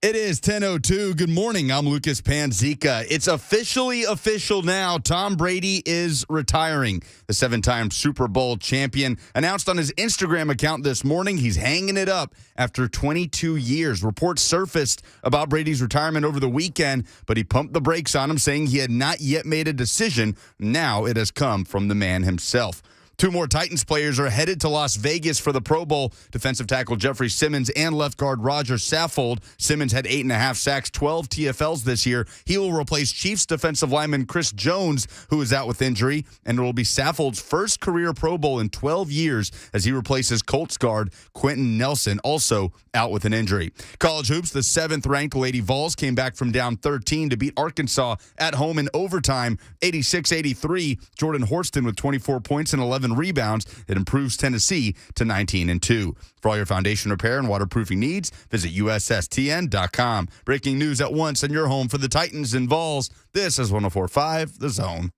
It is 10:02. Good morning. I'm Lucas Panzica. It's officially official now. Tom Brady is retiring. The seven-time Super Bowl champion announced on his Instagram account this morning he's hanging it up after 22 years. Reports surfaced about Brady's retirement over the weekend, but he pumped the brakes on him, saying he had not yet made a decision. Now it has come from the man himself. Two more Titans players are headed to Las Vegas for the Pro Bowl. Defensive tackle Jeffrey Simmons and left guard Roger Saffold. Simmons had 8.5 sacks, 12 TFLs this year. He will replace Chiefs defensive lineman Chris Jones, who is out with injury, and it will be Saffold's first career Pro Bowl in 12 years as he replaces Colts guard Quentin Nelson, also out with an injury. College hoops, the 7th-ranked Lady Vols came back from down 13 to beat Arkansas at home in overtime, 86-83. Jordan Horston with 24 points and 11 rebounds. It improves Tennessee to 19-2. For all your foundation repair and waterproofing needs, visit USSTN.com. Breaking news at once and your home for the Titans and Vols. This is 104.5 The Zone.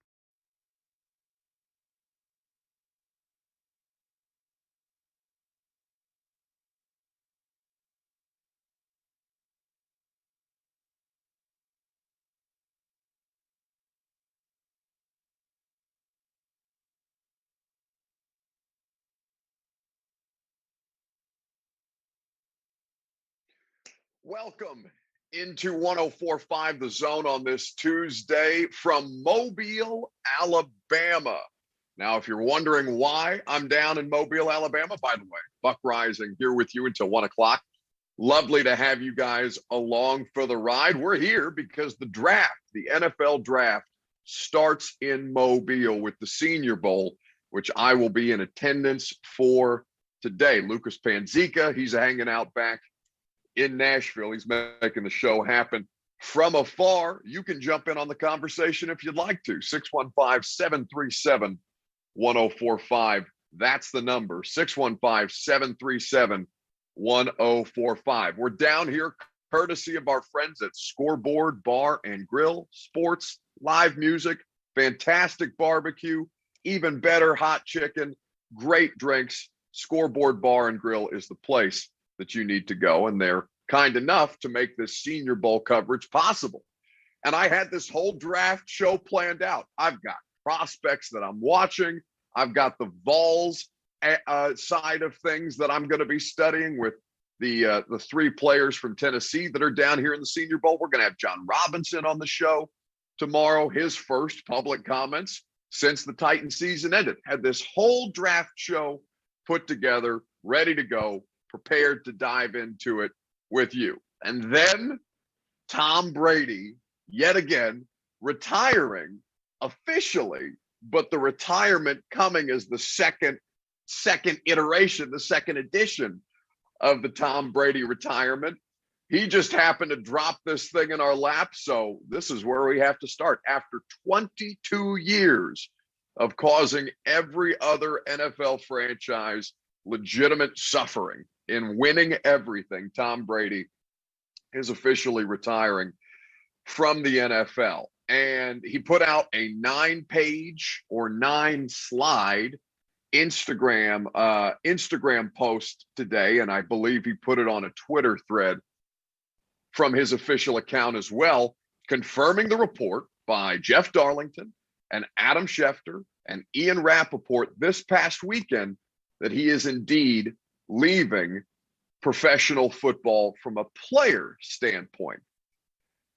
Welcome into 104.5 The Zone on this Tuesday from Mobile, Alabama. Now, if you're wondering why I'm down in Mobile, Alabama, by the way, Buck Reising here with you until 1 o'clock. Lovely to have you guys along for the ride. We're here because the draft, the NFL draft, starts in Mobile with the Senior Bowl, which I will be in attendance for today. Lucas Panzica, he's hanging out back in Nashville. He's making the show happen from afar. You can jump in on the conversation if you'd like to. 615-737-1045. That's the number. 615-737-1045. We're down here courtesy of our friends at Scoreboard Bar and Grill, sports, live music, fantastic barbecue, even better hot chicken, great drinks. Scoreboard Bar and Grill is the place that you need to go, and they're kind enough to make this Senior Bowl coverage possible. And I had this whole draft show planned out. I've got prospects that I'm watching. I've got the Vols side of things that I'm going to be studying with the three players from Tennessee that are down here in the Senior Bowl. We're going to have John Robinson on the show tomorrow, his first public comments since the Titan season ended. Had this whole draft show put together, ready to go, prepared to dive into it with you. And then Tom Brady, yet again, retiring officially, but the retirement coming as the second iteration, the second edition of the Tom Brady retirement. He just happened to drop this thing in our lap. So this is where we have to start. After 22 years of causing every other NFL franchise legitimate suffering in winning everything, Tom Brady is officially retiring from the NFL. And he put out a 9-page or 9-slide Instagram post today, and I believe he put it on a Twitter thread from his official account as well, confirming the report by Jeff Darlington and Adam Schefter and Ian Rappaport this past weekend that he is indeed leaving professional football from a player standpoint.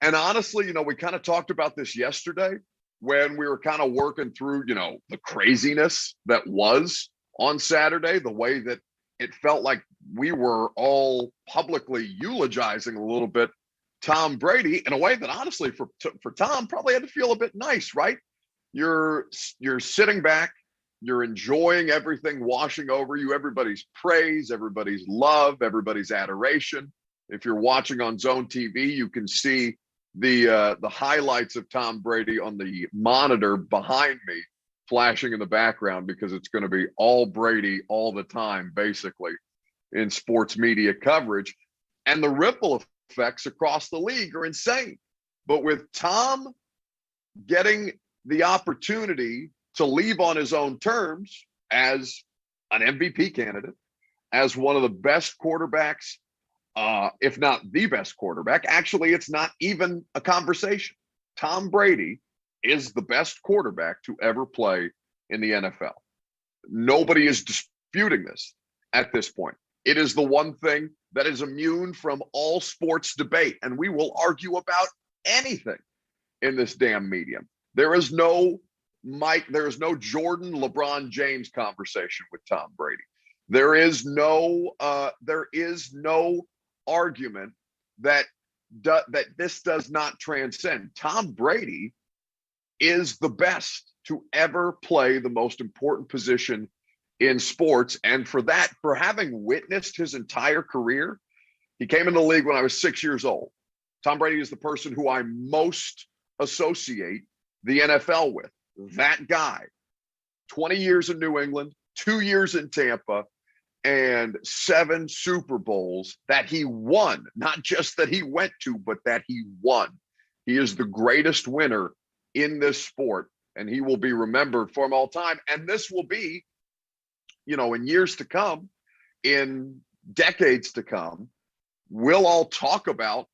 And honestly, we kind of talked about this yesterday when we were kind of working through, the craziness that was on Saturday, the way that it felt like we were all publicly eulogizing a little bit Tom Brady in a way that honestly for Tom probably had to feel a bit nice, right? You're sitting back, you're enjoying everything washing over you, everybody's praise, everybody's love, everybody's adoration. If you're watching on Zone TV, you can see the highlights of Tom Brady on the monitor behind me flashing in the background, because it's going to be all Brady all the time, basically, in sports media coverage. And the ripple effects across the league are insane. But with Tom getting the opportunity to leave on his own terms as an MVP candidate, as one of the best quarterbacks if not the best quarterback. Actually, it's not even a conversation. Tom Brady is the best quarterback to ever play in the NFL. Nobody is disputing this at this point. It is the one thing that is immune from all sports debate, and we will argue about anything in this damn medium. There is no Jordan, LeBron James conversation with Tom Brady. There is no argument that this does not transcend. Tom Brady is the best to ever play the most important position in sports. And for having witnessed his entire career, he came in the league when I was 6 years old. Tom Brady is the person who I most associate the NFL with. That guy, 20 years in New England, 2 years in Tampa, and 7 Super Bowls that he won. Not just that he went to, but that he won. He is the greatest winner in this sport, and he will be remembered for all time. And this will be, in years to come, in decades to come, we'll all talk about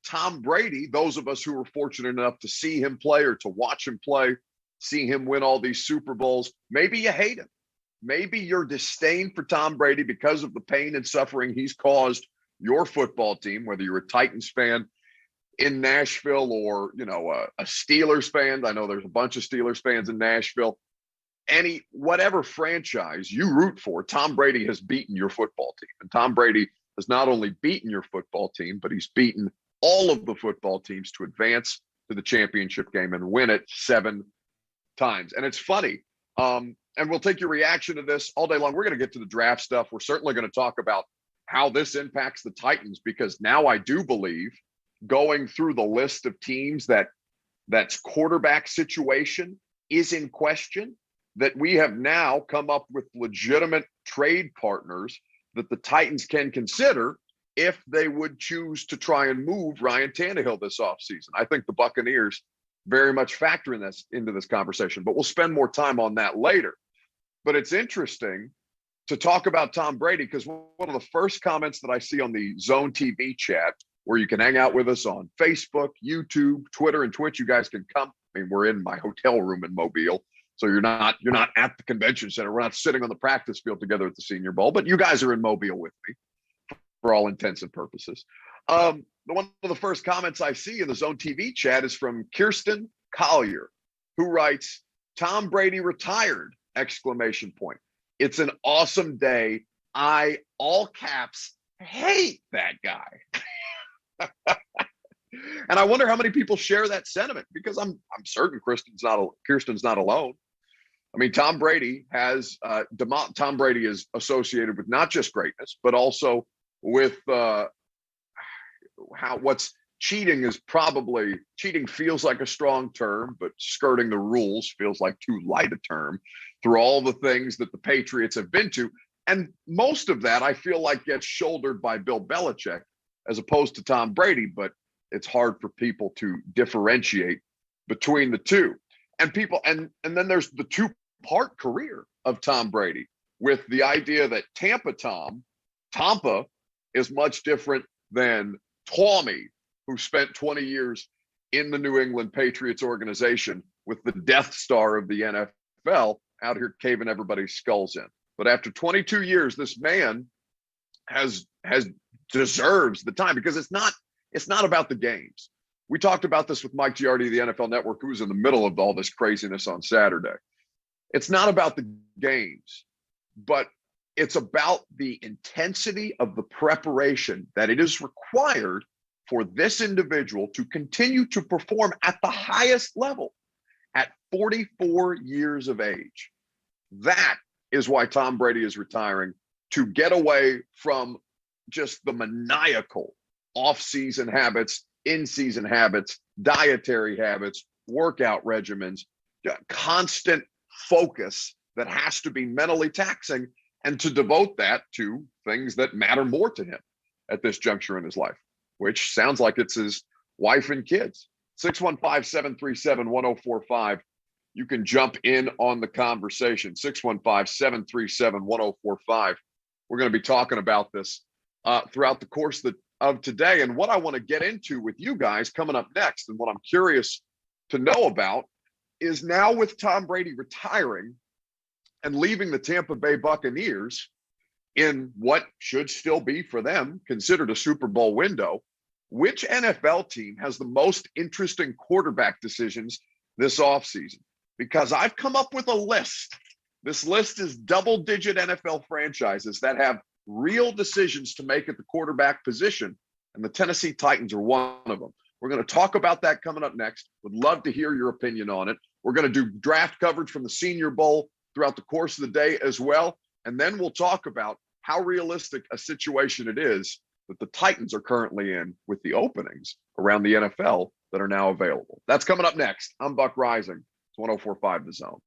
Tom Brady, those of us who were fortunate enough to see him play or to watch him play, see him win all these Super Bowls. Maybe you hate him. Maybe your disdain for Tom Brady because of the pain and suffering he's caused your football team, whether you're a Titans fan in Nashville or, a Steelers fan. I know there's a bunch of Steelers fans in Nashville. Whatever franchise you root for, Tom Brady has beaten your football team. And Tom Brady has not only beaten your football team, but he's beaten all of the football teams to advance to the championship game and win it 7 times. And it's funny. And we'll take your reaction to this all day long. We're going to get to the draft stuff. We're certainly going to talk about how this impacts the Titans, because now I do believe, going through the list of teams that's quarterback situation is in question, that we have now come up with legitimate trade partners that the Titans can consider if they would choose to try and move Ryan Tannehill this offseason. I think the Buccaneers very much factor into this conversation, but we'll spend more time on that later. But it's interesting to talk about Tom Brady, because one of the first comments that I see on the Zone TV chat, where you can hang out with us on Facebook, YouTube, Twitter, and Twitch, you guys can come. I mean, we're in my hotel room in Mobile, so you're not at the convention center. We're not sitting on the practice field together at the Senior Bowl, but you guys are in Mobile with me for all intents and purposes. One of the first comments I see in the Zone TV chat is from Kirsten Collier, who writes, "Tom Brady retired!" ! It's an awesome day. I, all caps, hate that guy. And I wonder how many people share that sentiment, because I'm certain Kirsten's not alone. I mean, Tom Brady is associated with not just greatness, but also with cheating feels like a strong term, but skirting the rules feels like too light a term, through all the things that the Patriots have been to. And most of that, I feel like, gets shouldered by Bill Belichick as opposed to Tom Brady, but it's hard for people to differentiate between the two. And then there's the 2-part career of Tom Brady, with the idea that Tampa is much different than Tommy, who spent 20 years in the New England Patriots organization with the Death Star of the NFL out here caving everybody's skulls in. But after 22 years, this man deserves the time, because it's not about the games. We talked about this with Mike Giardi of the NFL Network, who was in the middle of all this craziness on Saturday. It's not about the games, but it's about the intensity of the preparation that it is required for this individual to continue to perform at the highest level at 44 years of age. That is why Tom Brady is retiring, to get away from just the maniacal off-season habits, in-season habits, dietary habits, workout regimens, constant focus that has to be mentally taxing, and to devote that to things that matter more to him at this juncture in his life, which sounds like it's his wife and kids. 615-737-1045. You can jump in on the conversation. 615-737-1045. We're going to be talking about this throughout the course of today. And what I want to get into with you guys coming up next, and what I'm curious to know about, is now with Tom Brady retiring and leaving the Tampa Bay Buccaneers in what should still be for them considered a Super Bowl window, which NFL team has the most interesting quarterback decisions this offseason? Because I've come up with a list. This list is double-digit NFL franchises that have real decisions to make at the quarterback position, and the Tennessee Titans are one of them. We're going to talk about that coming up next. Would love to hear your opinion on it. We're going to do draft coverage from the Senior Bowl throughout the course of the day as well, and then we'll talk about how realistic a situation it is that the Titans are currently in with the openings around the NFL that are now available. That's coming up next. I'm Buck Reising. It's 104.5 The Zone.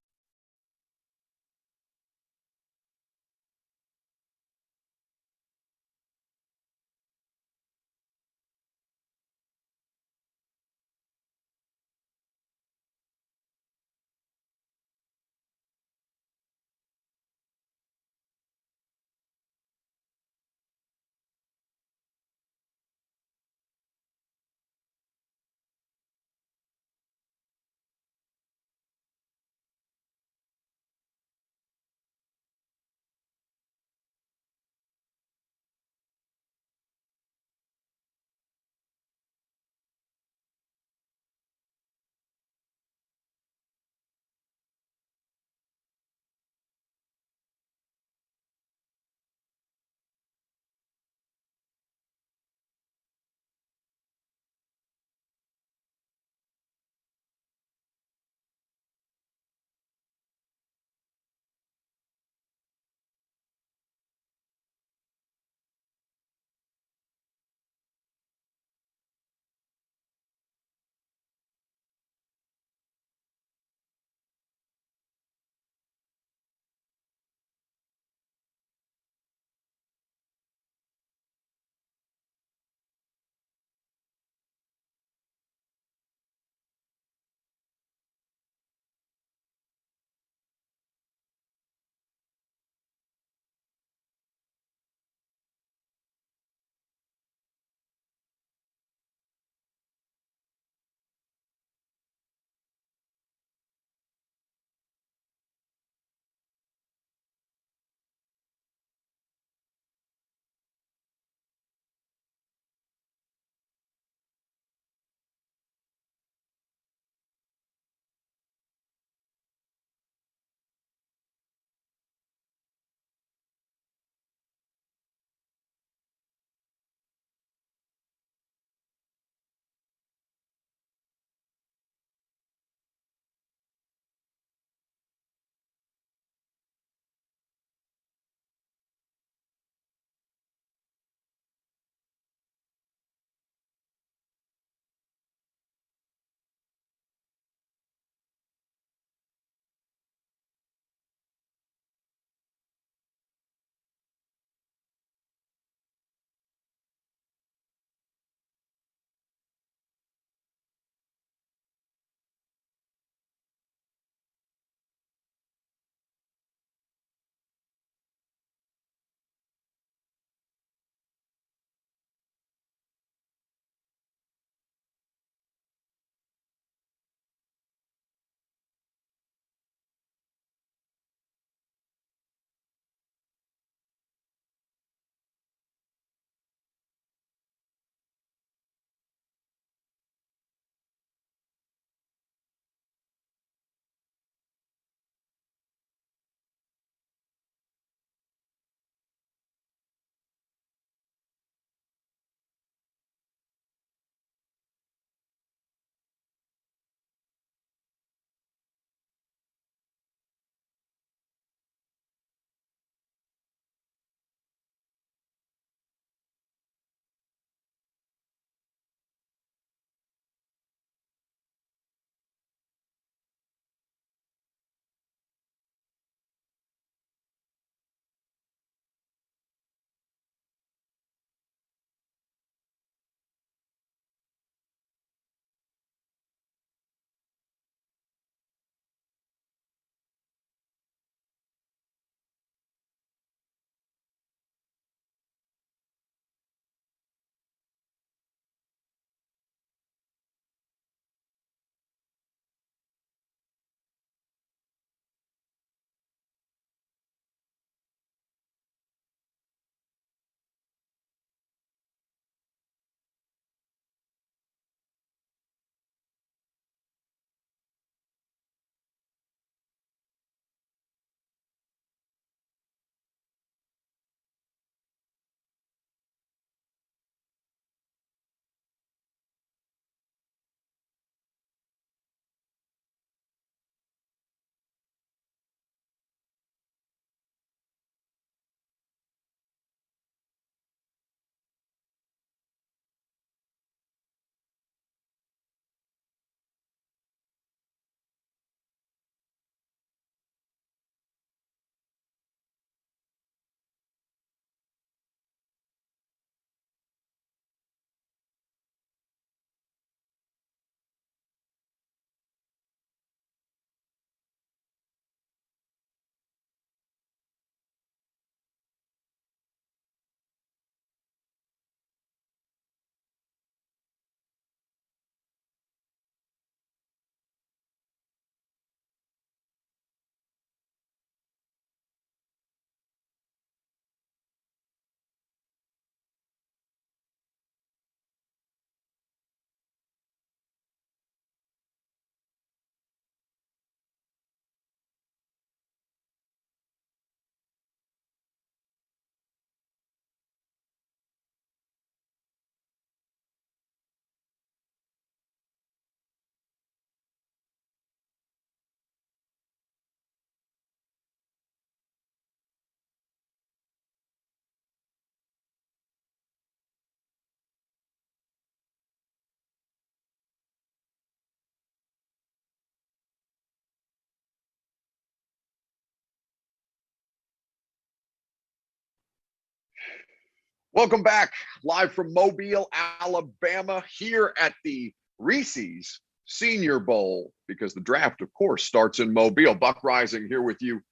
Welcome back, live from Mobile, Alabama, here at the Reese's Senior Bowl, because the draft, of course, starts in Mobile. Buck Reising here with you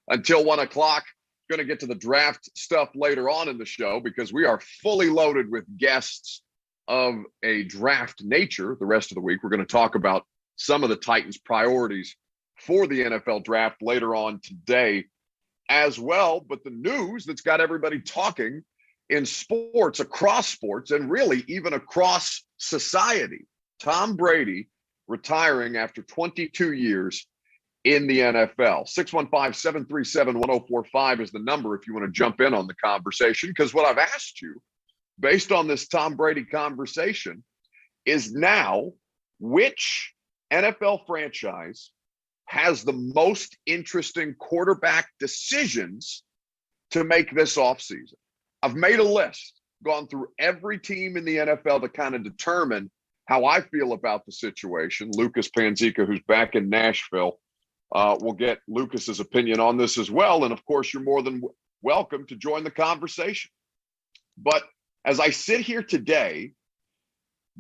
until 1 o'clock. Going to get to the draft stuff later on in the show because we are fully loaded with guests of a draft nature the rest of the week. We're going to talk about some of the Titans' priorities for the NFL draft later on today as well. But the news that's got everybody talking in sports, across sports, and really even across society. Tom Brady retiring after 22 years in the NFL. 615-737-1045 is the number if you want to jump in on the conversation. Because what I've asked you, based on this Tom Brady conversation, is now which NFL franchise has the most interesting quarterback decisions to make this offseason? I've made a list, gone through every team in the NFL to kind of determine how I feel about the situation. Lucas Panzica, who's back in Nashville, we'll get Lucas's opinion on this as well. And of course, you're more than welcome to join the conversation. But as I sit here today,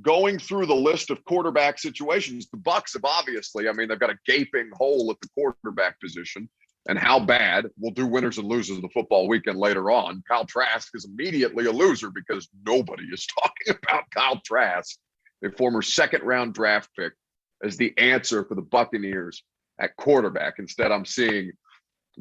going through the list of quarterback situations, the Bucs have obviously, they've got a gaping hole at the quarterback position. And how bad, we'll do winners and losers of the football weekend later on. Kyle Trask is immediately a loser because nobody is talking about Kyle Trask, a former second-round draft pick, as the answer for the Buccaneers at quarterback. Instead, I'm seeing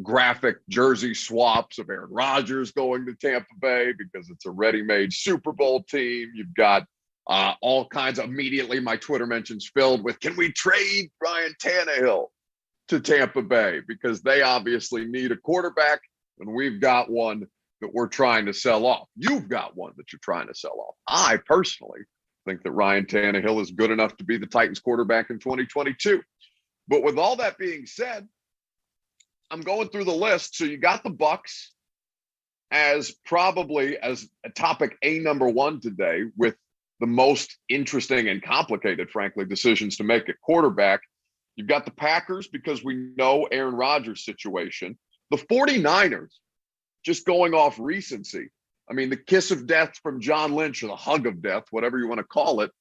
graphic jersey swaps of Aaron Rodgers going to Tampa Bay because it's a ready-made Super Bowl team. You've got all kinds of, immediately my Twitter mentions filled with, can we trade Ryan Tannehill to Tampa Bay, because they obviously need a quarterback, and we've got one that we're trying to sell off. You've got one that you're trying to sell off. I personally think that Ryan Tannehill is good enough to be the Titans quarterback in 2022. But with all that being said, I'm going through the list. So you got the Bucs as probably as a topic number one today, with the most interesting and complicated, frankly, decisions to make at quarterback. You've got the Packers because we know Aaron Rodgers' situation. The 49ers, just going off recency. The kiss of death from John Lynch, or the hug of death, whatever you want to call it,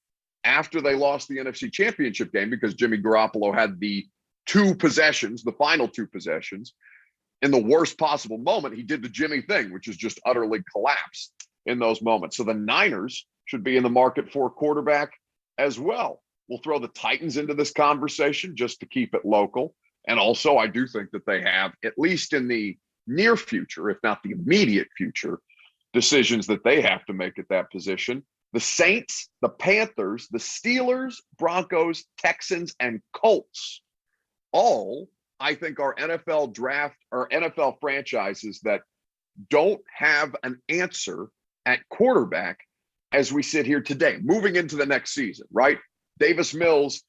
after they lost the NFC Championship game because Jimmy Garoppolo had the final two possessions. In the worst possible moment, he did the Jimmy thing, which is just utterly collapsed in those moments. So the Niners should be in the market for a quarterback as well. We'll throw the Titans into this conversation just to keep it local. And also, I do think that they have, at least in the near future, if not the immediate future, decisions that they have to make at that position. The Saints, the Panthers, the Steelers, Broncos, Texans, and Colts, all, I think, are NFL draft or NFL franchises that don't have an answer at quarterback as we sit here today, moving into the next season, right? Davis Mills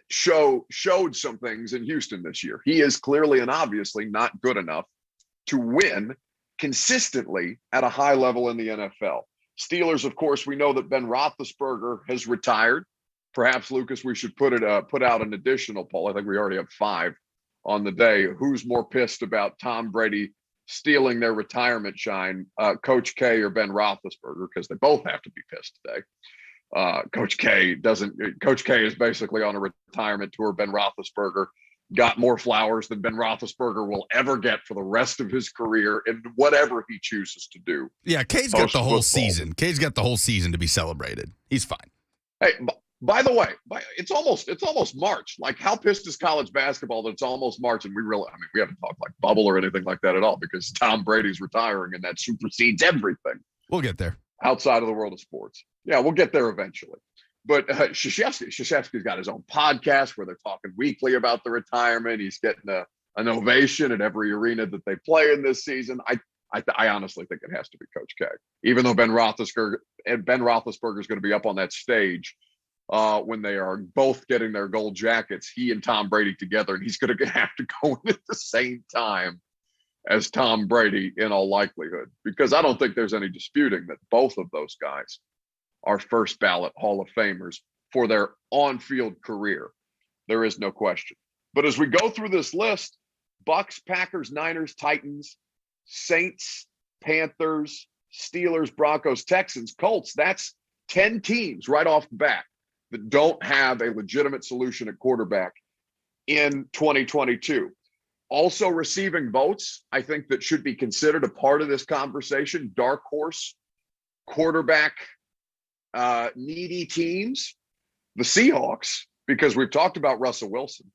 showed some things in Houston this year. He is clearly and obviously not good enough to win consistently at a high level in the NFL. Steelers, of course, we know that Ben Roethlisberger has retired. Perhaps, Lucas, we should put out an additional poll. I think we already have 5 on the day. Who's more pissed about Tom Brady stealing their retirement shine, Coach K or Ben Roethlisberger? Because they both have to be pissed today. Coach K is basically on a retirement tour. Ben Roethlisberger got more flowers than Ben Roethlisberger will ever get for the rest of his career in whatever he chooses to do. Yeah, K's got the whole season. K's got the whole season to be celebrated. He's fine. Hey, by the way, it's almost March. Like, how pissed is college basketball that it's almost March and we haven't talked like bubble or anything like that at all, because Tom Brady's retiring and that supersedes everything. We'll get there. Outside of the world of sports. Yeah, we'll get there eventually. But Krzyzewski's got his own podcast where they're talking weekly about the retirement. He's getting an ovation at every arena that they play in this season. I honestly think it has to be Coach K, even though Ben Roethlisberger is going to be up on that stage when they are both getting their gold jackets, he and Tom Brady together, and he's going to have to go in at the same time as Tom Brady in all likelihood, because I don't think there's any disputing that both of those guys are first ballot Hall of Famers for their on-field career. There is no question. But as we go through this list, Bucks, Packers, Niners, Titans, Saints, Panthers, Steelers, Broncos, Texans, Colts. That's 10 teams right off the bat that don't have a legitimate solution at quarterback in 2022. Also receiving votes, I think that should be considered a part of this conversation. Dark horse, quarterback, needy teams. The Seahawks, because we've talked about Russell Wilson.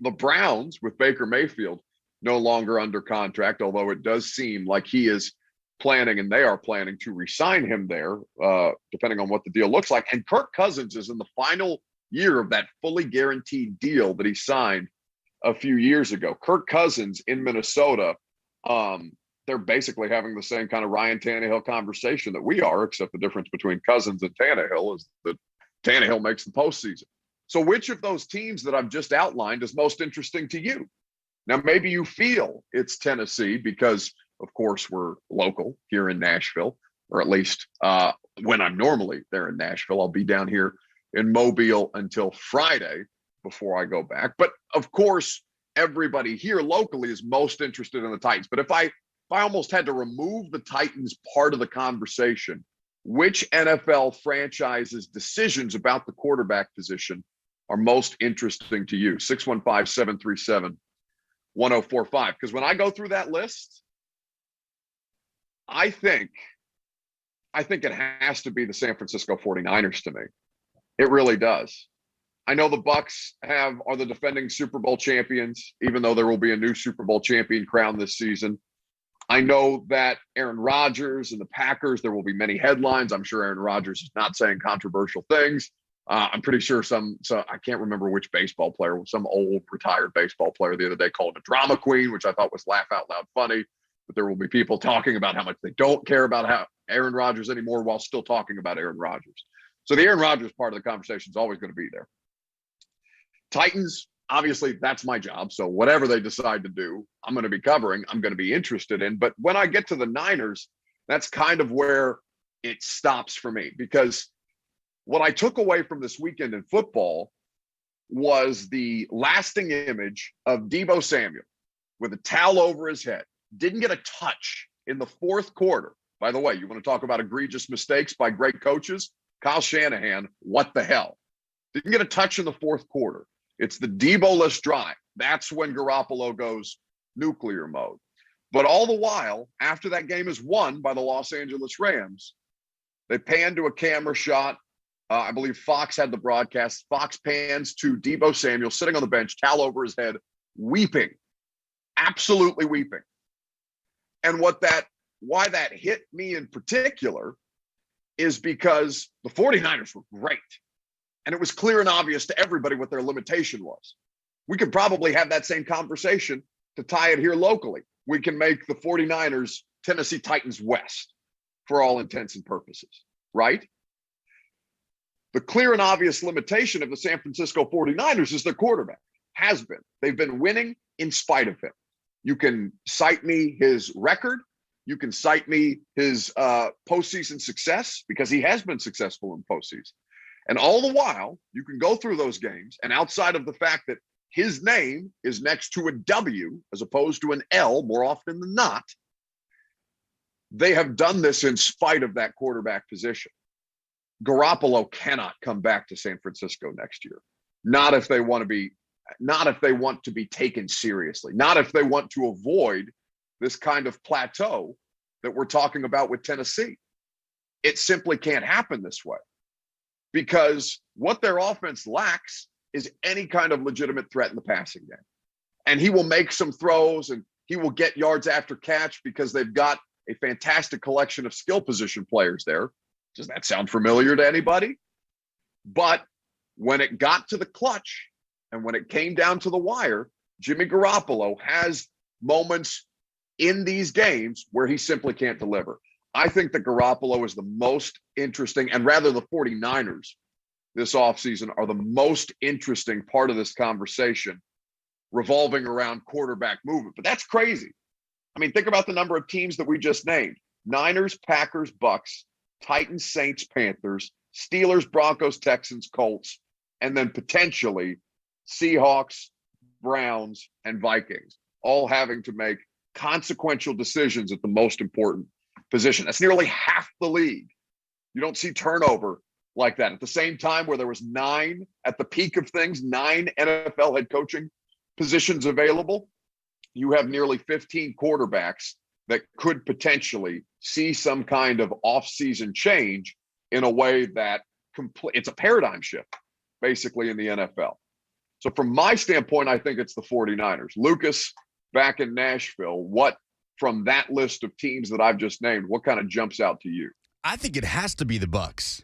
The Browns with Baker Mayfield no longer under contract, although it does seem like he is planning and they are planning to re-sign him there, depending on what the deal looks like. And Kirk Cousins is in the final year of that fully guaranteed deal that he signed a few years ago. Kirk Cousins in Minnesota, they're basically having the same kind of Ryan Tannehill conversation that we are, except the difference between Cousins and Tannehill is that Tannehill makes the postseason. So which of those teams that I've just outlined is most interesting to you? Now, maybe you feel it's Tennessee because, of course, we're local here in Nashville, or at least when I'm normally there in Nashville. I'll be down here in Mobile until Friday before I go back. But, of course, everybody here locally is most interested in the Titans. But if I almost had to remove the Titans part of the conversation, which NFL franchise's decisions about the quarterback position are most interesting to you? 615-737-1045. Because when I go through that list, I think it has to be the San Francisco 49ers to me. It really does. I know the Bucs are the defending Super Bowl champions, even though there will be a new Super Bowl champion crowned this season. I know that Aaron Rodgers and the Packers, there will be many headlines. I'm sure Aaron Rodgers is not saying controversial things. I'm pretty sure so I can't remember which baseball player, some old retired baseball player the other day called him a drama queen, which I thought was laugh out loud funny. But there will be people talking about how much they don't care about how Aaron Rodgers anymore while still talking about Aaron Rodgers. So the Aaron Rodgers part of the conversation is always going to be there. Titans, obviously, that's my job. So whatever they decide to do, I'm going to be covering, I'm going to be interested in. But when I get to the Niners, that's kind of where it stops for me, because what I took away from this weekend in football was the lasting image of Deebo Samuel with a towel over his head. Didn't get a touch in the fourth quarter. By the way, you want to talk about egregious mistakes by great coaches? Kyle Shanahan, what the hell? Didn't get a touch in the fourth quarter. It's the Deebo-less drive. That's when Garoppolo goes nuclear mode. But all the while, after that game is won by the Los Angeles Rams, they pan to a camera shot. I believe Fox had the broadcast. Fox pans to Deebo Samuel sitting on the bench, towel over his head, weeping, absolutely weeping. And why that hit me in particular is because the 49ers were great. And it was clear and obvious to everybody what their limitation was. We could probably have that same conversation to tie it here locally. We can make the 49ers Tennessee Titans West for all intents and purposes, right? The clear and obvious limitation of the San Francisco 49ers is their quarterback. Has been. They've been winning in spite of him. You can cite me his record. You can cite me his postseason success, because he has been successful in postseason. And all the while, you can go through those games, and outside of the fact that his name is next to a W as opposed to an L more often than not, they have done this in spite of that quarterback position. Garoppolo cannot come back to San Francisco next year. Not if they want to be taken seriously. Not if they want to avoid this kind of plateau that we're talking about with Tennessee. It simply can't happen this way, because what their offense lacks is any kind of legitimate threat in the passing game. And he will make some throws and he will get yards after catch because they've got a fantastic collection of skill position players there. Does that sound familiar to anybody? But when it got to the clutch and when it came down to the wire, Jimmy Garoppolo has moments in these games where he simply can't deliver. I think that Garoppolo is the most interesting, and rather the 49ers this offseason are the most interesting part of this conversation revolving around quarterback movement. But that's crazy. I mean, think about the number of teams that we just named. Niners, Packers, Bucks, Titans, Saints, Panthers, Steelers, Broncos, Texans, Colts, and then potentially Seahawks, Browns, and Vikings, all having to make consequential decisions at the most important position. That's nearly half the league. You don't see turnover like that. At the same time, where there was 9 at the peak of things, 9 NFL head coaching positions available, you have nearly 15 quarterbacks that could potentially see some kind of off-season change in a way that it's a paradigm shift, basically, in the NFL. So from my standpoint, I think it's the 49ers. Lucas, back in Nashville, what from that list of teams that I've just named, what kind of jumps out to you? I think it has to be the Bucs.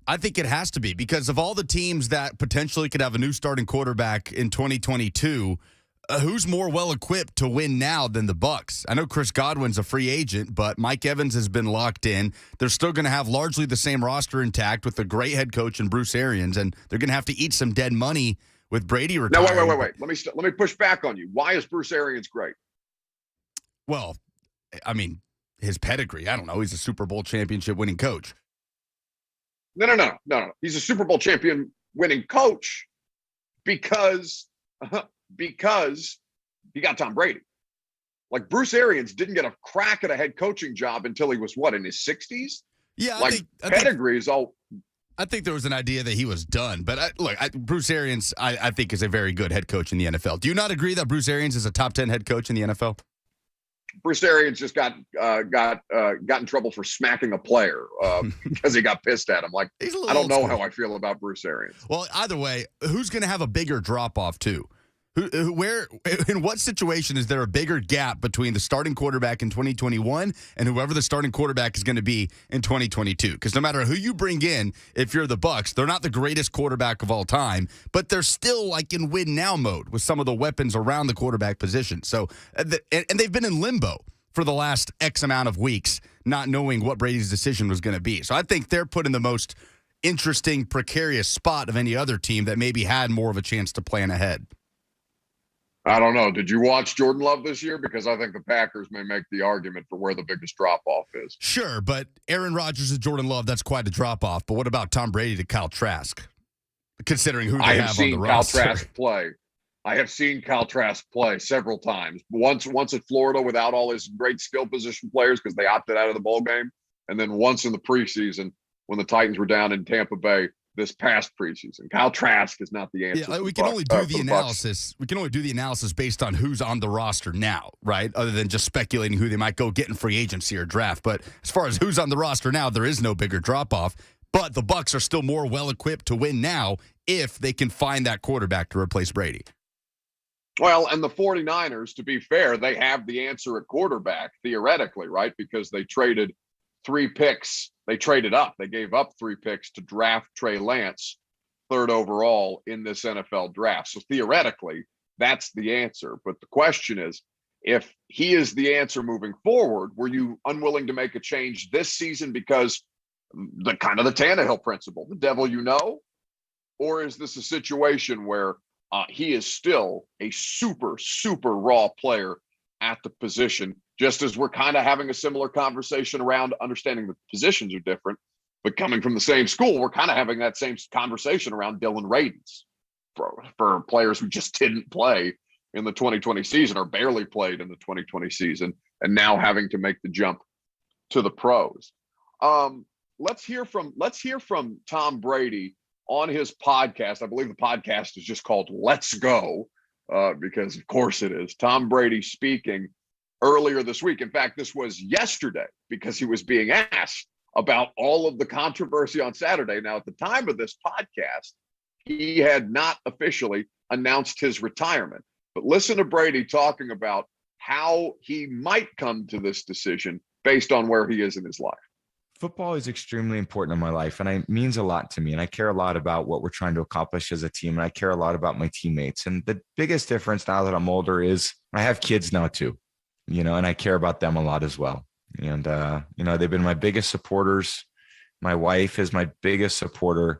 I think it has to be because of all the teams that potentially could have a new starting quarterback in 2022, who's more well-equipped to win now than the Bucs? I know Chris Godwin's a free agent, but Mike Evans has been locked in. They're still going to have largely the same roster intact with a great head coach in Bruce Arians, and they're going to have to eat some dead money with Brady retiring. No, wait. Let me push back on you. Why is Bruce Arians great? Well, I mean, his pedigree. I don't know. He's a Super Bowl championship winning coach. No. He's a Super Bowl champion winning coach because he got Tom Brady. Like Bruce Arians didn't get a crack at a head coaching job until he was in his 60s? Yeah, I think there was an idea that he was done. But Bruce Arians, I think, is a very good head coach in the NFL. Do you not agree that Bruce Arians is a top 10 head coach in the NFL? Bruce Arians just got in trouble for smacking a player because he got pissed at him. Like, I don't know how I feel about Bruce Arians. Well, either way, who's going to have a bigger drop-off, too? Where, in what situation is there a bigger gap between the starting quarterback in 2021 and whoever the starting quarterback is going to be in 2022? Because no matter who you bring in, if you're the Bucs, they're not the greatest quarterback of all time, but they're still like in win-now mode with some of the weapons around the quarterback position. So, and they've been in limbo for the last X amount of weeks, not knowing what Brady's decision was going to be. So I think they're put in the most interesting, precarious spot of any other team that maybe had more of a chance to plan ahead. I don't know. Did you watch Jordan Love this year? Because I think the Packers may make the argument for where the biggest drop-off is. Sure, but Aaron Rodgers and Jordan Love, that's quite a drop-off. But what about Tom Brady to Kyle Trask, considering who they have on the roster? I have seen Kyle Trask play several times. Once at Florida without all his great skill position players because they opted out of the bowl game, and then once in the preseason when the Titans were down in Tampa Bay this past preseason. Kyle Trask is not the answer. Yeah, we can only do the analysis. We can only do the analysis based on who's on the roster now, right? Other than just speculating who they might go get in free agency or draft. But as far as who's on the roster now, there is no bigger drop-off. But the Bucs are still more well-equipped to win now if they can find that quarterback to replace Brady. Well, and the 49ers, to be fair, they have the answer at quarterback, theoretically, right? Because they traded 3 picks. They traded up. They gave up 3 picks to draft Trey Lance, 3rd overall in this NFL draft. So theoretically, that's the answer. But the question is, if he is the answer moving forward, were you unwilling to make a change this season because the Tannehill principle, the devil you know? Or is this a situation where he is still a super, super raw player at the position, just as we're kind of having a similar conversation around understanding the positions are different, but coming from the same school, we're kind of having that same conversation around Dylan Radins for players who just didn't play in the 2020 season or barely played in the 2020 season and now having to make the jump to the pros. Let's hear from Tom Brady on his podcast. I believe the podcast is just called Let's Go. Because of course it is. Tom Brady speaking earlier this week. In fact, this was yesterday because he was being asked about all of the controversy on Saturday. Now, at the time of this podcast, he had not officially announced his retirement. But listen to Brady talking about how he might come to this decision based on where he is in his life. Football is extremely important in my life, and it means a lot to me. And I care a lot about what we're trying to accomplish as a team. And I care a lot about my teammates. And the biggest difference now that I'm older is I have kids now too, and I care about them a lot as well. And, they've been my biggest supporters. My wife is my biggest supporter.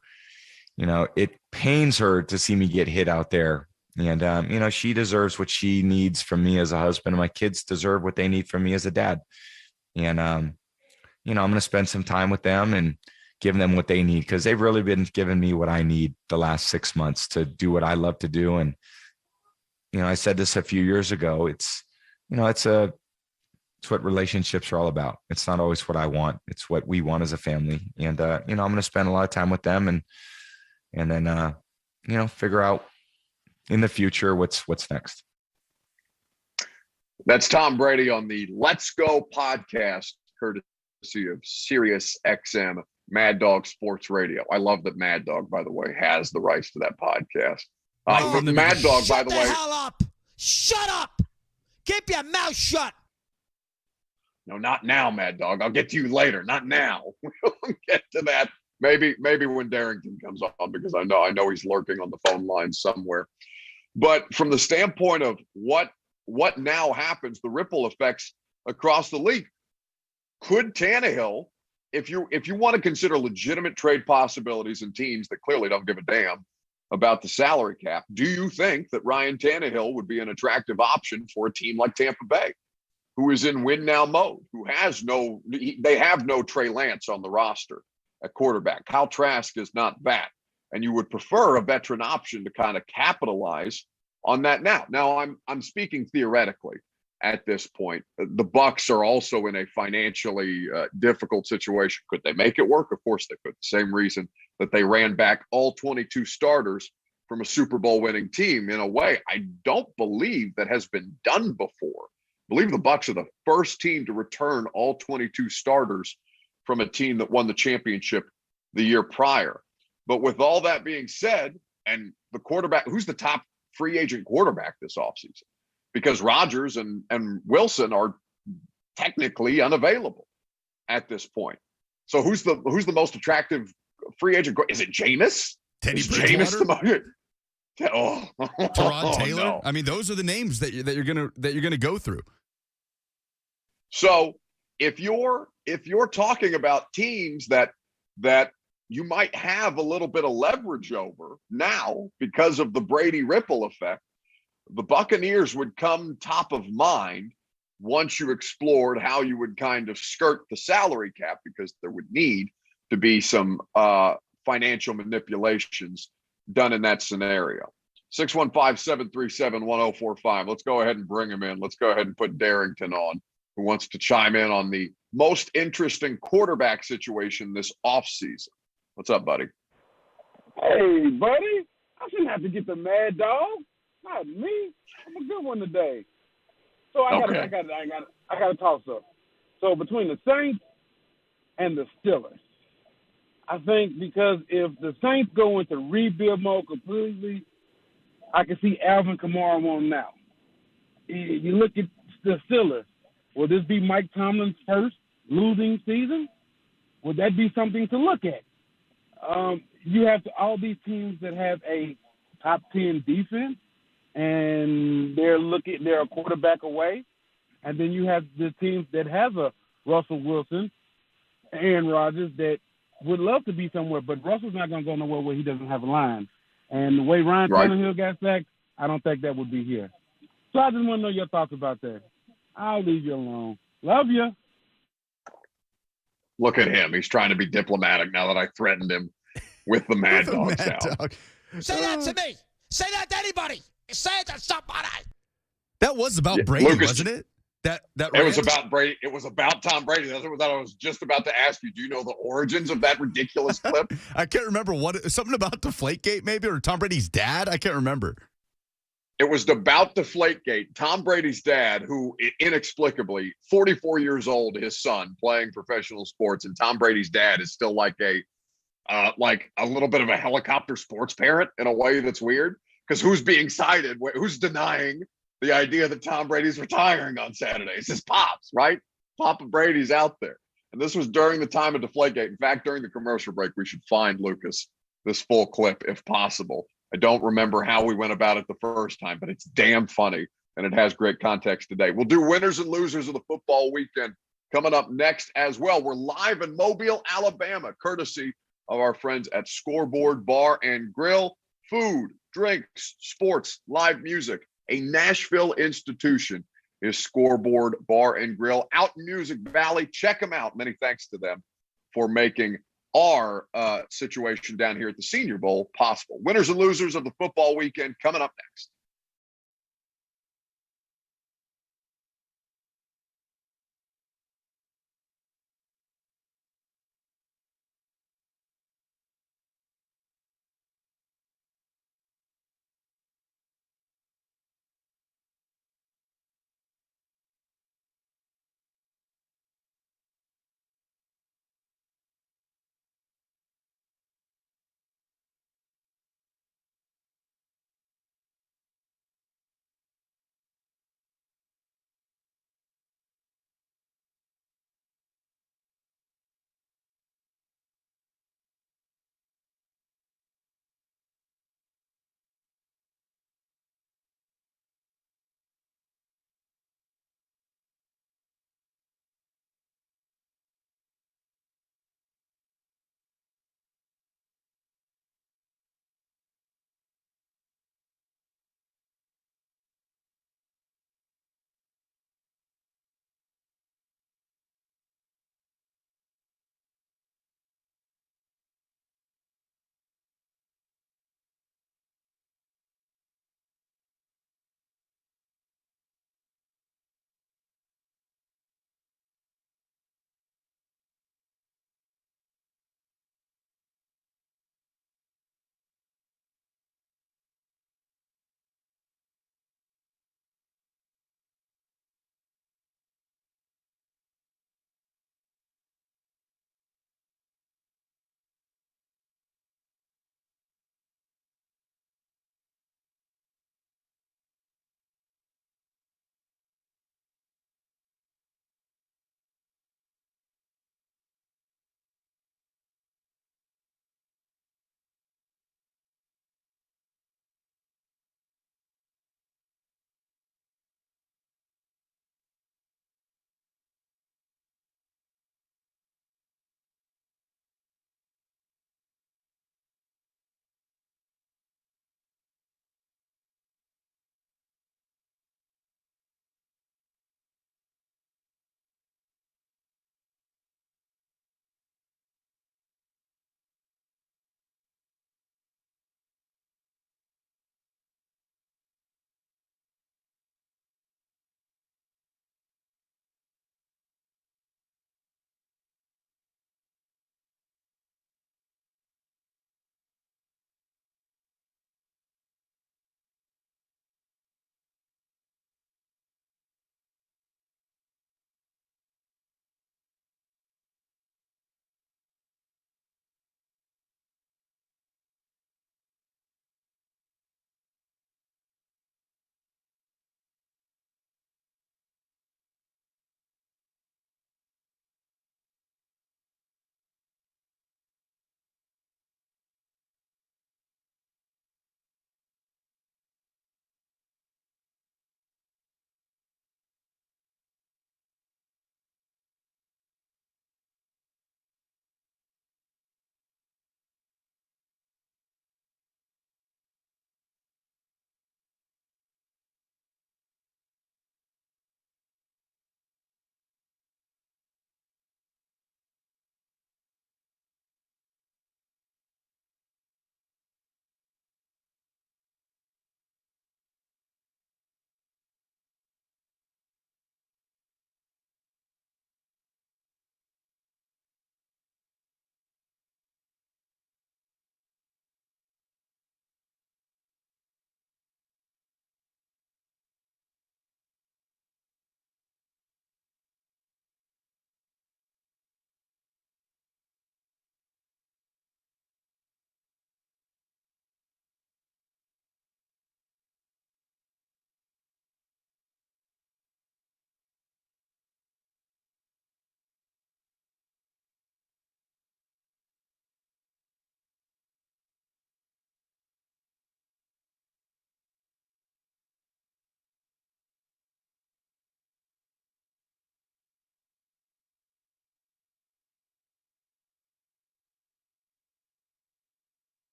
It pains her to see me get hit out there. And, she deserves what she needs from me as a husband. And my kids deserve what they need from me as a dad. And, I'm going to spend some time with them and give them what they need because they've really been giving me what I need the last 6 months to do what I love to do. And, I said this a few years ago, it's a It's what relationships are all about. It's not always what I want. It's what we want as a family. And, I'm going to spend a lot of time with them and then, figure out in the future what's next. That's Tom Brady on the Let's Go podcast, courtesy of Sirius XM Mad Dog Sports Radio. I love that Mad Dog, by the way, has the rights to that podcast. Mad Dog, by the way. Shut the hell up. Shut up. Keep your mouth shut. No, not now, Mad Dog. I'll get to you later. Not now. We'll get to that. Maybe when Darrington comes on, because I know he's lurking on the phone line somewhere. But from the standpoint of what now happens, the ripple effects across the league, could Tannehill, if you want to consider legitimate trade possibilities and teams that clearly don't give a damn about the salary cap, do you think that Ryan Tannehill would be an attractive option for a team like Tampa Bay, who is in win now mode, they have no Trey Lance on the roster at quarterback. Kyle Trask is not back, and you would prefer a veteran option to kind of capitalize on that now. Now I'm speaking theoretically at this point. The Bucs are also in a financially difficult situation. Could they make it work? Of course they could. The same reason that they ran back all 22 starters from a Super Bowl winning team in a way I don't believe that has been done before. I believe the Bucs are the first team to return all 22 starters from a team that won the championship the year prior. But with all that being said, and the quarterback, who's the top free agent quarterback this offseason? Because Rodgers and Wilson are technically unavailable at this point. So who's the most attractive free agent? Is it Jameis? Teddy Jameis the most? Tyrod Taylor. No. I mean, those are the names that you're gonna go through. So if you're talking about teams that you might have a little bit of leverage over now because of the Brady ripple effect, the Buccaneers would come top of mind once you explored how you would kind of skirt the salary cap, because there would need to be some financial manipulations done in that scenario. 615-737-1045. Let's go ahead and bring him in. Let's go ahead and put Darrington on, who wants to chime in on the most interesting quarterback situation this offseason. What's up, buddy? Hey, buddy. I shouldn't have to get the Mad Dog. Not me. I'm a good one today. So I got a toss up. So between the Saints and the Steelers, I think, because if the Saints go into rebuild mode completely, I can see Alvin Kamara on now. You look at the Steelers. Will this be Mike Tomlin's first losing season? Would that be something to look at? You have all these teams that have a top 10 defense, and they're a quarterback away. And then you have the teams that have a Russell Wilson, Aaron Rodgers, that would love to be somewhere, but Russell's not going to go nowhere where he doesn't have a line. And the way Ryan Tannehill got sacked, I don't think that would be here. So I just want to know your thoughts about that. I'll leave you alone. Love you. Look at him. He's trying to be diplomatic now that I threatened him with the Mad Dog sound. Say that to me. Say that to anybody. Say it to somebody. That was about Brady, Lucas, wasn't it? It was about Brady. It was about Tom Brady. That's what I was just about to ask you. Do you know the origins of that ridiculous clip? I can't remember something about Deflategate maybe, or Tom Brady's dad. I can't remember. It was about Deflategate. Tom Brady's dad, who inexplicably, 44 years old, his son playing professional sports, and Tom Brady's dad is still like a little bit of a helicopter sports parent in a way that's weird. Because who's being cited? Who's denying the idea that Tom Brady's retiring on Saturday? It's his pops, right? Papa Brady's out there. And this was during the time of Deflategate. In fact, during the commercial break, we should find, Lucas, this full clip if possible. I don't remember how we went about it the first time, but it's damn funny, and it has great context today. We'll do winners and losers of the football weekend coming up next as well. We're live in Mobile, Alabama, courtesy of our friends at Scoreboard Bar and Grill. Food, drinks, sports, live music. A Nashville institution is Scoreboard Bar and Grill out in Music Valley. Check them out. Many thanks to them for making our situation down here at the Senior Bowl possible. Winners and losers of the football weekend coming up next.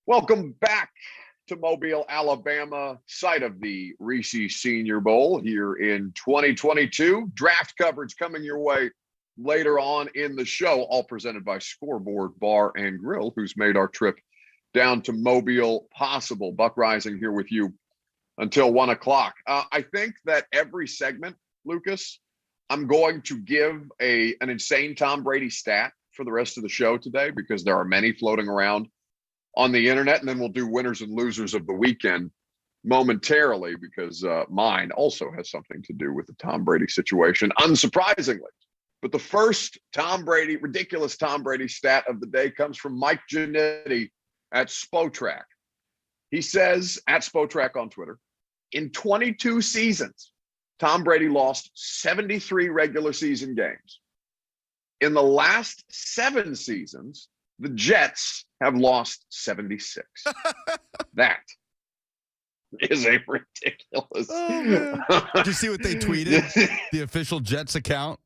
Welcome back to Mobile, Alabama, site of the Reese Senior Bowl here in 2022. Draft coverage coming your way later on in the show, all presented by Scoreboard Bar and Grill, who's made our trip down to Mobile possible. Buck Reising here with you until 1 o'clock. I think that every segment, Lucas, I'm going to give an insane Tom Brady stat for the rest of the show today because there are many floating around on the internet, and then we'll do winners and losers of the weekend momentarily because mine also has something to do with the Tom Brady situation, unsurprisingly. But the first ridiculous Tom Brady stat of the day comes from Mike Giannetti at Spotrac. He says, at Spotrac on Twitter, in 22 seasons, Tom Brady lost 73 regular season games. In the last 7 seasons, the Jets have lost 76. That is a ridiculous. Oh, did you see what they tweeted? The official Jets account?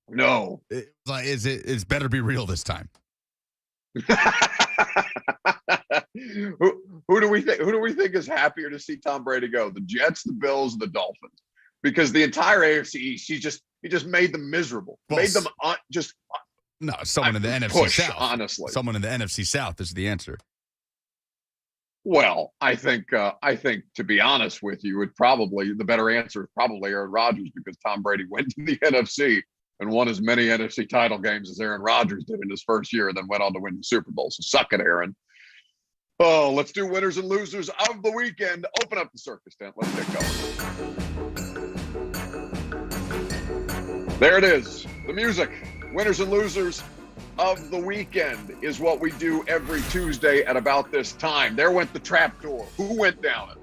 No. It's better be real this time. Who do we think is happier to see Tom Brady go? The Jets, the Bills, the Dolphins? Because the entire AFC East, he just made them miserable. Well, made them No, someone in the NFC South. Honestly, someone in the NFC South is the answer. Well, I think to be honest with you, the better answer is probably Aaron Rodgers because Tom Brady went to the NFC and won as many NFC title games as Aaron Rodgers did in his first year, and then went on to win the Super Bowl. So suck it, Aaron. Oh, let's do winners and losers of the weekend. Open up the circus tent. Let's get going. There it is. The music. Winners and losers of the weekend is what we do every Tuesday at about this time. There went the trapdoor. Who went down it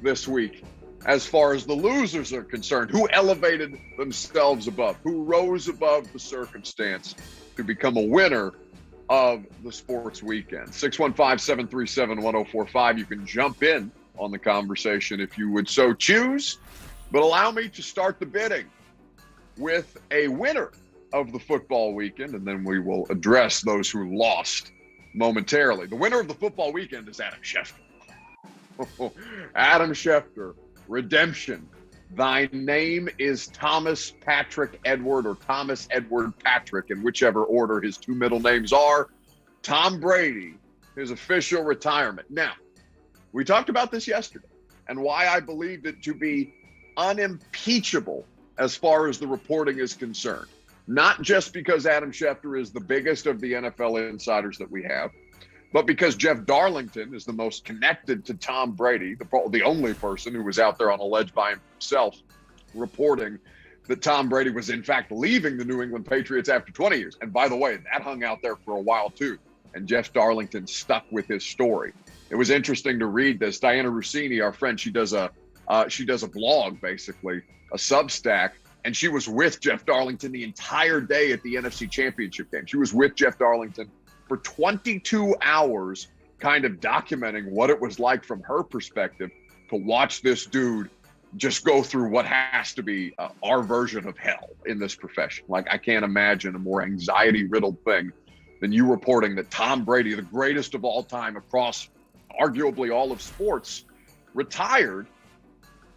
this week? As far as the losers are concerned, who elevated themselves above, who rose above the circumstance to become a winner of the sports weekend. 615-737-1045. You can jump in on the conversation if you would so choose, but allow me to start the bidding with a winner of the football weekend, and then we will address those who lost momentarily. The winner of the football weekend is Adam Schefter. Adam Schefter, redemption. Thy name is Thomas Patrick Edward, or Thomas Edward Patrick, in whichever order his 2 middle names are. Tom Brady, his official retirement. Now, we talked about this yesterday and why I believed it to be unimpeachable as far as the reporting is concerned. Not just because Adam Schefter is the biggest of the NFL insiders that we have, but because Jeff Darlington is the most connected to Tom Brady, the only person who was out there on a ledge by himself reporting that Tom Brady was in fact leaving the New England Patriots after 20 years. And by the way, that hung out there for a while too. And Jeff Darlington stuck with his story. It was interesting to read this. Diana Rossini, our friend, she does a blog, basically, a Substack. And she was with Jeff Darlington the entire day at the NFC Championship game. She was with Jeff Darlington for 22 hours, kind of documenting what it was like from her perspective to watch this dude just go through what has to be our version of hell in this profession. Like, I can't imagine a more anxiety-riddled thing than you reporting that Tom Brady, the greatest of all time across arguably all of sports, retired.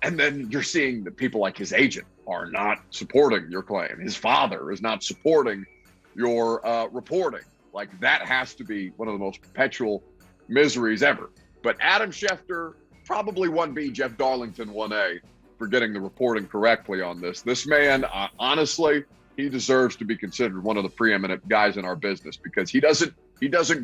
And then you're seeing that people like his agent are not supporting your claim. His father is not supporting your reporting. Like, that has to be one of the most perpetual miseries ever. But Adam Schefter, probably 1B, Jeff Darlington 1A, for getting the reporting correctly on this. This man, honestly, he deserves to be considered one of the preeminent guys in our business because he doesn't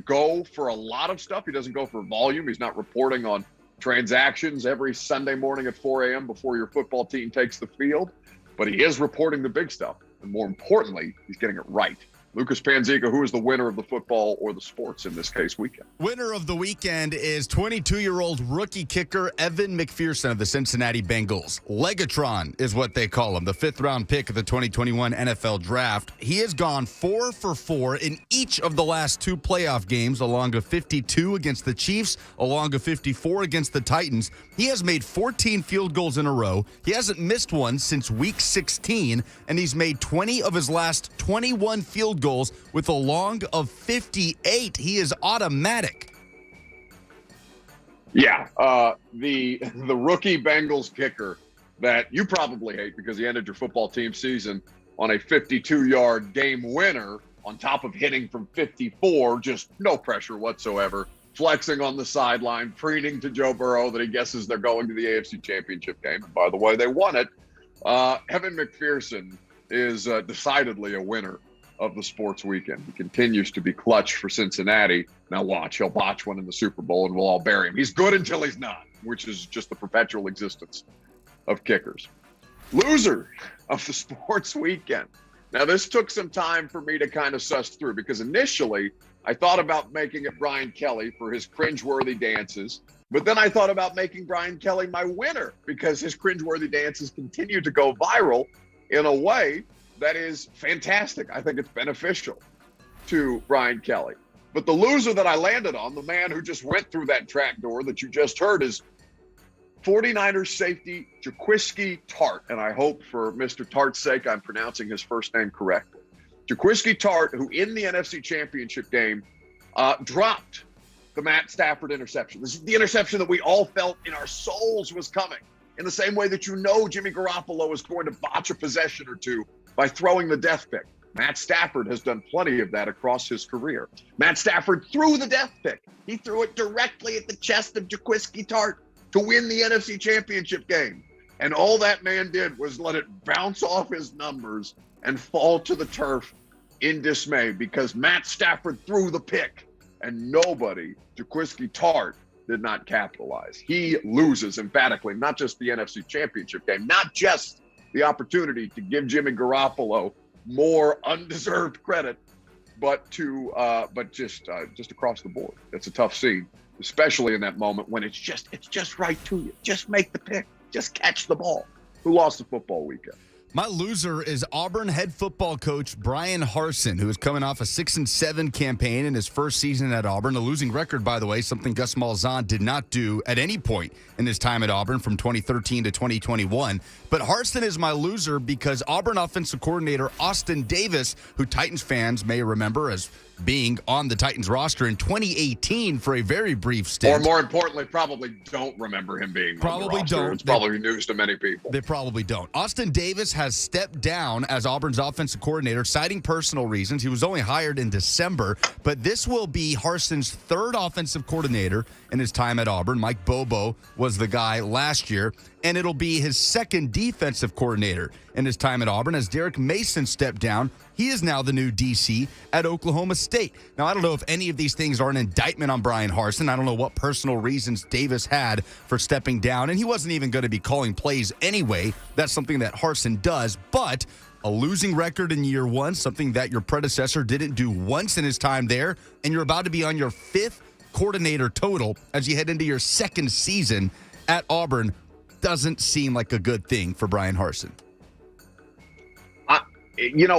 go for a lot of stuff. He doesn't go for volume. He's not reporting on transactions every Sunday morning at 4 a.m. before your football team takes the field, but he is reporting the big stuff. And more importantly, he's getting it right. Lucas Panzica, who is the winner of the football or the sports in this case weekend? Winner of the weekend is 22-year-old rookie kicker Evan McPherson of the Cincinnati Bengals. Legatron is what they call him, the 5th-round pick of the 2021 NFL Draft. He has gone 4 for 4 in each of the last 2 playoff games, along a 52 against the Chiefs, along a 54 against the Titans. He has made 14 field goals in a row. He hasn't missed one since Week 16, and he's made 20 of his last 21 field goals with a long of 58. He is automatic Yeah, the rookie Bengals kicker that you probably hate because he ended your football team season on a 52-yard game winner on top of hitting from 54, just no pressure whatsoever, flexing on the sideline, preening to Joe Burrow that he guesses they're going to the AFC Championship game. And by the way, they won it. Evan McPherson is decidedly a winner of the sports weekend. He continues to be clutch for Cincinnati. Now watch, he'll botch one in the Super Bowl and we'll all bury him. He's good until he's not, which is just the perpetual existence of kickers. Loser of the sports weekend. Now this took some time for me to kind of suss through because initially I thought about making it Brian Kelly for his cringeworthy dances, but then I thought about making Brian Kelly my winner because his cringeworthy dances continue to go viral in a way that is fantastic. I think it's beneficial to Brian Kelly. But the loser that I landed on, the man who just went through that track door that you just heard, is 49ers safety Jaquiski Tartt. And I hope for Mr. Tartt's sake, I'm pronouncing his first name correctly. Jaquiski Tartt, who in the NFC Championship game dropped the Matt Stafford interception. This is the interception that we all felt in our souls was coming. In the same way that Jimmy Garoppolo is going to botch a possession or two by throwing the death pick. Matt Stafford has done plenty of that across his career. Matt Stafford threw the death pick. He threw it directly at the chest of Jaquiski Tartt to win the NFC Championship game. And all that man did was let it bounce off his numbers and fall to the turf in dismay because Matt Stafford threw the pick and nobody, Jaquiski Tartt, did not capitalize. He loses emphatically, not just the NFC Championship game, not just the opportunity to give Jimmy Garoppolo more undeserved credit, but just across the board. It's a tough scene, especially in that moment when it's just right to you. Just make the pick. Just catch the ball. Who lost the football weekend? My loser is Auburn head football coach Brian Harsin, who is coming off a 6-7 campaign in his first season at Auburn. A losing record, by the way, something Gus Malzahn did not do at any point in his time at Auburn from 2013 to 2021. But Harsin is my loser because Auburn offensive coordinator Austin Davis, who Titans fans may remember as being on the Titans roster in 2018 for a very brief stint. Or more importantly, probably don't remember him being probably on the roster. don't. It's probably news to many people. They probably don't. Austin Davis has stepped down as Auburn's offensive coordinator, citing personal reasons. He was only hired in December, but this will be Harsin's third offensive coordinator in his time at Auburn. Mike Bobo was the guy last year, and it'll be his second defensive coordinator in his time at Auburn as Derek Mason stepped down. He is now the new DC at Oklahoma State. Now, I don't know if any of these things are an indictment on Brian Harsin. I don't know what personal reasons Davis had for stepping down, and he wasn't even going to be calling plays anyway. That's something that Harsin does, but a losing record in year one, something that your predecessor didn't do once in his time there, and you're about to be on your fifth coordinator total as you head into your second season at Auburn, doesn't seem like a good thing for Brian Harsin.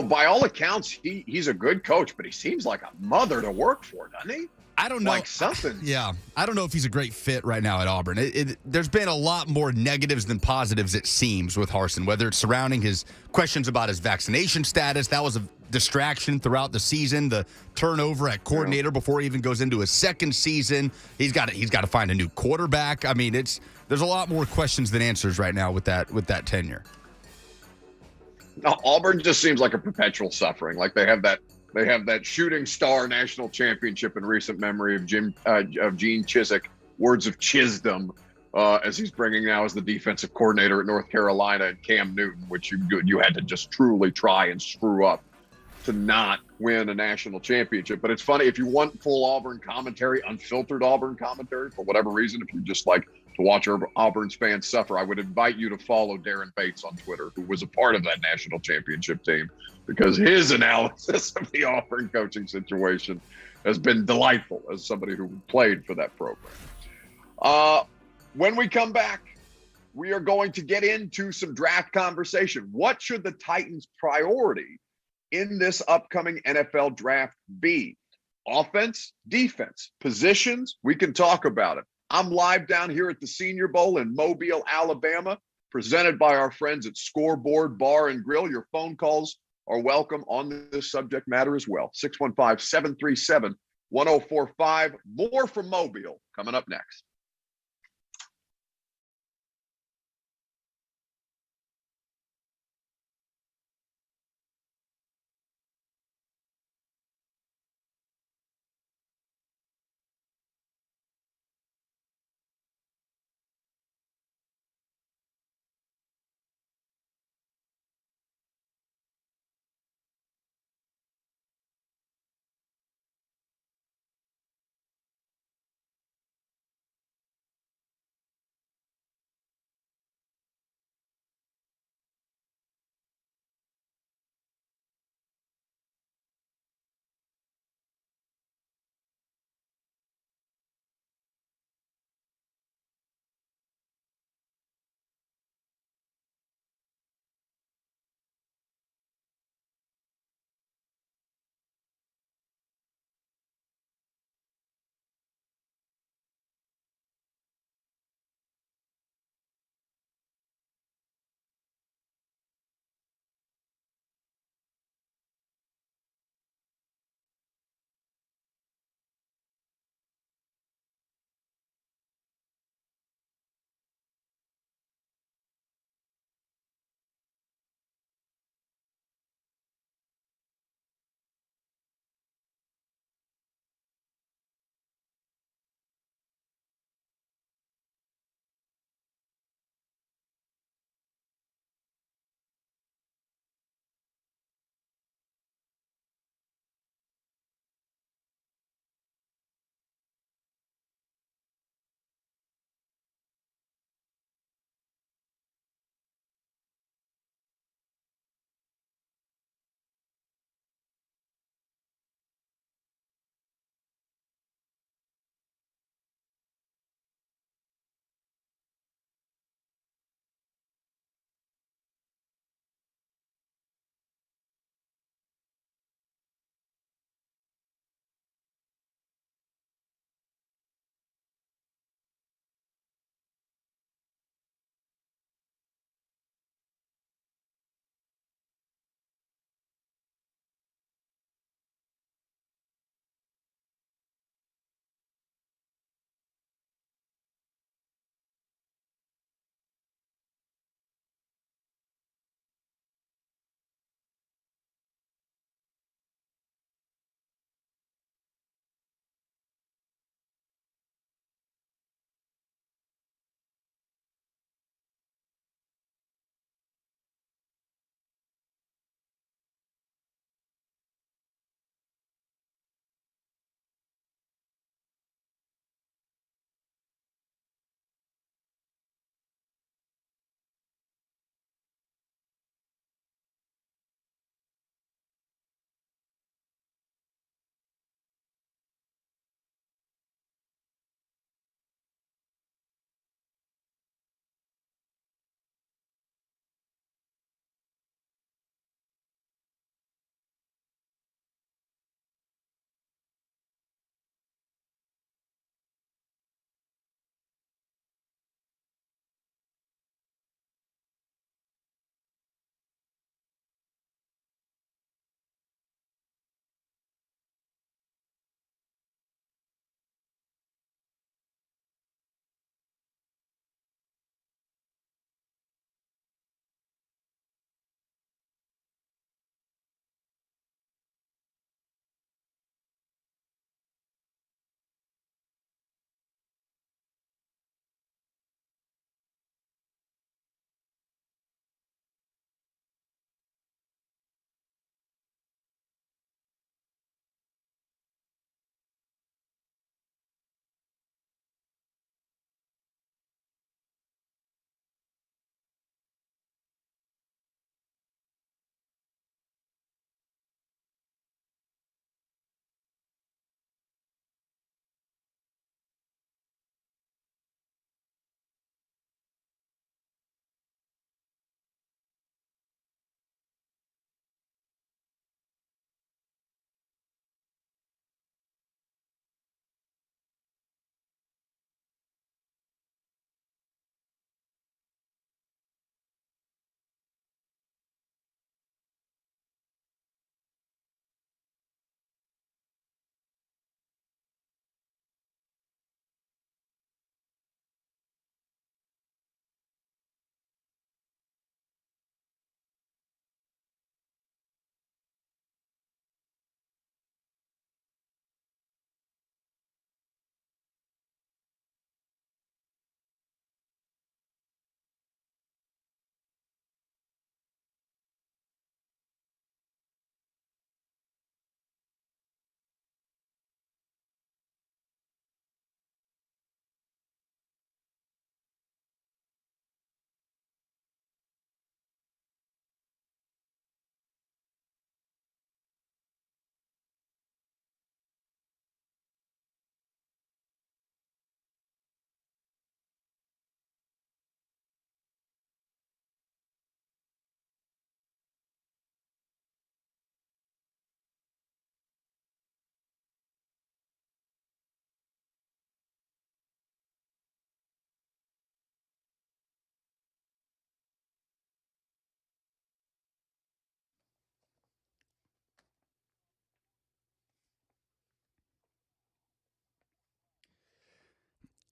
By all accounts, he's a good coach, but he seems like a mother to work for, doesn't he? I don't know. Like something. Yeah. I don't know if he's a great fit right now at Auburn. There's been a lot more negatives than positives, it seems, with Harsin, whether it's surrounding his questions about his vaccination status. That was a distraction throughout the season. The turnover at coordinator before he even goes into his second season. He's got to find a new quarterback. I mean, there's a lot more questions than answers right now with that tenure. Now, Auburn just seems like a perpetual suffering. Like they have that shooting star national championship in recent memory of Gene Chizik, words of Chisdom, as he's bringing now as the defensive coordinator at North Carolina, and Cam Newton, which you had to just truly try and screw up to not win a national championship. But it's funny, if you want full Auburn commentary, unfiltered Auburn commentary, for whatever reason, if you just like to watch Auburn's fans suffer, I would invite you to follow Darren Bates on Twitter, who was a part of that national championship team, because his analysis of the Auburn coaching situation has been delightful as somebody who played for that program. When we come back, we are going to get into some draft conversation. What should the Titans' priority in this upcoming NFL draft be? Offense, defense, positions? We can talk about it. I'm live down here at the Senior Bowl in Mobile, Alabama, presented by our friends at Scoreboard Bar and Grill. Your phone calls are welcome on this subject matter as well. 615-737-1045. More from Mobile coming up next.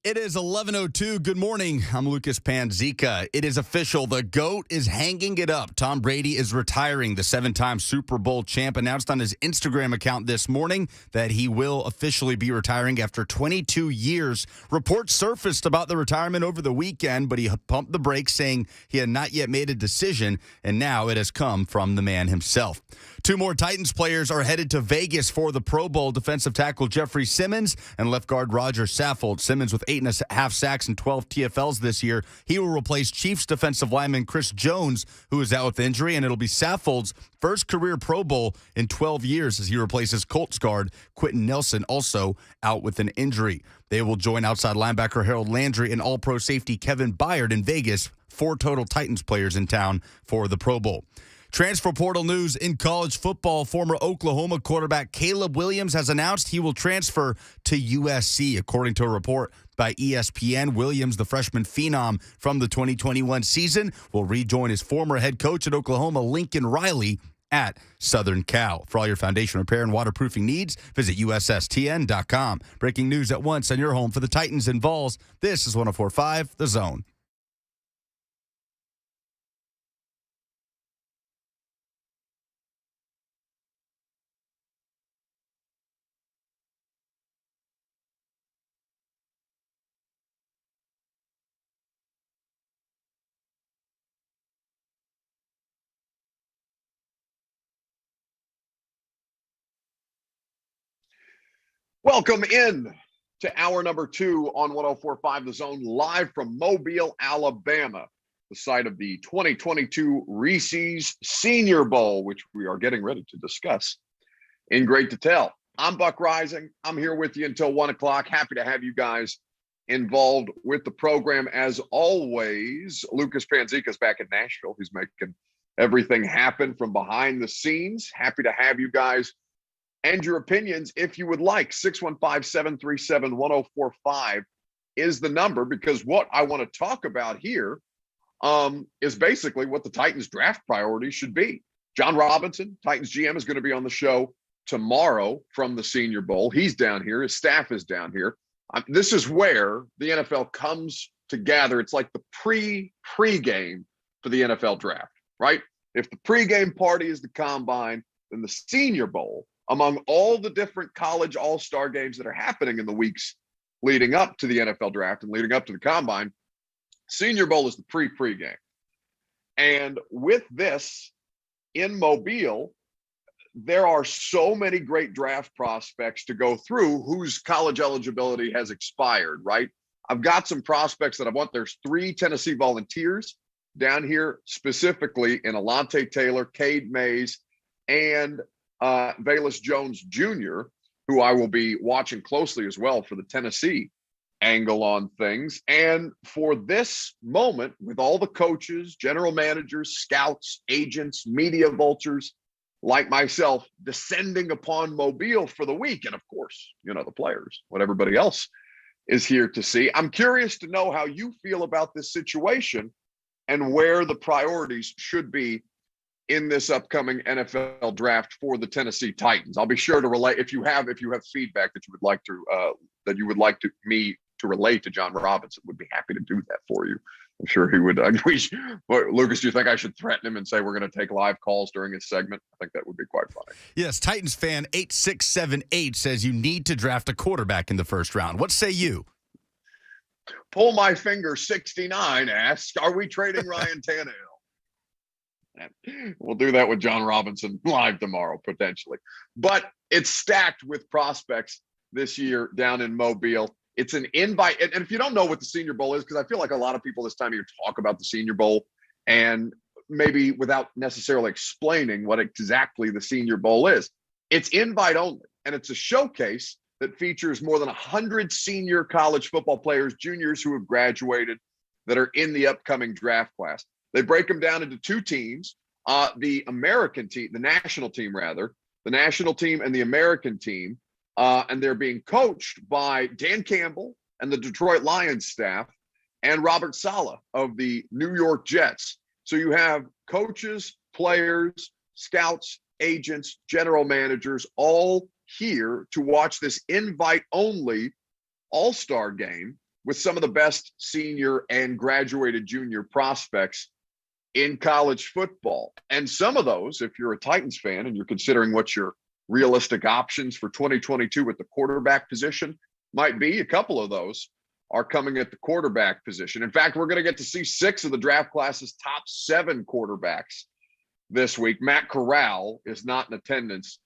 It is 11:02. Good morning. I'm Lucas Panzica. It is official. The GOAT is hanging it up. Tom Brady is retiring. The 7-time Super Bowl champ announced on his Instagram account this morning that he will officially be retiring after 22 years. Reports surfaced about the retirement over the weekend, but he pumped the brakes, saying he had not yet made a decision, and now it has come from the man himself. 2 more Titans players are headed to Vegas for the Pro Bowl. Defensive tackle Jeffrey Simmons and left guard Roger Saffold. Simmons with 8.5 sacks and 12 TFLs this year. He will replace Chiefs defensive lineman Chris Jones, who is out with injury, and it'll be Saffold's first career Pro Bowl in 12 years as he replaces Colts guard Quentin Nelson, also out with an injury. They will join outside linebacker Harold Landry and all-pro safety Kevin Byard in Vegas. 4 total Titans players in town for the Pro Bowl. Transfer portal news in college football. Former Oklahoma quarterback Caleb Williams has announced he will transfer to USC. According to a report by ESPN, Williams, the freshman phenom from the 2021 season, will rejoin his former head coach at Oklahoma, Lincoln Riley, at Southern Cal. For all your foundation repair and waterproofing needs, visit USSTN.com. Breaking news at once on your home for the Titans and Vols. This is 104.5 The Zone. Welcome in to hour number 2 on 104.5 The Zone, live from Mobile, Alabama, the site of the 2022 Reese's Senior Bowl, which we are getting ready to discuss in great detail. I'm Buck Reising. I'm here with you until 1 o'clock. Happy to have you guys involved with the program. As always, Lucas Panzica is back in Nashville. He's making everything happen from behind the scenes. Happy to have you guys and your opinions, if you would like. 615-737-1045 is the number, because what I want to talk about here is basically what the Titans draft priorities should be. John Robinson, Titans GM, is going to be on the show tomorrow from the Senior Bowl. He's down here. His staff is down here. This is where the NFL comes together. It's like the pre-game for the NFL draft, right? If the pregame party is the combine, then the Senior Bowl, among all the different college all-star games that are happening in the weeks leading up to the NFL draft and leading up to the combine, Senior Bowl is the pre-game. And with this in Mobile, there are so many great draft prospects to go through whose college eligibility has expired, right? I've got some prospects that I want. There's 3 Tennessee Volunteers down here, specifically in Alante Taylor, Cade Mays, and Velus Jones Jr., who I will be watching closely as well for the Tennessee angle on things. And for this moment, with all the coaches, general managers, scouts, agents, media vultures like myself descending upon Mobile for the week, and of course, you know, the players, what everybody else is here to see, I'm curious to know how you feel about this situation and where the priorities should be in this upcoming NFL draft for the Tennessee Titans. I'll be sure to relay if you have feedback that you would like me to relay to John Robinson. Would be happy to do that for you. I'm sure he would. Lucas, do you think I should threaten him and say we're going to take live calls during his segment? I think that would be quite funny. Yes, Titans fan 8678 says you need to draft a quarterback in the first round. What say you? Pull my finger 69 asks, are we trading Ryan Tannehill? We'll do that with John Robinson live tomorrow, potentially. But it's stacked with prospects this year down in Mobile. It's an invite. And if you don't know what the Senior Bowl is, because I feel like a lot of people this time of year talk about the Senior Bowl, and maybe without necessarily explaining what exactly the Senior Bowl is. It's invite only, and it's a showcase that features more than 100 senior college football players, juniors who have graduated, that are in the upcoming draft class. They break them down into 2 teams, the American team, the national team rather, the national team and the American team, and they're being coached by Dan Campbell and the Detroit Lions staff and Robert Saleh of the New York Jets. So you have coaches, players, scouts, agents, general managers, all here to watch this invite-only all-star game with some of the best senior and graduated junior prospects in college football. And some of those, if you're a Titans fan and you're considering what your realistic options for 2022 at the quarterback position might be, a couple of those are coming at the quarterback position. In fact, we're going to get to see 6 of the draft class's top 7 quarterbacks this week. Matt Corral is not in attendance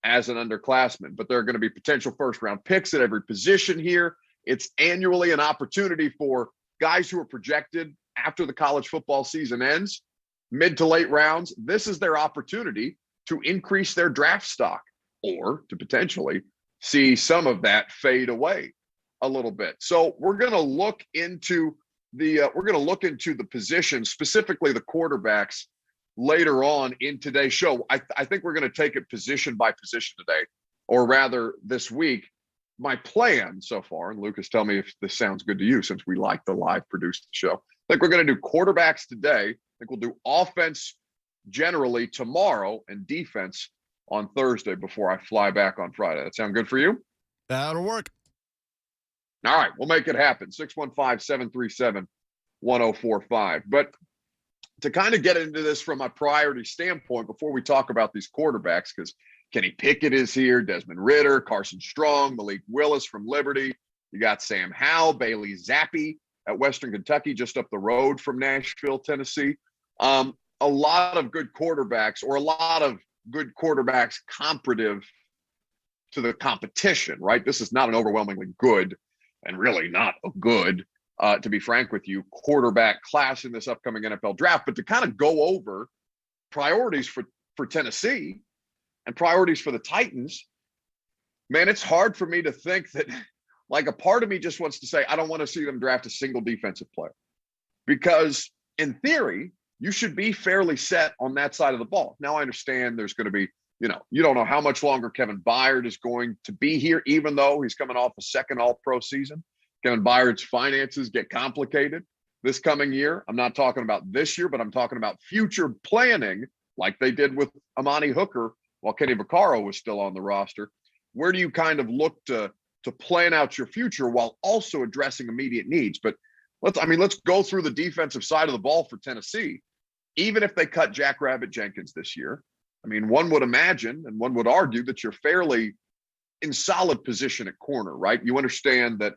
as an underclassman, but there are going to be potential first-round picks at every position here. It's annually an opportunity for guys who are projected after the college football season ends, mid to late rounds. This is their opportunity to increase their draft stock or to potentially see some of that fade away a little bit. So we're going to look into the position, specifically the quarterbacks, later on in today's show. I think we're going to take it position by position today, or rather this week. My plan so far, and Lucas, tell me if this sounds good to you since we like the live produced show. I think we're going to do quarterbacks today. I think we'll do offense generally tomorrow and defense on Thursday before I fly back on Friday. That sound good for you? That'll work. All right, we'll make it happen. 615-737-1045. But to kind of get into this from a priority standpoint before we talk about these quarterbacks, because Kenny Pickett is here, Desmond Ridder, Carson Strong, Malik Willis from Liberty. You got Sam Howell, Bailey Zappi at Western Kentucky, just up the road from Nashville, Tennessee. A lot of good quarterbacks, or a lot of good quarterbacks comparative to the competition, right? This is not an overwhelmingly good, and really not a good, to be frank with you, quarterback class in this upcoming NFL draft. But to kind of go over priorities for Tennessee and priorities for the Titans, man, it's hard for me to think that, like, a part of me just wants to say, I don't want to see them draft a single defensive player. Because in theory, you should be fairly set on that side of the ball. Now, I understand there's going to be, you don't know how much longer Kevin Byard is going to be here, even though he's coming off a second All-Pro season. Kevin Byard's finances get complicated this coming year. I'm not talking about this year, but I'm talking about future planning, like they did with Amani Hooker while Kenny Vaccaro was still on the roster. Where do you kind of look to plan out your future while also addressing immediate needs? But let's go through the defensive side of the ball for Tennessee. Even if they cut Jack Rabbit Jenkins this year, I mean, one would imagine and one would argue that you're fairly in solid position at corner, right? You understand that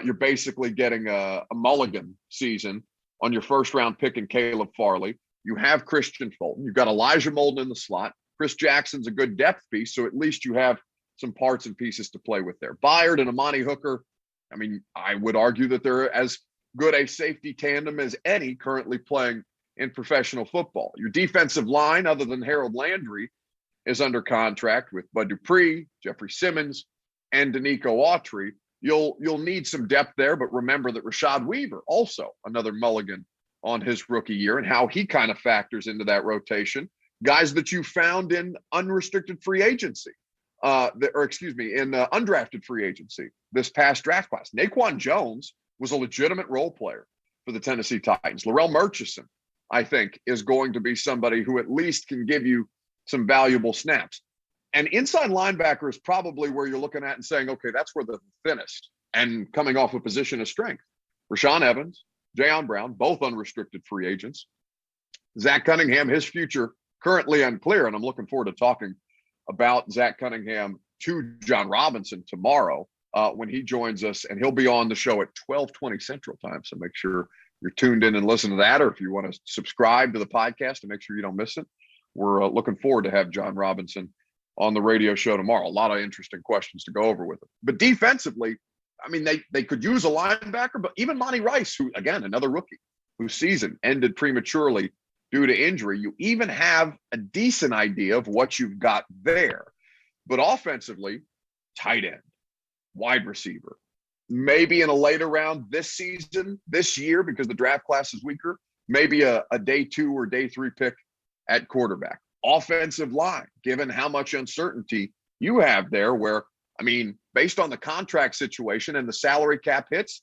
you're basically getting a mulligan season on your first-round pick in Caleb Farley. You have Christian Fulton. You've got Elijah Molden in the slot. Chris Jackson's a good depth piece, so at least you have some parts and pieces to play with there. Byard and Amani Hooker, I mean, I would argue that they're as good a safety tandem as any currently playing in professional football. Your defensive line, other than Harold Landry, is under contract with Bud Dupree, Jeffrey Simmons, and Danico Autry. You'll need some depth there, but remember that Rashad Weaver, also another mulligan on his rookie year, and how he kind of factors into that rotation. Guys that you found in unrestricted free agency, in undrafted free agency this past draft class. Naquan Jones was a legitimate role player for the Tennessee Titans. Laurel Murchison, I think, is going to be somebody who at least can give you some valuable snaps. And inside linebacker is probably where you're looking at and saying, okay, that's where the thinnest, and coming off a position of strength. Rashaan Evans, Jayon Brown, both unrestricted free agents. Zach Cunningham, his future currently unclear, and I'm looking forward to talking about Zach Cunningham to John Robinson tomorrow when he joins us, and he'll be on the show at 12:20 Central Time. So make sure you're tuned in and listen to that, or if you want to subscribe to the podcast to make sure you don't miss it. We're looking forward to have John Robinson on the radio show tomorrow. A lot of interesting questions to go over with him. But defensively, I mean, they could use a linebacker, but even Monty Rice, who, again, another rookie, whose season ended prematurely due to injury, you even have a decent idea of what you've got there. But offensively, tight end, wide receiver, maybe in a later round this year, because the draft class is weaker, maybe a day 2 or day 3 pick at quarterback. Offensive line, given how much uncertainty you have there, where, I mean, based on the contract situation and the salary cap hits,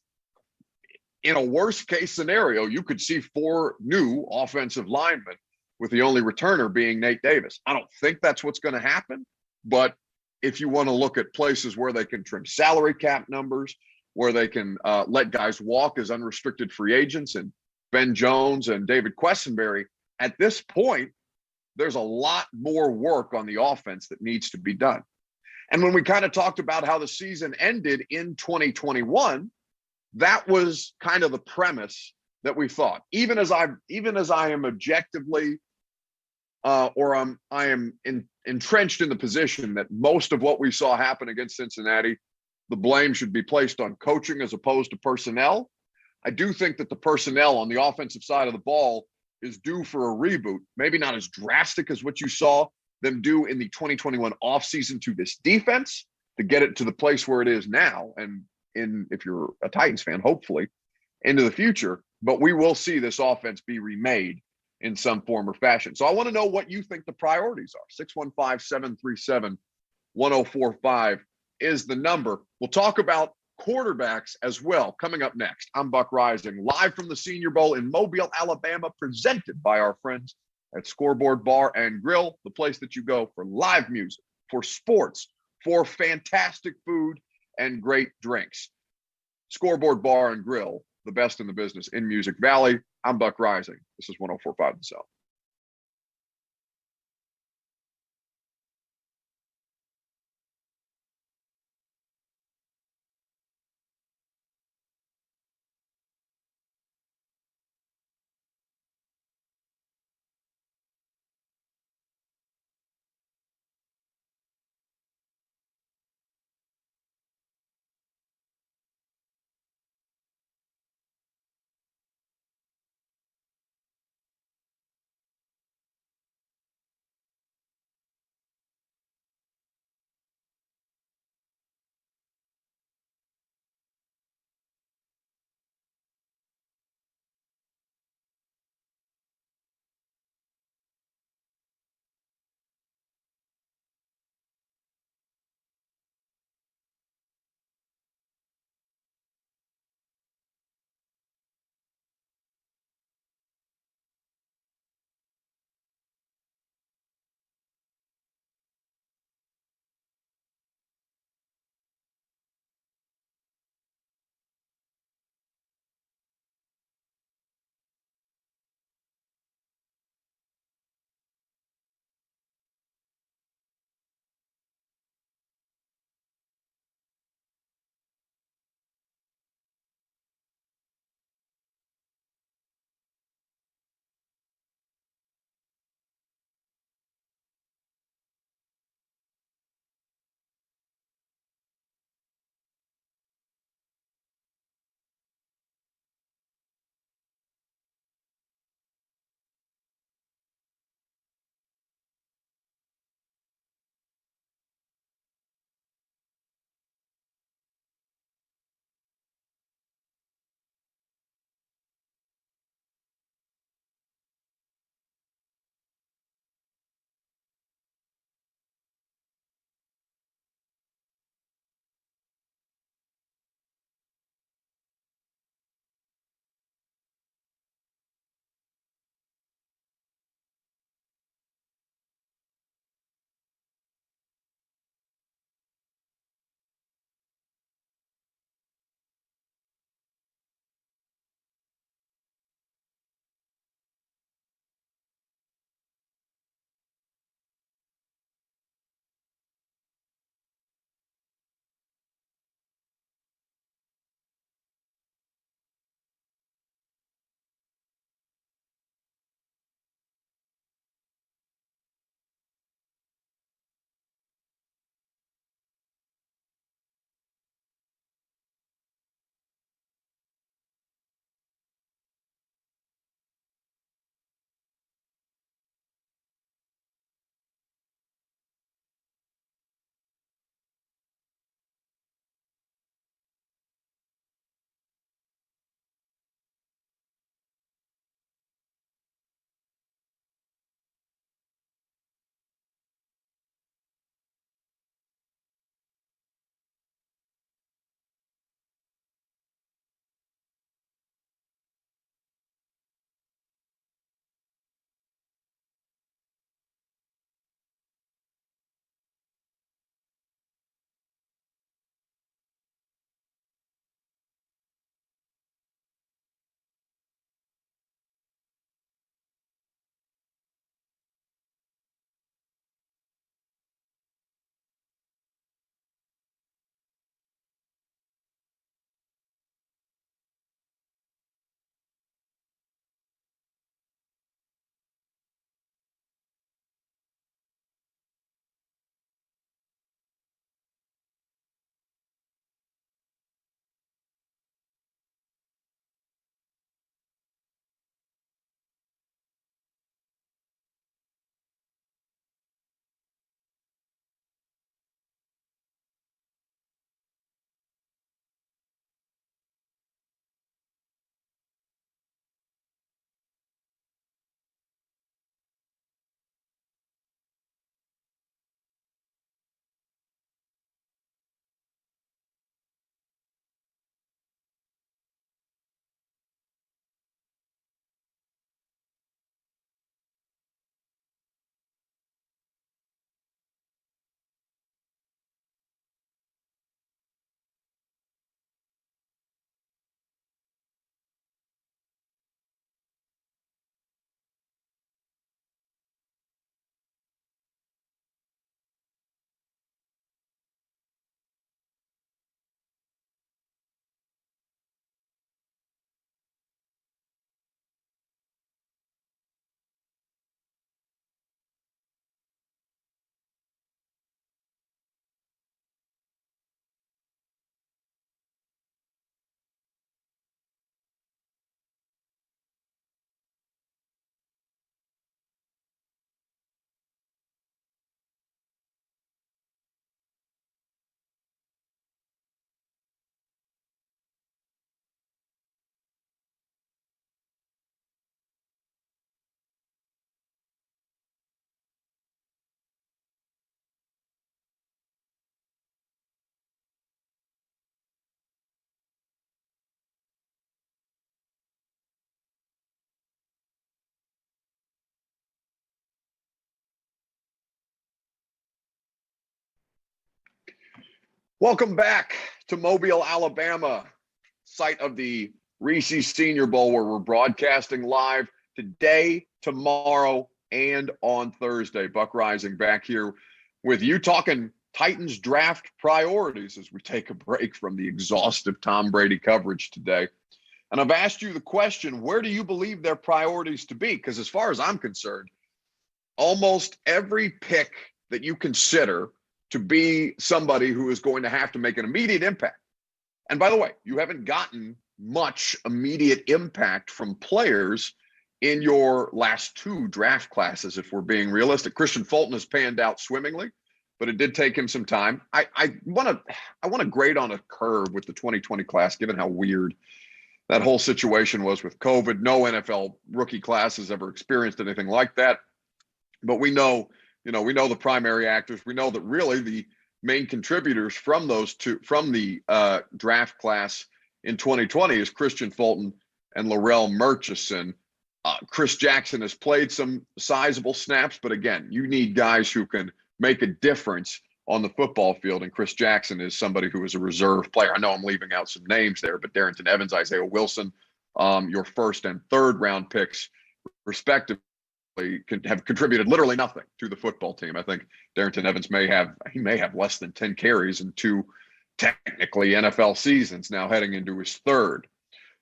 in a worst case scenario, you could see 4 new offensive linemen, with the only returner being Nate Davis. I don't think that's what's going to happen, but if you want to look at places where they can trim salary cap numbers where they can let guys walk as unrestricted free agents, and Ben Jones and David Quessenberry. At this point, there's a lot more work on the offense that needs to be done. And when we kind of talked about how the season ended in 2021, that was kind of the premise that we thought. Even as I am objectively, I am entrenched in the position that most of what we saw happen against Cincinnati, the blame should be placed on coaching as opposed to personnel. I do think that the personnel on the offensive side of the ball is due for a reboot. Maybe not as drastic as what you saw them do in the 2021 offseason to this defense to get it to the place where it is now. And if you're a Titans fan, hopefully into the future, but we will see this offense be remade in some form or fashion. So I want to know what you think the priorities are. 615-737-1045 is the number. We'll talk about quarterbacks as well coming up next. I'm Buck Reising, live from the Senior Bowl in Mobile, Alabama, presented by our friends at Scoreboard Bar and Grill, the place that you go for live music, for sports, for fantastic food, and great drinks. Scoreboard Bar and Grill, the best in the business in Music Valley. I'm Buck Reising. This is 1045 The Zone. Welcome back to Mobile, Alabama, site of the Reese's Senior Bowl, where we're broadcasting live today, tomorrow, and on Thursday. Buck Reising back here with you, talking Titans draft priorities as we take a break from the exhaustive Tom Brady coverage today. And I've asked you the question, where do you believe their priorities to be? Because as far as I'm concerned, almost every pick that you consider to be somebody who is going to have to make an immediate impact. And by the way, you haven't gotten much immediate impact from players in your last two draft classes, if we're being realistic. Christian Fulton has panned out swimmingly, but it did take him some time. I want to grade on a curve with the 2020 class, given how weird that whole situation was with COVID. No NFL rookie class has ever experienced anything like that. But we know the primary actors. We know that really the main contributors from the draft class in 2020 is Christian Fulton and Larrell Murchison. Chris Jackson has played some sizable snaps, but again, you need guys who can make a difference on the football field, and Chris Jackson is somebody who is a reserve player. I know I'm leaving out some names there, but Darrington Evans, Isaiah Wilson, your first and third round picks, respectively, have contributed literally nothing to the football team. I think Darrington Evans may have less than 10 carries in two technically NFL seasons, now heading into his third.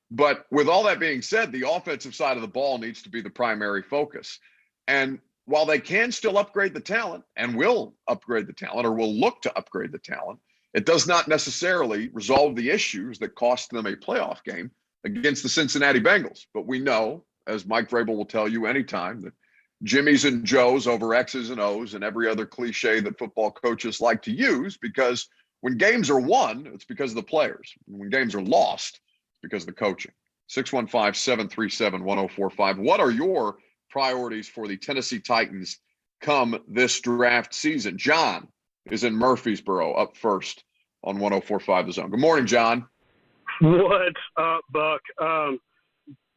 But with all that being said, the offensive side of the ball needs to be the primary focus. And while they can still upgrade the talent and will upgrade the talent, or will look to upgrade the talent, it does not necessarily resolve the issues that cost them a playoff game against the Cincinnati Bengals. But we know, as Mike Vrabel will tell you anytime, that Jimmys and Joes over X's and O's and every other cliche that football coaches like to use, because when games are won, it's because of the players. And when games are lost, it's because of the coaching. 615-737-1045. What are your priorities for the Tennessee Titans come this draft season? John is in Murfreesboro, up first on 1045 The Zone. Good morning, John. What's up, Buck?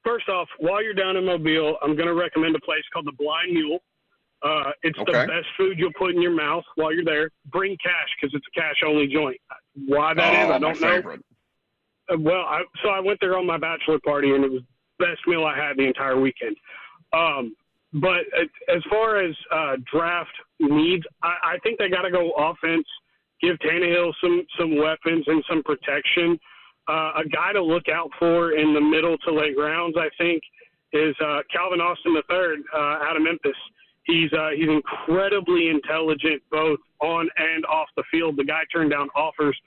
First off, while you're down in Mobile, I'm going to recommend a place called the Blind Mule. It's the best food you'll put in your mouth while you're there. Bring cash, because it's a cash-only joint. Why that is, I don't know. Favorite. So I went there on my bachelor party, and it was the best meal I had the entire weekend. But as far as draft needs, I think they got to go offense, give Tannehill some weapons and some protection. A guy to look out for in the middle to late rounds, I think, is Calvin Austin III out of Memphis. He's incredibly intelligent, both on and off the field. The guy turned down offers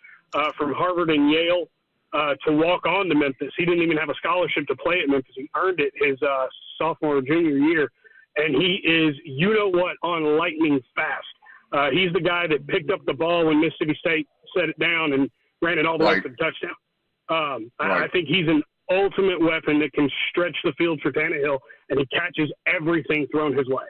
from Harvard and Yale to walk on to Memphis. He didn't even have a scholarship to play at Memphis. He earned it his sophomore or junior year, and he is, on lightning fast. He's the guy that picked up the ball when Mississippi State set it down and ran it all the way for the touchdown. I think he's an ultimate weapon that can stretch the field for Tannehill, and he catches everything thrown his way.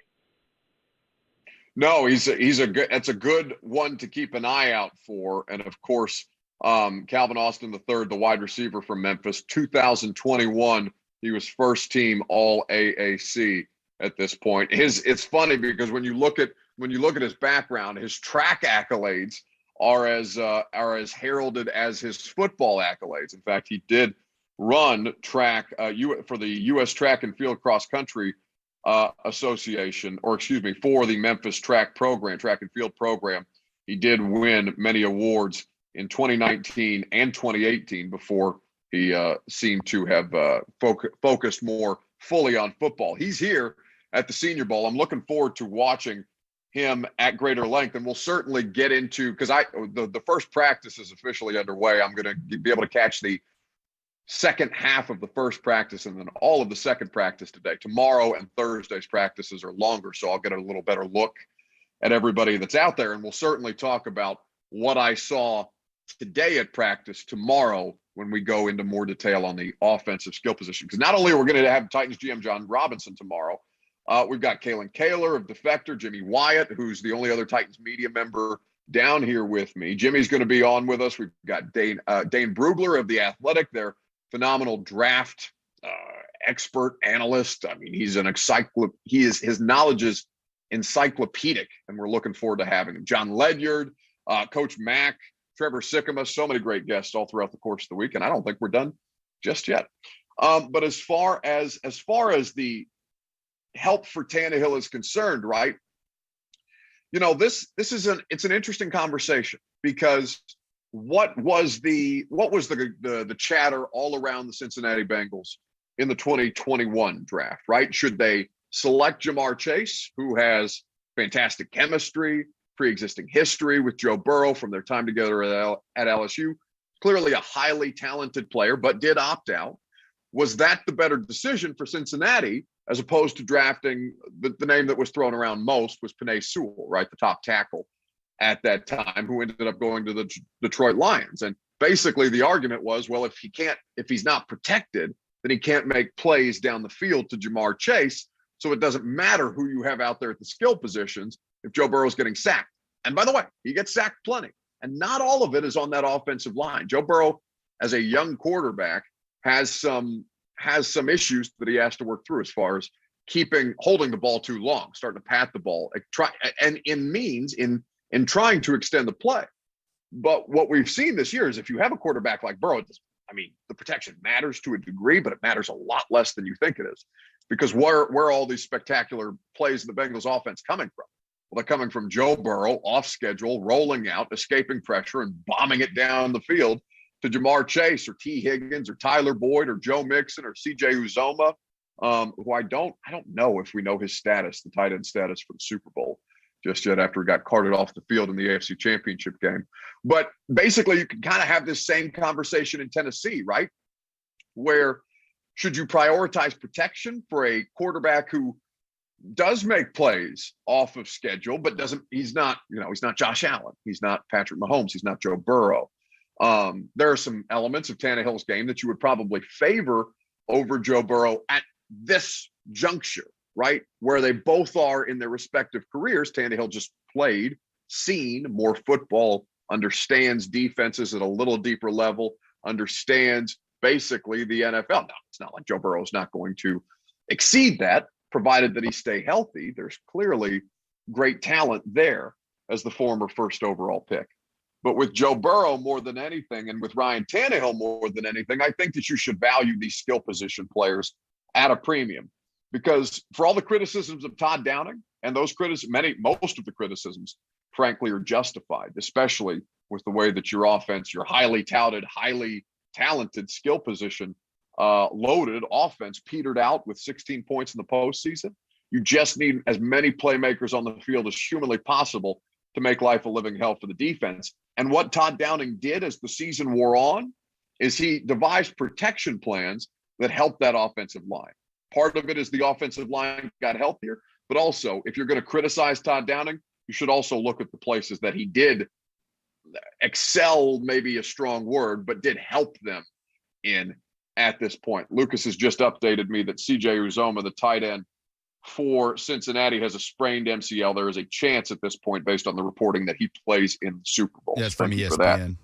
No, that's a good one to keep an eye out for. And of course, Calvin Austin III, the wide receiver from Memphis, 2021, he was first team all AAC at this point. It's funny because when you look at his background, his track accolades are as heralded as his football accolades. In fact, he did run track for the U.S. Track and Field Cross Country Association, for the Memphis track and field program. He did win many awards in 2019 and 2018 before he seemed to have focused more fully on football. He's here at the Senior Bowl. I'm looking forward to watching him at greater length, and we'll certainly get into, because the first practice is officially underway. I'm going to be able to catch the second half of the first practice and then all of the second practice today. Tomorrow and Thursday's practices are longer, so I'll get a little better look at everybody that's out there, and we'll certainly talk about what I saw today at practice tomorrow when we go into more detail on the offensive skill position. Because not only are we going to have Titans GM John Robinson tomorrow, we've got Kalen Kaler of Defector, Jimmy Wyatt, who's the only other Titans media member down here with me. Jimmy's going to be on with us. We've got Dane Brugler of The Athletic, their phenomenal draft expert analyst. I mean, he's his knowledge is encyclopedic, and we're looking forward to having him. John Ledyard, Coach Mack Trevor Sikkema, so many great guests all throughout the course of the week, and I don't think we're done just yet. But as far as the help for Tannehill is concerned, right? It's an interesting conversation, because what was the chatter all around the Cincinnati Bengals in the 2021 draft, right? Should they select Jamar Chase, who has fantastic chemistry, pre-existing history with Joe Burrow from their time together at LSU, clearly a highly talented player, but did opt out? Was that the better decision for Cincinnati, as opposed to drafting the name that was thrown around most was Penei Sewell, right? The top tackle at that time, who ended up going to the Detroit Lions. And basically the argument was, well, if he's not protected, then he can't make plays down the field to Jamar Chase. So it doesn't matter who you have out there at the skill positions if Joe Burrow's getting sacked. And by the way, he gets sacked plenty. And not all of it is on that offensive line. Joe Burrow, as a young quarterback, has some issues that he has to work through as far as holding the ball too long, starting to pat the ball, in trying to extend the play. But what we've seen this year is, if you have a quarterback like Burrow, the protection matters to a degree, but it matters a lot less than you think it is. Because where are all these spectacular plays in the Bengals offense coming from? Well, they're coming from Joe Burrow off schedule, rolling out, escaping pressure, and bombing it down the field to Jamar Chase or T. Higgins or Tyler Boyd or Joe Mixon or C.J. Uzomah, who I don't know if we know his status, the tight end status for the Super Bowl just yet, after he got carted off the field in the AFC Championship game. But basically, you can kind of have this same conversation in Tennessee, right? Where should you prioritize protection for a quarterback who does make plays off of schedule, but he's not Josh Allen. He's not Patrick Mahomes. He's not Joe Burrow. There are some elements of Tannehill's game that you would probably favor over Joe Burrow at this juncture, right? Where they both are in their respective careers. Tannehill just seen more football, understands defenses at a little deeper level, understands basically the NFL. Now, it's not like Joe Burrow is not going to exceed that, provided that he stay healthy. There's clearly great talent there as the former first overall pick. But with Joe Burrow more than anything, and with Ryan Tannehill more than anything, I think that you should value these skill position players at a premium. Because for all the criticisms of Todd Downing, and most of the criticisms, frankly, are justified, especially with the way that your offense, your highly touted, highly talented skill position loaded offense petered out with 16 points in the postseason. You just need as many playmakers on the field as humanly possible to make life a living hell for the defense. And what Todd Downing did as the season wore on is he devised protection plans that helped that offensive line. Part of it is the offensive line got healthier, but also, if you're going to criticize Todd Downing, you should also look at the places that he did excel, maybe a strong word, but did help them in at this point. Lucas has just updated me that C.J. Uzomah, the tight end for Cincinnati, has a sprained MCL. There is a chance at this point, based on the reporting, that he plays in the Super Bowl. Yes, from ESPN. For that,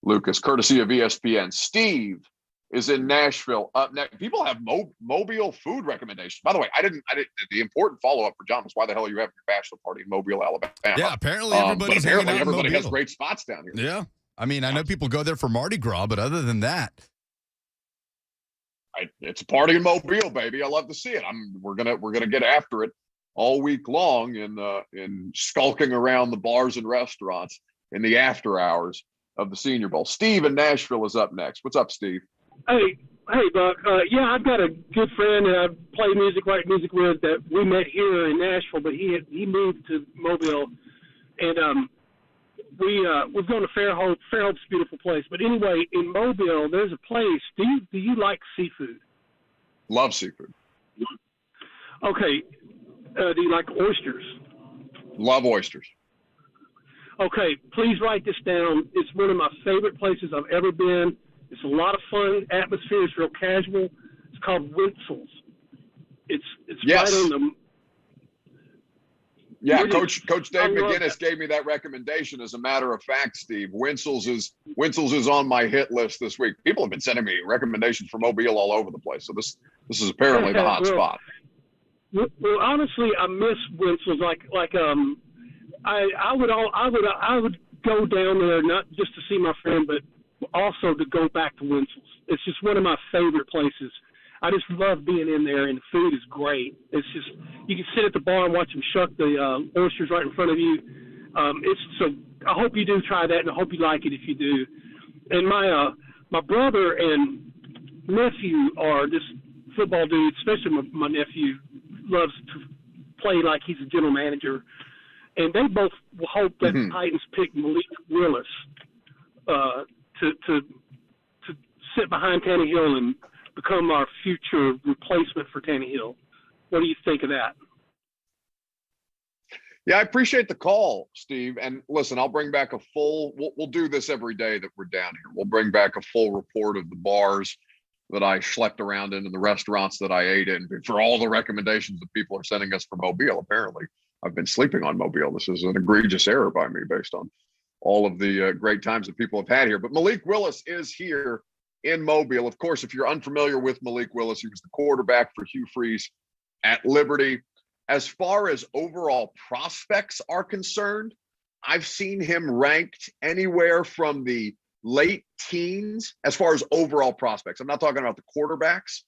Lucas, courtesy of ESPN. Steve is in Nashville up next. People have Mobile food recommendations. By the way, I didn't. The important follow-up for John was, why the hell are you having your bachelor party in Mobile, Alabama? Yeah, apparently everybody has great spots down here. Yeah. I mean, I know people go there for Mardi Gras, but other than that, it's a party in Mobile, baby. I love to see it. We're gonna get after it all week long in skulking around the bars and restaurants in the after hours of the Senior Bowl. Steve in Nashville is up next. What's up, Steve? Hey, Buck. Yeah, I've got a good friend that I play write music with, that we met here in Nashville, but he moved to Mobile, and we've gone to Fairhope. Fairhope's a beautiful place. But anyway, in Mobile, there's a place. Do you like seafood? Love seafood. Okay. Do you like oysters? Love oysters. Okay, please write this down. It's one of my favorite places I've ever been. It's a lot of fun. Atmosphere is real casual. It's called Winsel's. It's yes. Right on the. Yeah, Coach Dave McGinnis gave me that recommendation. As a matter of fact, Steve, Winsel's is on my hit list this week. People have been sending me recommendations from Mobile all over the place. So this is apparently the hot spot. Well, honestly, I miss Winsel's. I would go down there, not just to see my friend, but also to go back to Wenzel's. It's just one of my favorite places. I just love being in there, and the food is great. It's just, you can sit at the bar and watch them shuck the oysters right in front of you. So I hope you do try that, and I hope you like it if you do. And my brother and nephew are just football dudes, especially my nephew loves to play like he's a general manager. And they both hope that the Titans pick Malik Willis to sit behind Tannehill and become our future replacement for Tannehill. What do you think of that? Yeah, I appreciate the call, Steve. And listen, I'll bring back a full, we'll do this every day that we're down here. We'll bring back a full report of the bars that I schlepped around in and the restaurants that I ate in for all the recommendations that people are sending us for Mobile. Apparently, I've been sleeping on Mobile. This is an egregious error by me based on all of the great times that people have had here. But Malik Willis is here in Mobile. Of course, if you're unfamiliar with Malik Willis, he was the quarterback for Hugh Freeze at Liberty. As far as overall prospects are concerned, I've seen him ranked anywhere from the late teens as far as overall prospects. I'm not talking about the quarterbacks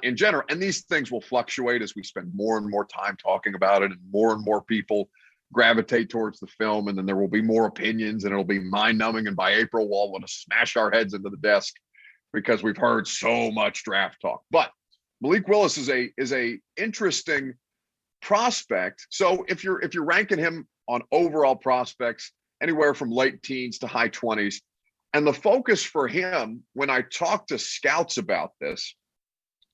in general. And these things will fluctuate as we spend more and more time talking about it, and more people gravitate towards the film. And then there will be more opinions, and it'll be mind-numbing. And by April, we'll want to smash our heads into the desk because we've heard so much draft talk. But Malik Willis is a interesting prospect. So if you're ranking him on overall prospects, anywhere from late teens to high 20s, and the focus for him, when I talked to scouts about this,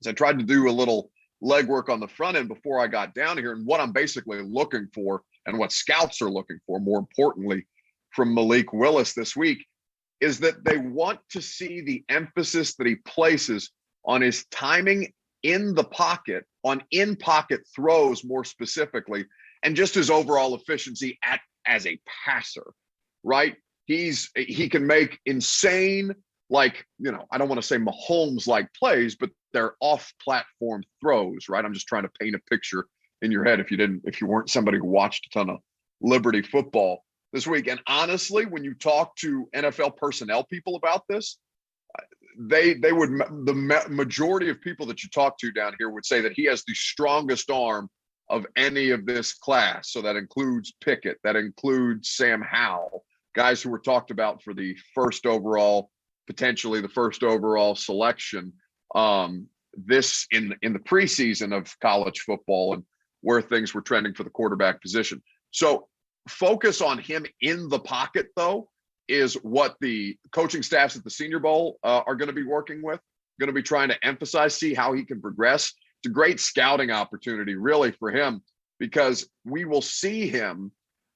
is I tried to do a little legwork on the front end before I got down here, and what I'm basically looking for and what scouts are looking for, more importantly, from Malik Willis this week, is that they want to see the emphasis that he places on his timing in the pocket, on in-pocket throws more specifically, and just his overall efficiency as a passer, right? He can make insane, like, I don't want to say Mahomes-like plays, but they're off-platform throws, right? I'm just trying to paint a picture in your head if you weren't somebody who watched a ton of Liberty football this week. And honestly, when you talk to NFL personnel people about this, the majority of people that you talk to down here would say that he has the strongest arm of any of this class. So that includes Pickett, that includes Sam Howell, guys who were talked about for the potentially the first overall selection this in the preseason of college football, and where things were trending for the quarterback position. So focus on him in the pocket, though, is what the coaching staffs at the Senior Bowl are going to be working with, going to be trying to emphasize, see how he can progress. It's a great scouting opportunity, really, for him, because we will see him.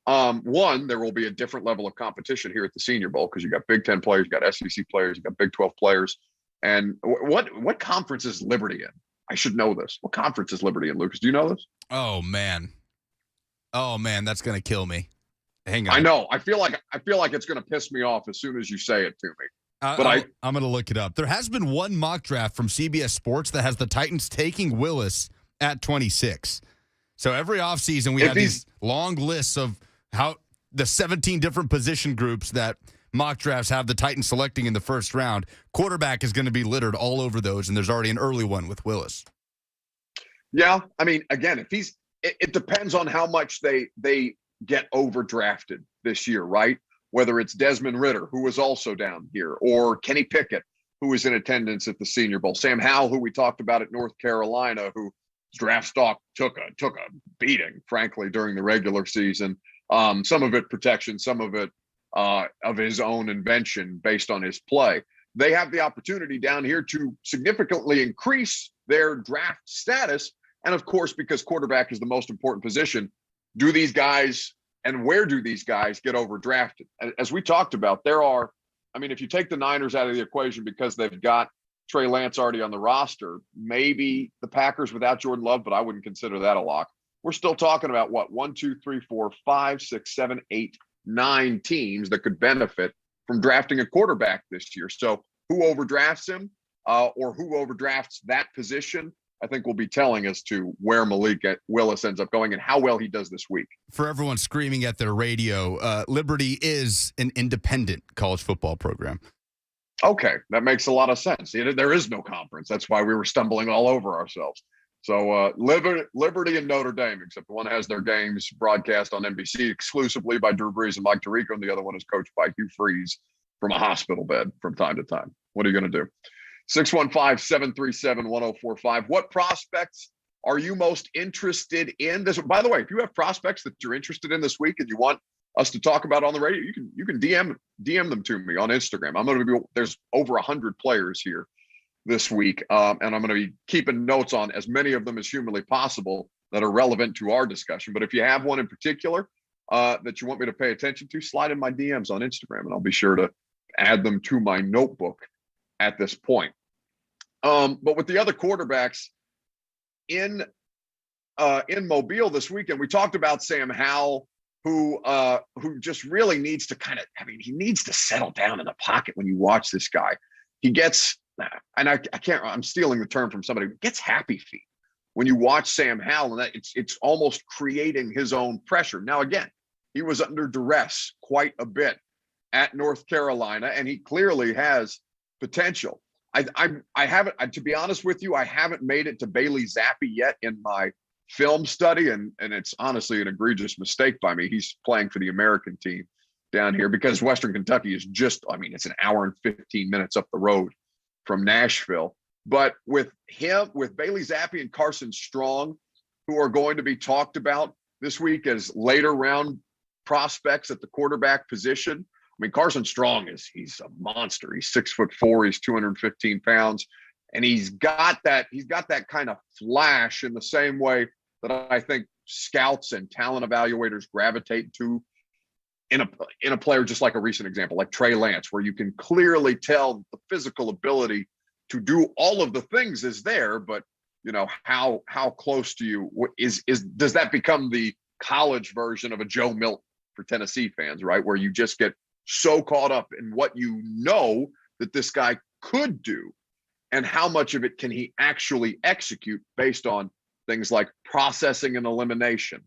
One, there will be a different level of competition here at the Senior Bowl because you got Big Ten players, you got SEC players, you got Big 12 players. And what conference is Liberty in? I should know this. What conference is Liberty in, Lucas? Do you know this? Oh man, that's going to kill me. Hang on. I know. I feel like it's going to piss me off as soon as you say it to me. But I'm going to look it up. There has been one mock draft from CBS Sports that has the Titans taking Willis at 26. So every offseason we have these long lists of how the 17 different position groups that mock drafts have the Titans selecting in the first round. Quarterback is going to be littered all over those, and there's already an early one with Willis. Yeah, I mean, again, it depends on how much they get overdrafted this year, right? Whether it's Desmond Ridder, who was also down here, or Kenny Pickett, who was in attendance at the Senior Bowl, Sam Howell, who we talked about at North Carolina, whose draft stock took a beating, frankly, during the regular season. Some of it protection, some of it of his own invention based on his play. They have the opportunity down here to significantly increase their draft status. And of course, because quarterback is the most important position, do these guys and where do these guys get overdrafted? As we talked about, if you take the Niners out of the equation because they've got Trey Lance already on the roster, maybe the Packers without Jordan Love, but I wouldn't consider that a lock. We're still talking about 1, 2, 3, 4, 5, 6, 7, 8, 9 teams that could benefit from drafting a quarterback this year. So who overdrafts him or who overdrafts that position? I think will be telling as to where Malik Willis ends up going and how well he does this week. For everyone screaming at their radio, Liberty is an independent college football program. Okay, that makes a lot of sense. There is no conference. That's why we were stumbling all over ourselves. So Liberty and Notre Dame, except one has their games broadcast on NBC exclusively by Drew Brees and Mike Tirico, and the other one is coached by Hugh Freeze from a hospital bed from time to time. What are you going to do? 615-737-1045. What prospects are you most interested in? By the way, if you have prospects that you're interested in this week and you want us to talk about on the radio, you can DM them to me on Instagram. There's over 100 players here this week, and I'm going to be keeping notes on as many of them as humanly possible that are relevant to our discussion. But if you have one in particular that you want me to pay attention to, slide in my DMs on Instagram, and I'll be sure to add them to my notebook at this point. But with the other quarterbacks in Mobile this weekend, we talked about Sam Howell, who just really needs to he needs to settle down in the pocket when you watch this guy. He gets, and I'm stealing the term from somebody, gets happy feet when you watch Sam Howell, and it's almost creating his own pressure. Now, again, he was under duress quite a bit at North Carolina, and he clearly has potential. I haven't, to be honest with you, I haven't made it to Bailey Zappi yet in my film study, and it's honestly an egregious mistake by me. He's playing for the American team down here because Western Kentucky is just, it's an hour and 15 minutes up the road from Nashville. But with Bailey Zappi and Carson Strong, who are going to be talked about this week as later round prospects at the quarterback position. Carson Strong he's a monster. He's 6'4", he's 215 pounds, and he's got that kind of flash in the same way that I think scouts and talent evaluators gravitate to in a player, just like a recent example, like Trey Lance, where you can clearly tell the physical ability to do all of the things is there, but how close to you does that become the college version of a Joe Milton for Tennessee fans, right? Where you just get so caught up in what that this guy could do and how much of it can he actually execute based on things like processing and elimination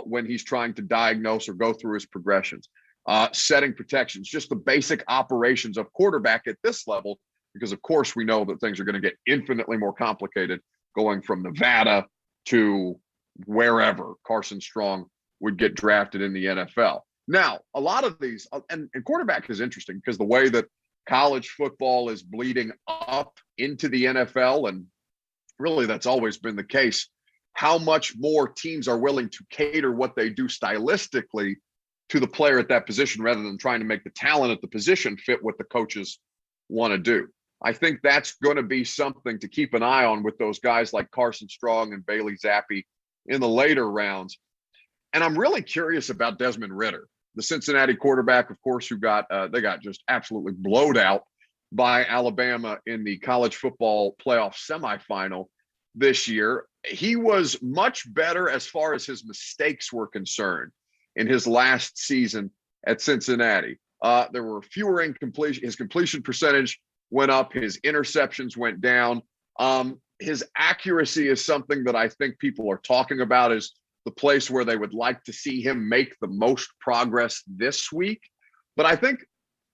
when he's trying to diagnose or go through his progressions, setting protections, just the basic operations of quarterback at this level, because of course we know that things are going to get infinitely more complicated going from Nevada to wherever Carson Strong would get drafted in the NFL. Now, a lot of these, and quarterback is interesting because the way that college football is bleeding up into the NFL, and really that's always been the case, how much more teams are willing to cater what they do stylistically to the player at that position rather than trying to make the talent at the position fit what the coaches want to do. I think that's going to be something to keep an eye on with those guys like Carson Strong and Bailey Zappi in the later rounds. And I'm really curious about Desmond Ridder, the Cincinnati quarterback, of course, who got just absolutely blowed out by Alabama in the college football playoff semifinal this year. He was much better as far as his mistakes were concerned in his last season at Cincinnati. There were fewer incompletions. His completion percentage went up. His interceptions went down. His accuracy is something that I think people are talking about as the place where they would like to see him make the most progress this week. But I think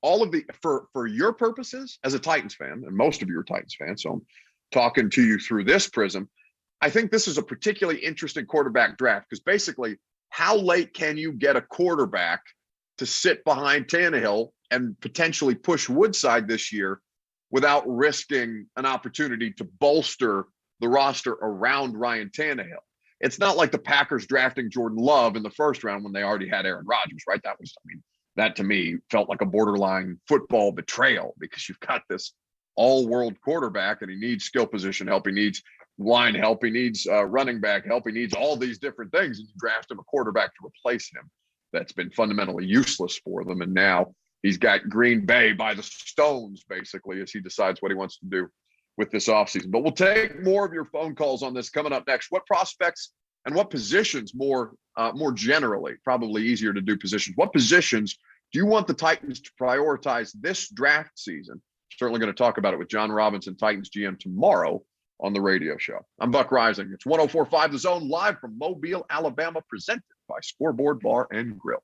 for your purposes as a Titans fan, and most of you are Titans fans, so I'm talking to you through this prism, I think this is a particularly interesting quarterback draft because basically how late can you get a quarterback to sit behind Tannehill and potentially push Woodside this year without risking an opportunity to bolster the roster around Ryan Tannehill? It's not like the Packers drafting Jordan Love in the first round when they already had Aaron Rodgers, right? That to me felt like a borderline football betrayal because you've got this all-world quarterback and he needs skill position help. He needs line help. He needs running back help. He needs all these different things. And you draft him a quarterback to replace him. That's been fundamentally useless for them. And now he's got Green Bay by the stones, basically, as he decides what he wants to do with this offseason. But we'll take more of your phone calls on this coming up next. What prospects and what positions more generally, probably easier to do positions, what positions do you want the Titans to prioritize this draft season? Certainly going to talk about it with John Robinson, Titans GM, tomorrow on the radio show. I'm Buck Reising. It's 104.5 The Zone, live from Mobile, Alabama, presented by Scoreboard Bar and Grill.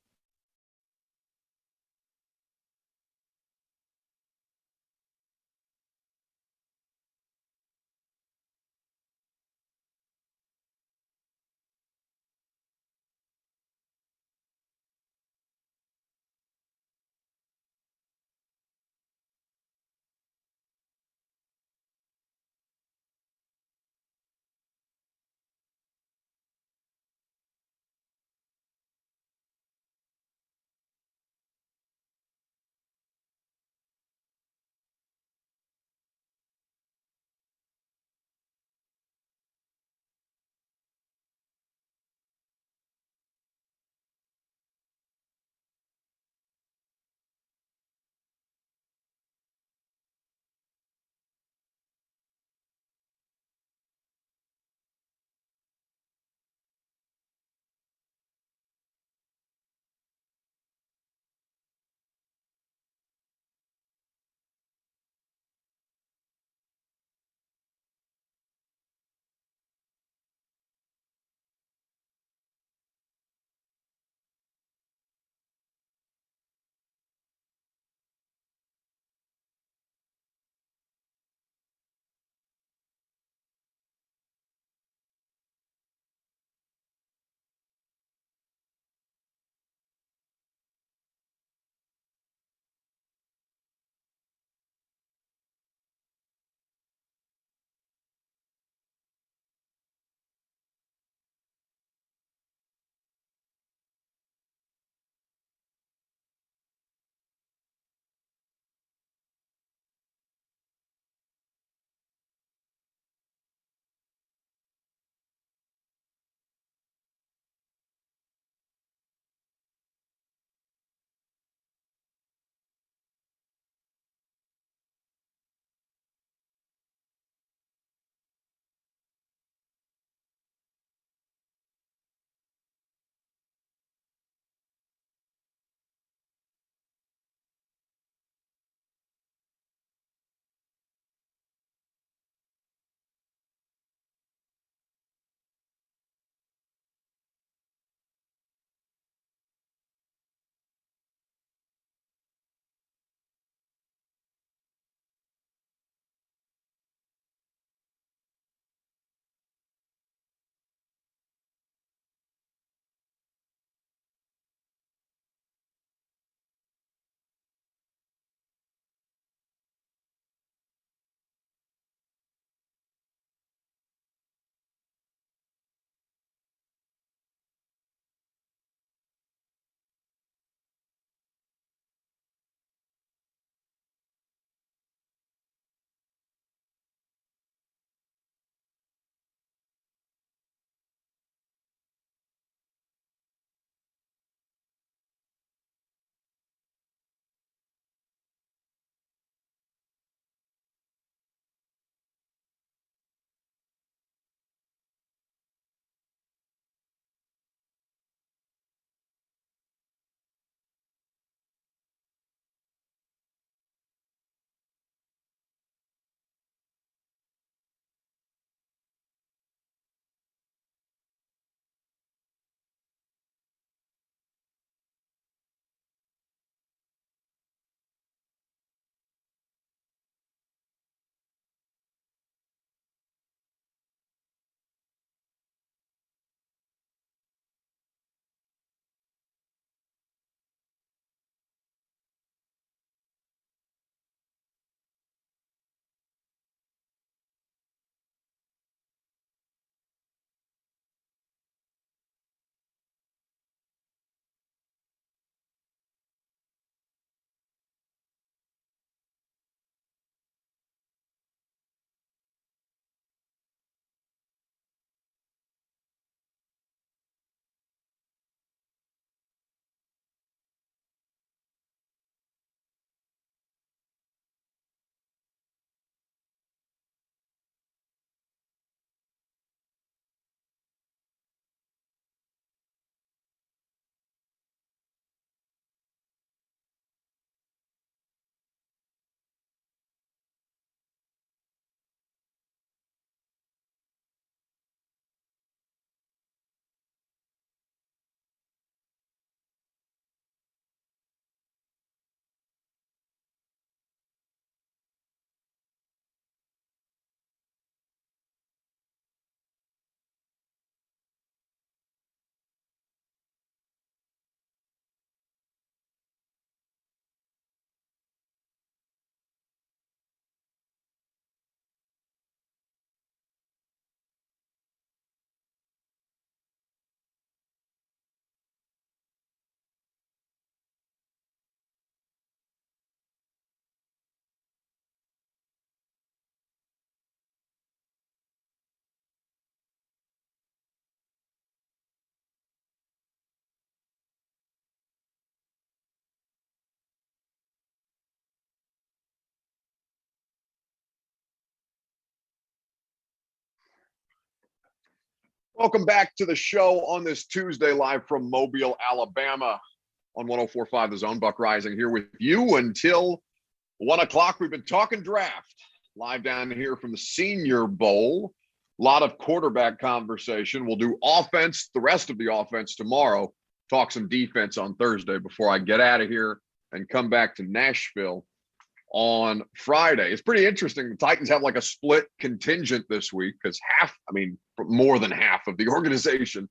Welcome back to the show on this Tuesday, live from Mobile, Alabama, on 104.5 The Zone. Buck Reising here with you until 1 o'clock. We've been talking draft live down here from the Senior Bowl. A lot of quarterback conversation. We'll do offense, the rest of the offense tomorrow. Talk some defense on Thursday before I get out of here and come back to Nashville on Friday. It's pretty interesting. The Titans have like a split contingent this week because more than half of the organization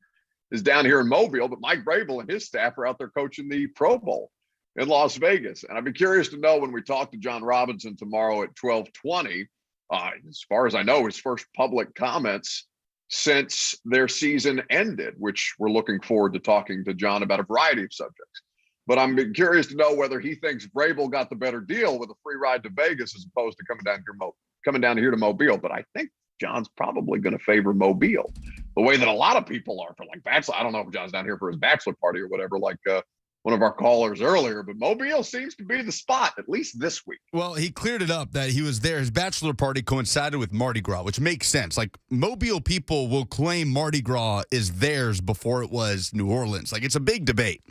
is down here in Mobile, but Mike Vrabel and his staff are out there coaching the Pro Bowl in Las Vegas. And I'd be curious to know when we talk to John Robinson tomorrow at 12:20, as far as I know, his first public comments since their season ended, which we're looking forward to talking to John about a variety of subjects. But I'm curious to know whether he thinks Vrabel got the better deal with a free ride to Vegas as opposed to coming down here to Mobile. But I think John's probably going to favor Mobile, the way that a lot of people are for like bachelor. I don't know if John's down here for his bachelor party or whatever, like one of our callers earlier, but Mobile seems to be the spot, at least this week. Well, he cleared it up that he was there. His bachelor party coincided with Mardi Gras, which makes sense. Like, Mobile people will claim Mardi Gras is theirs before it was New Orleans. Like, it's a big debate.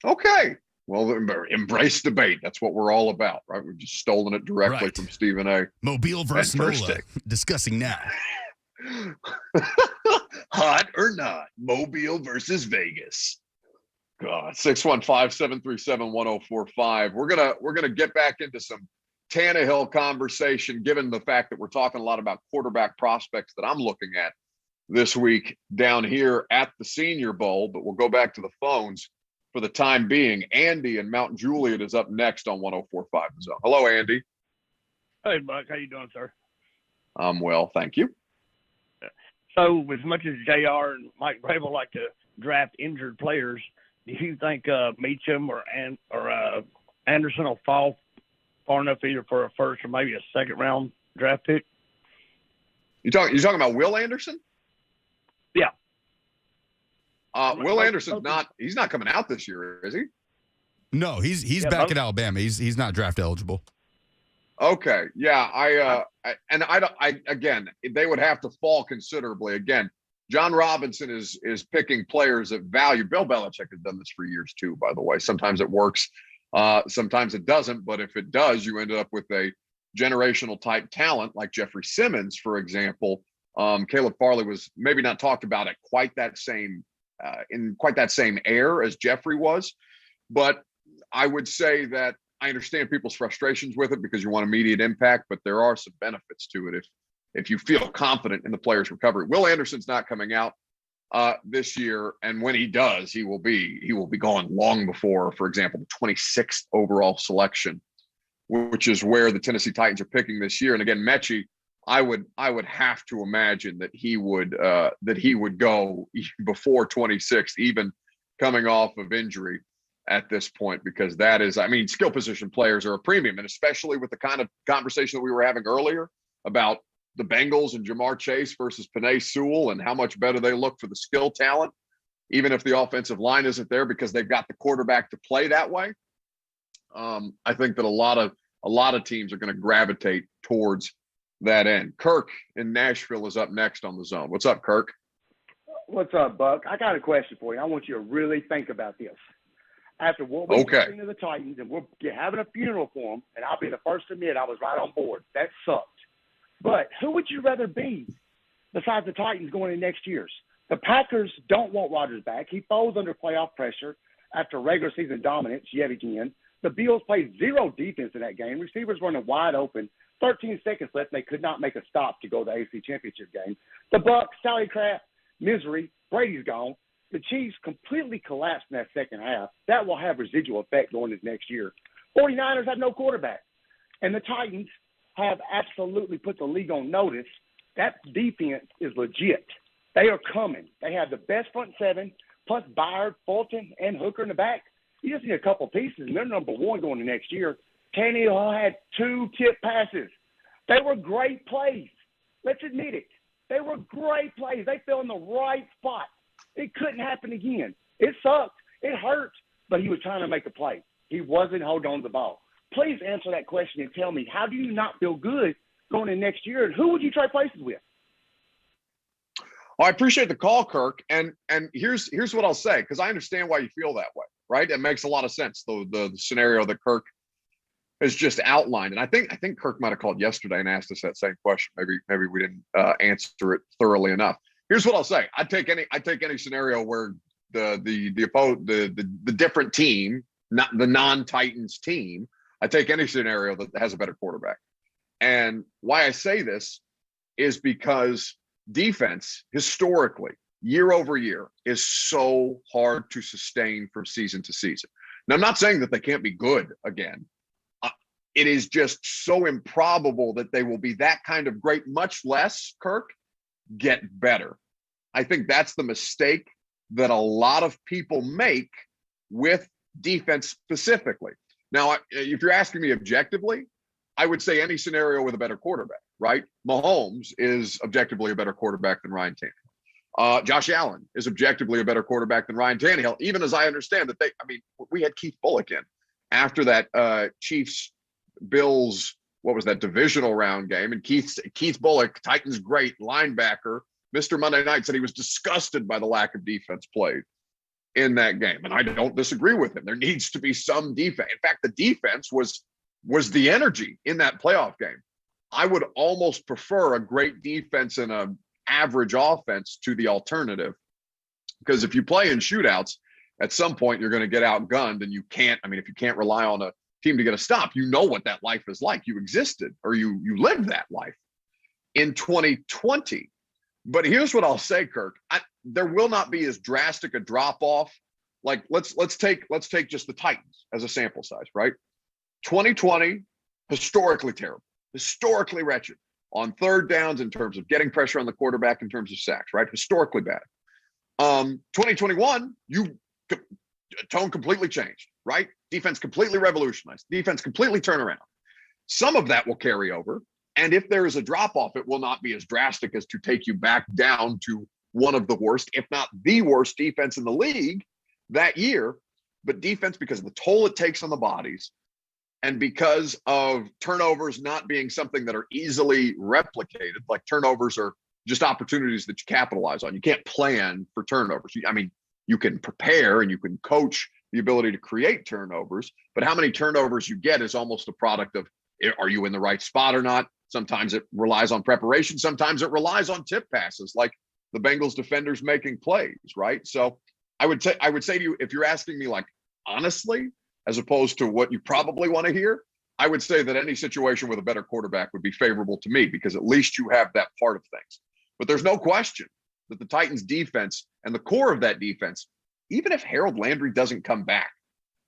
Okay. Well, embrace debate. That's what we're all about, right? We've just stolen it directly from Stephen A. Mobile versus NOLA. Discussing now. Hot or not, Mobile versus Vegas. God, 615-737-1045. We're gonna get back into some Tannehill conversation, given the fact that we're talking a lot about quarterback prospects that I'm looking at this week down here at the Senior Bowl. But we'll go back to the phones for the time being. Andy in Mount Juliet is up next on 104.5 The Zone. Hello, Andy. Hey, Buck. How you doing, sir? I'm well, thank you. So, as much as JR and Mike Vrabel like to draft injured players, do you think Meacham or Anderson will fall far enough either for a first or maybe a second round draft pick? You talking about Will Anderson? Yeah. Will Anderson's he's not coming out this year, is he? No, he's back at Alabama. He's not draft eligible. Okay. Yeah. Again, they would have to fall considerably. Again, John Robinson is picking players at value. Bill Belichick has done this for years too, by the way. Sometimes it works, sometimes it doesn't. But if it does, you ended up with a generational type talent like Jeffrey Simmons, for example. Caleb Farley was maybe not talked about at quite that same in quite that same air as Jeffrey was. But I would say that I understand people's frustrations with it because you want immediate impact, but there are some benefits to it if you feel confident in the player's recovery. Will Anderson's not coming out this year, and when he does, he will be gone long before, for example, the 26th overall selection, which is where the Tennessee Titans are picking this year. And again, Mechie, I would have to imagine that he would go before 26th, even coming off of injury at this point, because that is, skill position players are a premium, and especially with the kind of conversation that we were having earlier about the Bengals and Jamar Chase versus Penei Sewell and how much better they look for the skill talent, even if the offensive line isn't there because they've got the quarterback to play that way. I think that a lot of teams are going to gravitate towards that end. Kirk in Nashville is up next on the Zone. What's up, Kirk? What's up, Buck? I got a question for you. I want you to really think about this. After what we've seen to the Titans, and we're having a funeral for them, and I'll be the first to admit I was right on board. That sucked. But who would you rather be besides the Titans going in next year's? The Packers don't want Rodgers back. He falls under playoff pressure after regular season dominance yet again. The Bills played zero defense in that game. Receivers running wide open. 13 seconds left, and they could not make a stop to go to the AFC Championship game. The Bucs, Sally Crap, misery. Brady's gone. The Chiefs completely collapsed in that second half. That will have residual effect going into next year. 49ers have no quarterback. And the Titans have absolutely put the league on notice. That defense is legit. They are coming. They have the best front seven, plus Byard, Fulton, and Hooker in the back. You just need a couple pieces, and they're number one going to next year. Tannehill had 2 tip passes. They were great plays. Let's admit it. They were great plays. They fell in the right spot. It couldn't happen again. It sucked. It hurt, but he was trying to make a play. He wasn't holding on to the ball. Please answer that question and tell me, how do you not feel good going in next year, and who would you trade places with? Oh, I appreciate the call, Kirk. And here's what I'll say, because I understand why you feel that way, right? It makes a lot of sense, the scenario that Kirk has just outlined. And I think Kirk might have called yesterday and asked us that same question. Maybe we didn't answer it thoroughly enough. Here's what I'll say: I take any scenario where the different team, not the non-Titans team. I take any scenario that has a better quarterback. And why I say this is because defense historically, year over year, is so hard to sustain from season to season. Now, I'm not saying that they can't be good again. It is just so improbable that they will be that kind of great, much less, Kirk, get better. I think that's the mistake that a lot of people make with defense specifically. Now, if you're asking me objectively, I would say any scenario with a better quarterback, right? Mahomes is objectively a better quarterback than Ryan Tannehill. Josh Allen is objectively a better quarterback than Ryan Tannehill, even as I understand that we had Keith Bulluck in after that Chiefs-Bills, what was that, divisional round game, and Keith Bulluck, Titans great linebacker, Mr. Monday Night, said he was disgusted by the lack of defense played in that game. And I don't disagree with him. There needs to be some defense. In fact, the defense was the energy in that playoff game. I would almost prefer a great defense and an average offense to the alternative. Because if you play in shootouts, at some point you're going to get outgunned, and you can't, if you can't rely on a team to get a stop, you know what that life is like. You existed, or you lived that life in 2020. But here's what I'll say, Kirk. There will not be as drastic a drop off. Like let's take just the Titans as a sample size, right? 2020, historically terrible, historically wretched on third downs in terms of getting pressure on the quarterback, in terms of sacks, right? Historically bad. 2021, tone completely changed, right? Defense completely revolutionized. Defense completely turned around. Some of that will carry over. And if there is a drop off, it will not be as drastic as to take you back down to one of the worst, if not the worst defense in the league that year. But defense, because of the toll it takes on the bodies, and because of turnovers not being something that are easily replicated, like turnovers are just opportunities that you capitalize on. You can't plan for turnovers. You can prepare and you can coach the ability to create turnovers, but how many turnovers you get is almost a product of, are you in the right spot or not? Sometimes it relies on preparation. Sometimes it relies on tip passes, like the Bengals defenders making plays, right? So I would say to you, if you're asking me, like, honestly, as opposed to what you probably want to hear, I would say that any situation with a better quarterback would be favorable to me, because at least you have that part of things. But there's no question that the Titans defense and the core of that defense, even if Harold Landry doesn't come back,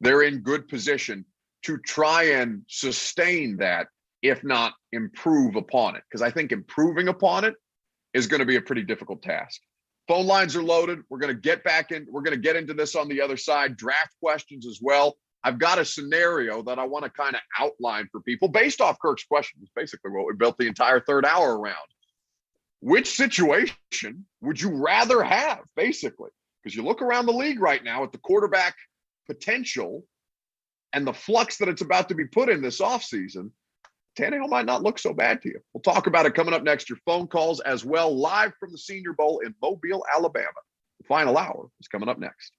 they're in good position to try and sustain that, if not improve upon it. Because I think improving upon it is going to be a pretty difficult task. Phone lines are loaded. We're going to get back in. We're going to get into this on the other side. Draft questions as well. I've got a scenario that I want to kind of outline for people based off Kirk's question. It's basically what we built the entire third hour around. Which situation would you rather have, basically? Because you look around the league right now at the quarterback potential and the flux that it's about to be put in this offseason, Tannehill might not look so bad to you. We'll talk about it coming up next. Your phone calls as well, live from the Senior Bowl in Mobile, Alabama. The final hour is coming up next.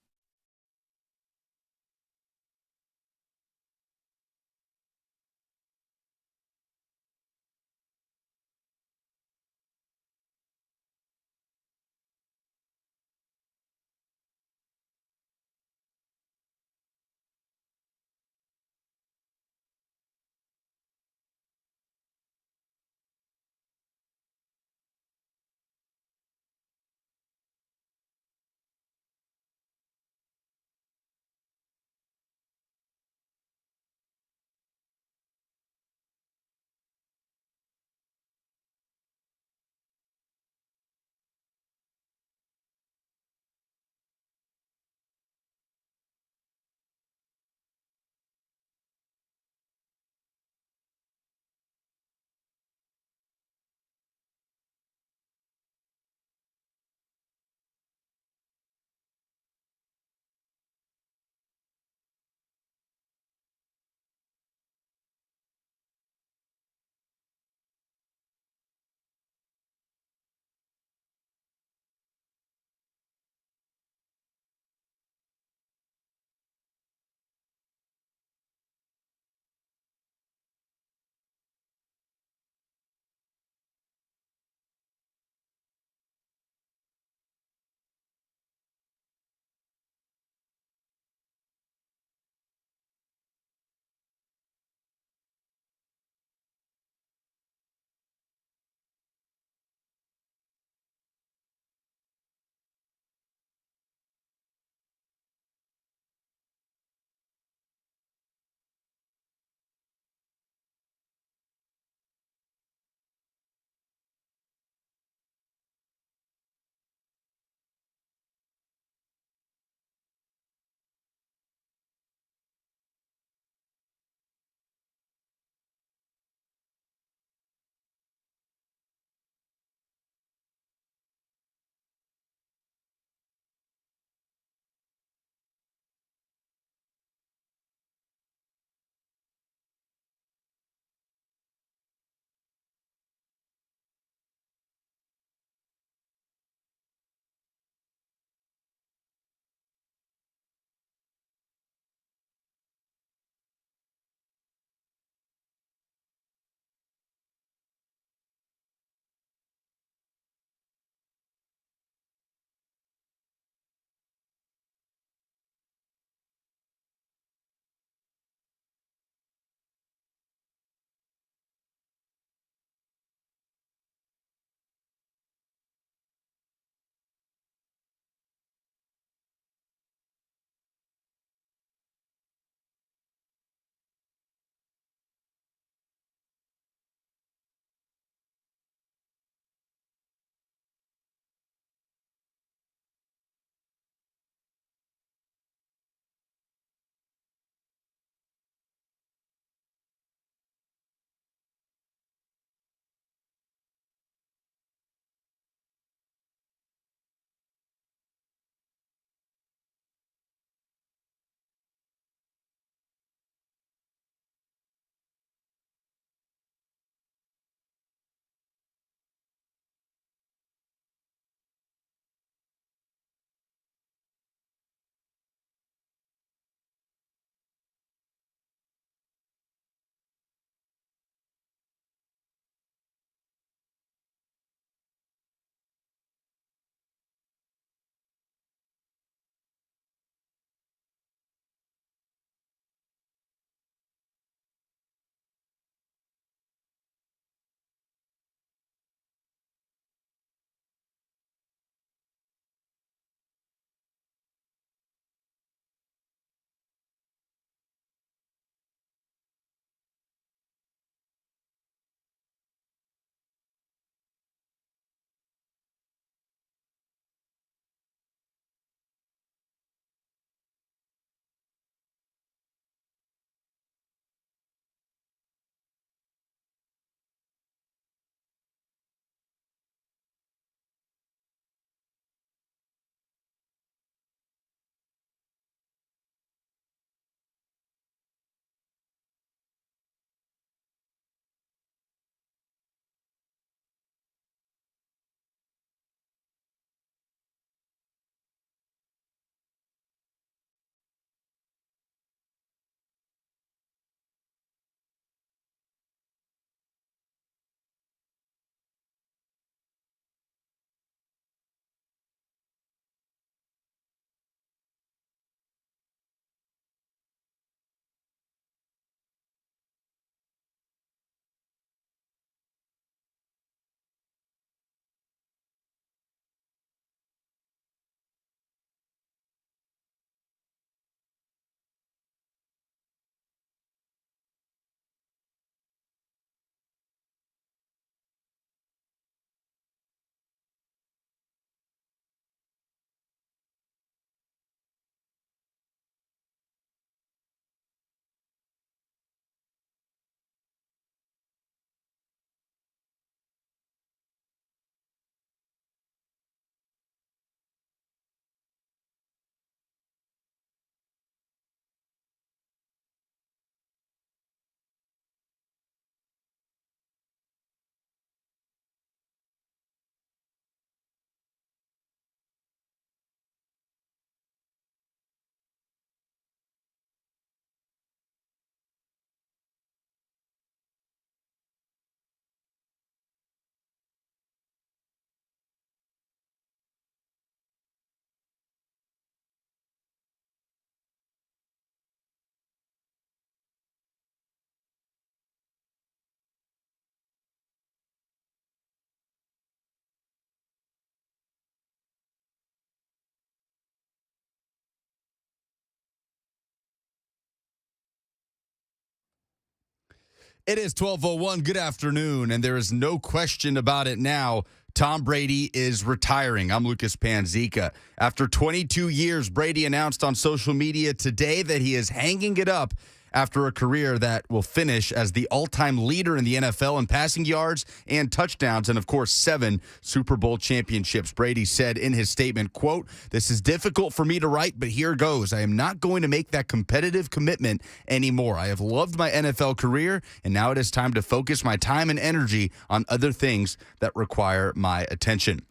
It is 12:01. Good afternoon, and there is no question about it now. Tom Brady is retiring. I'm Lucas Panzica. After 22 years, Brady announced on social media today that he is hanging it up after a career that will finish as the all-time leader in the NFL in passing yards and touchdowns, and of course 7 Super Bowl championships. Brady said in his statement, quote, "This is difficult for me to write, but here goes. I am not going to make that competitive commitment anymore. I have loved my NFL career, and now it is time to focus my time and energy on other things that require my attention."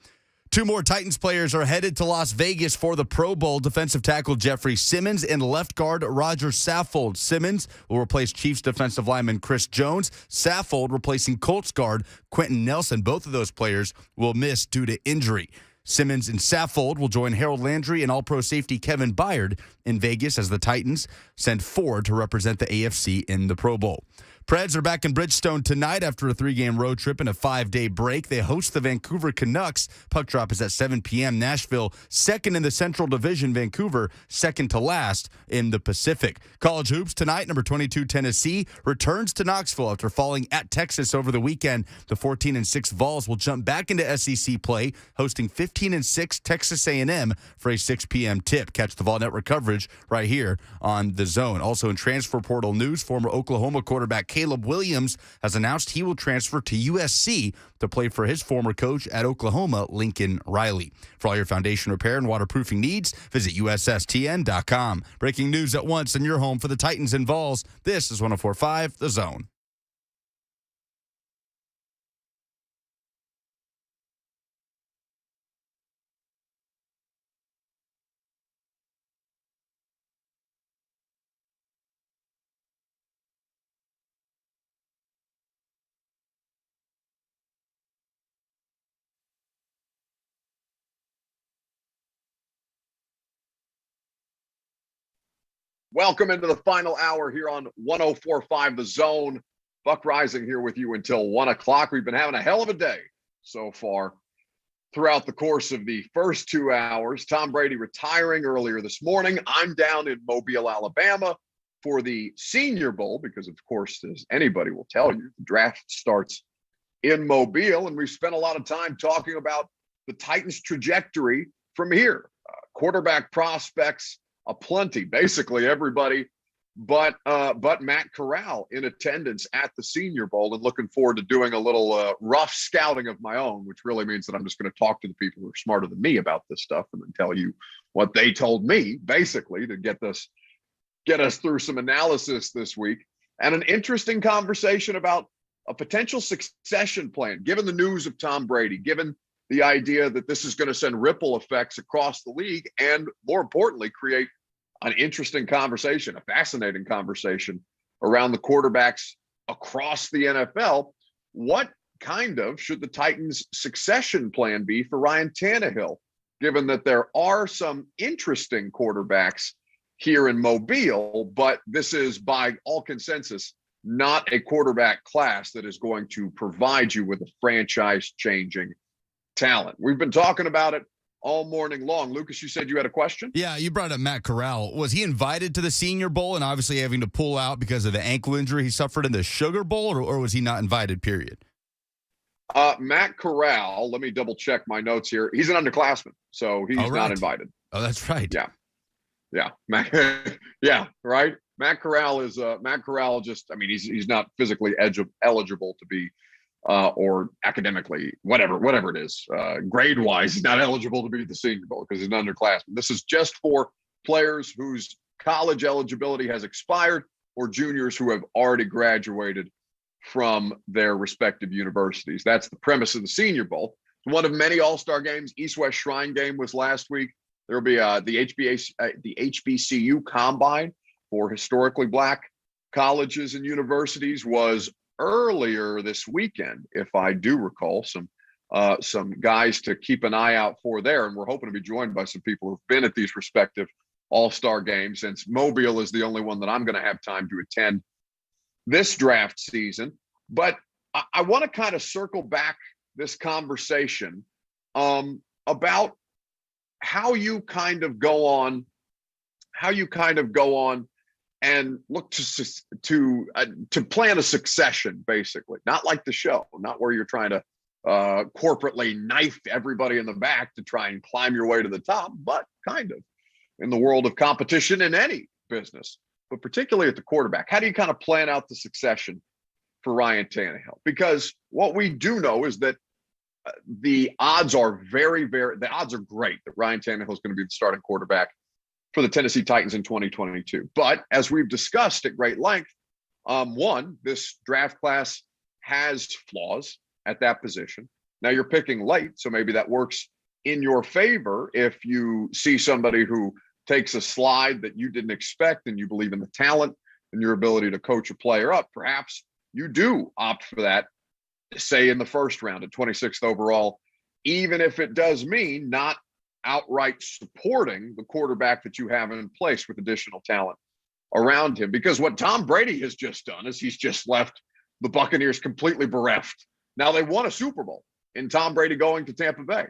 2 more Titans players are headed to Las Vegas for the Pro Bowl. Defensive tackle Jeffrey Simmons and left guard Roger Saffold. Simmons will replace Chiefs defensive lineman Chris Jones. Saffold replacing Colts guard Quentin Nelson. Both of those players will miss due to injury. Simmons and Saffold will join Harold Landry and All-Pro safety Kevin Byard in Vegas as the Titans send 4 to represent the AFC in the Pro Bowl. Preds are back in Bridgestone tonight after a 3-game road trip and a 5-day break. They host the Vancouver Canucks. Puck drop is at 7 p.m. Nashville, second in the Central Division. Voncouver, second to last in the Pacific. College hoops tonight, number 22 Tennessee returns to Knoxville after falling at Texas over the weekend. The 14-6 Vols will jump back into SEC play, hosting 15-6 Texas A&M for a 6 p.m. tip. Catch the Vol Network coverage right here on The Zone. Also in transfer portal news, former Oklahoma quarterback Caleb Williams has announced he will transfer to USC to play for his former coach at Oklahoma, Lincoln Riley. For all your foundation repair and waterproofing needs, visit USSTN.com. Breaking news at once in your home for the Titans and Vols. This is 104.5 The Zone. Welcome into the final hour here on 104.5 The Zone. Buck Reising here with you until 1 o'clock. We've been having a hell of a day so far throughout the course of the first 2 hours. Tom Brady retiring earlier this morning. I'm down in Mobile, Alabama for the Senior Bowl because, of course, as anybody will tell you, the draft starts in Mobile, and we've spent a lot of time talking about the Titans' trajectory from here. Quarterback prospects aplenty, basically everybody but Matt Corral in attendance at the Senior Bowl, and looking forward to doing a little rough scouting of my own, which really means that I'm just going to talk to the people who are smarter than me about this stuff and then tell you what they told me, basically, to get us through some analysis this week. And an interesting conversation about a potential succession plan, given the news of Tom Brady, given the idea that this is going to send ripple effects across the league and, more importantly, create an interesting conversation, a fascinating conversation around the quarterbacks across the NFL. What kind of should the Titans' succession plan be for Ryan Tannehill, given that there are some interesting quarterbacks here in Mobile, but this is, by all consensus, not a quarterback class that is going to provide you with a franchise-changing talent. We've been talking about it all morning long. Lucas, you said you had a question? Yeah, you brought up Matt Corral. Was he invited to the Senior Bowl and obviously having to pull out because of the ankle injury he suffered in the Sugar Bowl, or was he not invited, period? Matt Corral, let me double check my notes here. He's an underclassman, so he's not invited. Oh, that's right. Yeah. Yeah, right? Matt Corral is just, I mean, he's not physically eligible to be or academically, whatever it is, grade-wise, he's not eligible to be at the Senior Bowl because he's an underclassman. This is just for players whose college eligibility has expired or juniors who have already graduated from their respective universities. That's the premise of the Senior Bowl. It's one of many all-star games. East-West Shrine game was last week. There will be the HBCU Combine for historically Black colleges and universities was earlier this weekend, if I do recall. Some guys to keep an eye out for there, and we're hoping to be joined by some people who've been at these respective all-star games, since Mobile is the only one that I'm going to have time to attend this draft season. But I want to kind of circle back this conversation about how you kind of go on and look to plan a succession, basically, not like the show, not where you're trying to corporately knife everybody in the back to try and climb your way to the top, but kind of in the world of competition in any business, but particularly at the quarterback. How do you kind of plan out the succession for Ryan Tannehill? Because what we do know is that the odds are the odds are great that Ryan Tannehill is going to be the starting quarterback for the Tennessee Titans in 2022. But as we've discussed at great length, one, this draft class has flaws at that position. Now you're picking late, so maybe that works in your favor if you see somebody who takes a slide that you didn't expect and you believe in the talent and your ability to coach a player up. Perhaps you do opt for that, say in the first round at 26th overall, even if it does mean not outright supporting the quarterback that you have in place with additional talent around him. Because what Tom Brady has just done is he's just left the Buccaneers completely bereft. Now they won a Super Bowl in Tom Brady going to Tampa Bay.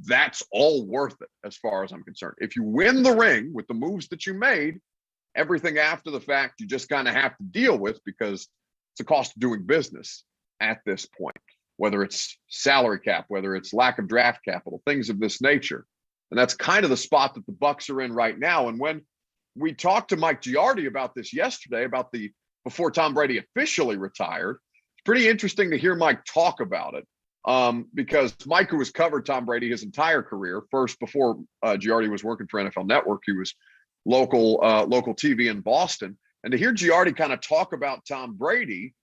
That's all worth it as far as I'm concerned. If you win the ring with the moves that you made, everything after the fact you just kind of have to deal with because it's a cost of doing business at this point, whether it's salary cap, whether it's lack of draft capital, things of this nature. And that's kind of the spot that the Bucs are in right now. And when we talked to Mike Giardi about this yesterday, before Tom Brady officially retired, it's pretty interesting to hear Mike talk about it. Because Mike, who has covered Tom Brady his entire career, first before Giardi was working for NFL Network, he was local TV in Boston. And to hear Giardi kind of talk about Tom Brady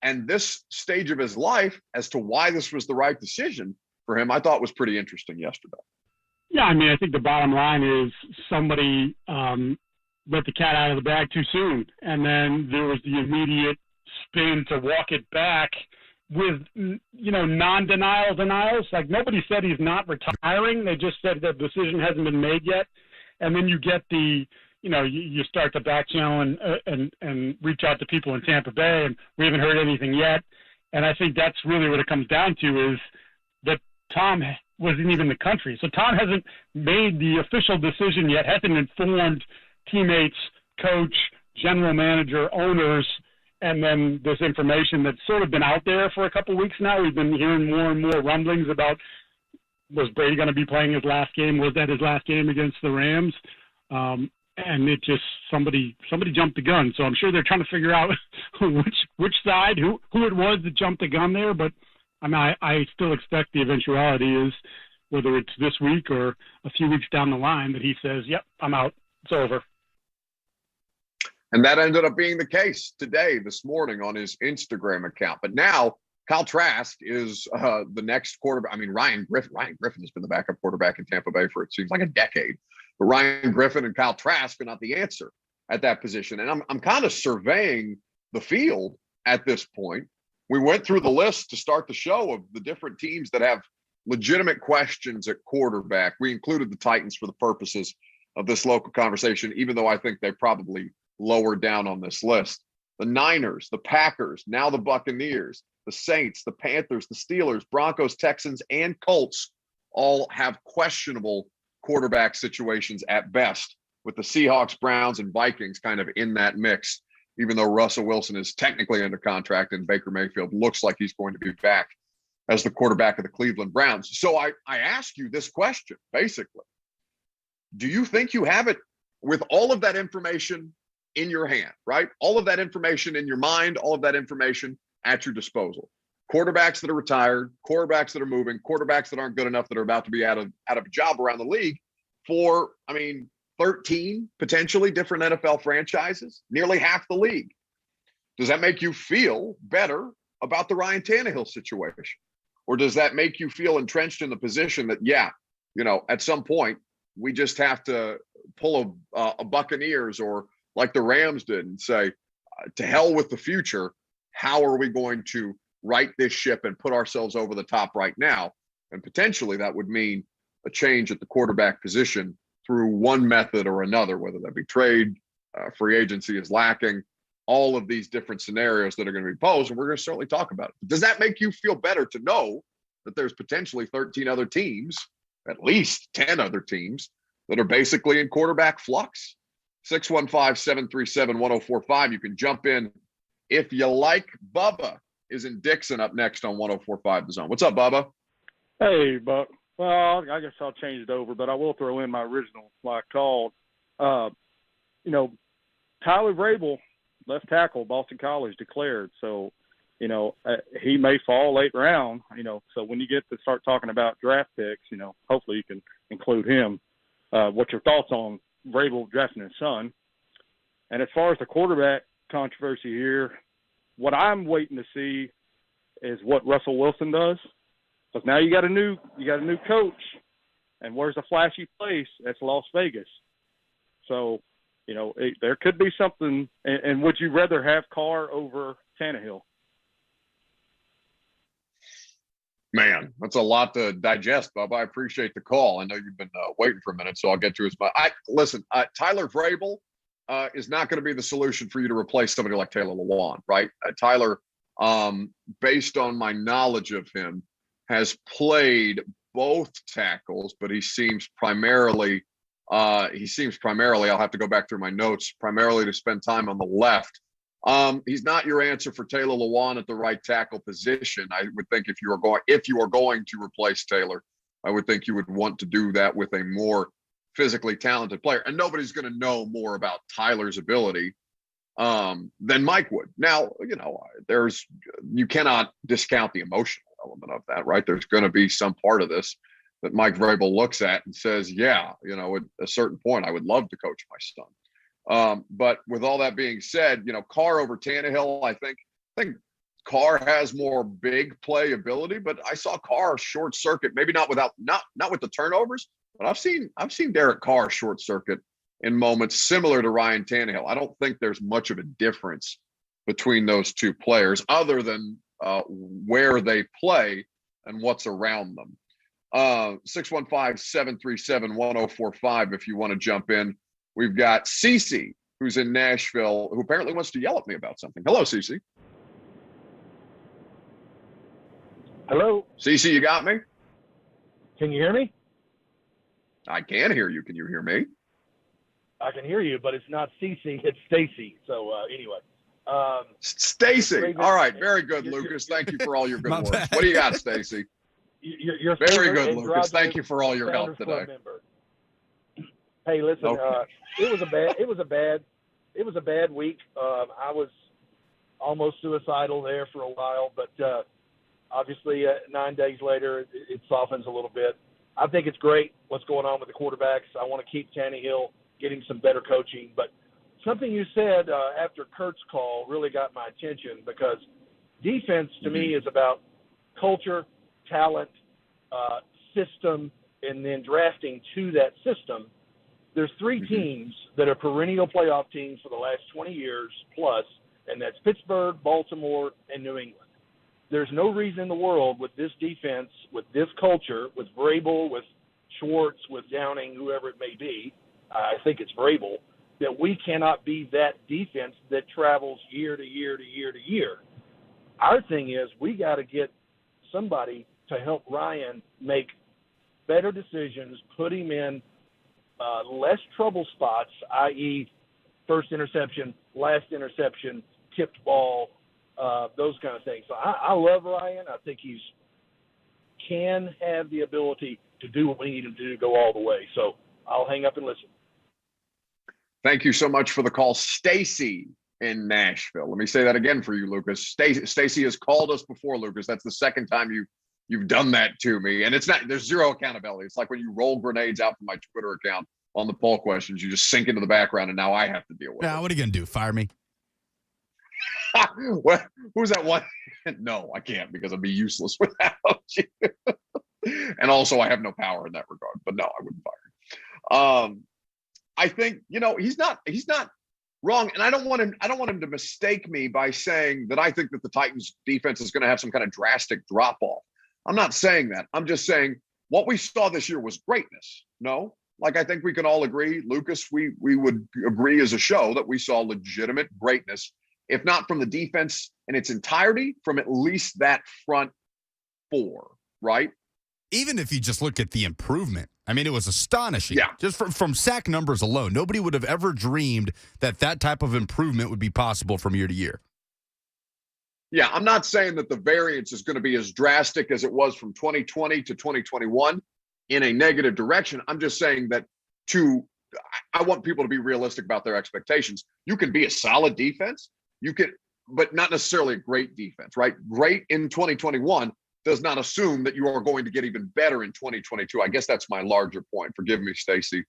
and this stage of his life as to why this was the right decision for him, I thought was pretty interesting yesterday. Yeah, I mean, I think the bottom line is somebody let the cat out of the bag too soon. And then there was the immediate spin to walk it back with, non-denial denials. Like, nobody said he's not retiring. They just said the decision hasn't been made yet. And then you get you start to back channel and reach out to people in Tampa Bay, and we haven't heard anything yet. And I think that's really what it comes down to, is that Tom wasn't even in the country. So Tom hasn't made the official decision yet, hasn't informed teammates, coach, general manager, owners, and then this information that's sort of been out there for a couple of weeks now. We've been hearing more and more rumblings about, was Brady going to be playing his last game? Was that his last game against the Rams? And it just, somebody jumped the gun. So I'm sure they're trying to figure out which side, who it was that jumped the gun there. But I mean, I still expect the eventuality is, whether it's this week or a few weeks down the line, that he says, yep, I'm out. It's over. And that ended up being the case this morning on his Instagram account. But now Kyle Trask is the next quarterback. I mean, Ryan Griffin has been the backup quarterback in Tampa Bay for, it seems like, a decade. But Ryan Griffin and Kyle Trask are not the answer at that position. And I'm kind of surveying the field at this point. We went through the list to start the show of the different teams that have legitimate questions at quarterback. We included the Titans for the purposes of this local conversation, even though I think they probably lower down on this list. The Niners, the Packers, now the Buccaneers, the Saints, the Panthers, the Steelers, Broncos, Texans, and Colts all have questionable quarterback situations at best, with the Seahawks, Browns, and Vikings kind of in that mix, even though Russell Wilson is technically under contract and Baker Mayfield looks like he's going to be back as the quarterback of the Cleveland Browns. So I ask you this question, basically. Do you think you have it with all of that information in your hand, right? All of that information in your mind, all of that information at your disposal. Quarterbacks that are retired, quarterbacks that are moving, quarterbacks that aren't good enough that are about to be out of a job around the league for, 13 potentially different NFL franchises, nearly half the league. Does that make you feel better about the Ryan Tannehill situation? Or does that make you feel entrenched in the position that, at some point we just have to pull a Buccaneers, or like the Rams did, and say, to hell with the future. How are we going to right this ship and put ourselves over the top right now? And potentially that would mean a change at the quarterback position through one method or another, whether that be trade, free agency is lacking, all of these different scenarios that are going to be posed. And we're going to certainly talk about it. Does that make you feel better to know that there's potentially 13 other teams, at least 10 other teams, that are basically in quarterback flux? 615-737-1045. You can jump in if you like. Bubba is in Dixon up next on 1045 The Zone. What's up, Bubba? Hey, Buck. Well, I guess I'll change it over, but I will throw in my original, like I called. Tyler Vrabel, left tackle, Boston College, declared. So, he may fall late round, so when you get to start talking about draft picks, hopefully you can include him. What's your thoughts on Vrabel drafting his son? And as far as the quarterback controversy here, what I'm waiting to see is what Russell Wilson does. Because now you got a new coach, and where's the flashy place? That's Las Vegas. So, there could be something. And would you rather have Carr over Tannehill? Man, that's a lot to digest, Bubba. I appreciate the call. I know you've been waiting for a minute, so I'll get to his. Listen, Tyler Vrabel is not going to be the solution for you to replace somebody like Taylor Lewan, right? Tyler, based on my knowledge of him, has played both tackles, but he seems primarily, I'll have to go back through my notes, primarily to spend time on the left. He's not your answer for Taylor Lewan at the right tackle position. I would think if you are going to replace Taylor, I would think you would want to do that with a more physically talented player. And nobody's going to know more about Tyler's ability than Mike would. Now, you cannot discount the emotional element of that, right? There's going to be some part of this that Mike Vrabel looks at and says, yeah, at a certain point, I would love to coach my son. But with all that being said, Carr over Tannehill, I think Carr has more big play ability, but I saw Carr short circuit, maybe not with the turnovers, but I've seen Derek Carr short circuit in moments similar to Ryan Tannehill. I don't think there's much of a difference between those two players other than where they play and what's around them. 615-737-1045 if you want to jump in. We've got Cece, who's in Nashville, who apparently wants to yell at me about something. Hello, Cece. Hello. Cece, you got me? Can you hear me? I can hear you. Can you hear me? I can hear you, but it's not Cece, it's Stacy. So anyway. Stacy. All right. Very good, Lucas. Thank you for all your good words. What do you got, Stacy? You're very good, Lucas. Thank you for all your help today. Hey, listen, okay. It was a bad week. I was almost suicidal there for a while, but obviously 9 days later, it softens a little bit. I think it's great what's going on with the quarterbacks. I want to keep Tannehill, getting some better coaching. But something you said after Kurt's call really got my attention, because defense to me is about culture, talent, system, and then drafting to that system. There's three teams that are perennial playoff teams for the last 20 years plus, and that's Pittsburgh, Baltimore, and New England. There's no reason in the world with this defense, with this culture, with Vrabel, with Schwartz, with Downing, whoever it may be, I think it's Vrabel, that we cannot be that defense that travels year to year to year to year. Our thing is we got to get somebody to help Ryan make better decisions, put him in less trouble spots, i.e. first interception, last interception, tipped ball, those kind of things. So I love Ryan. I think he's can have the ability to do what we need him to do to go all the way. So I'll hang up and listen. Thank you so much for the call, Stacy in Nashville. Let me say that again for you, Lucas. Stacy has called us before, Lucas. That's the second time you've done that to me. And there's zero accountability. It's like when you roll grenades out from my Twitter account on the poll questions, you just sink into the background and now I have to deal with it. What are you going to do? Fire me? Well, who's that one? No, I can't, because I'd be useless without you. And also I have no power in that regard, but no, I wouldn't fire him. I think, he's not wrong. And I don't want him to mistake me by saying that I think that the Titans defense is going to have some kind of drastic drop off. I'm not saying that. I'm just saying what we saw this year was greatness. No, I think we can all agree, Lucas, we would agree as a show that we saw legitimate greatness, if not from the defense in its entirety, from at least that front four, right? Even if you just look at the improvement I mean, it was astonishing. Yeah. Just from sack numbers alone. Nobody would have ever dreamed that type of improvement would be possible from year to year. Yeah, I'm not saying that the variance is going to be as drastic as it was from 2020 to 2021 in a negative direction. I'm just saying that I want people to be realistic about their expectations. You can be a solid defense, but not necessarily a great defense, right? Great in 2021 does not assume that you are going to get even better in 2022. I guess that's my larger point. Forgive me, Stacey,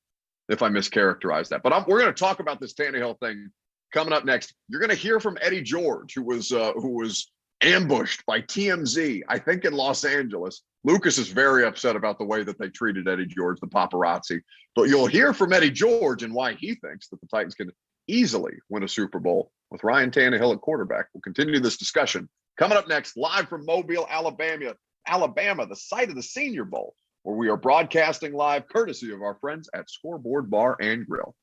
if I mischaracterized that. But we're going to talk about this Tannehill thing coming up next. You're going to hear from Eddie George, who was ambushed by TMZ, I think in Los Angeles. Lucas is very upset about the way that they treated Eddie George, the paparazzi. But you'll hear from Eddie George and why he thinks that the Titans can easily win a Super Bowl with Ryan Tannehill at quarterback. We'll continue this discussion coming up next, live from Mobile, Alabama, the site of the Senior Bowl, where we are broadcasting live courtesy of our friends at Scoreboard Bar and Grill.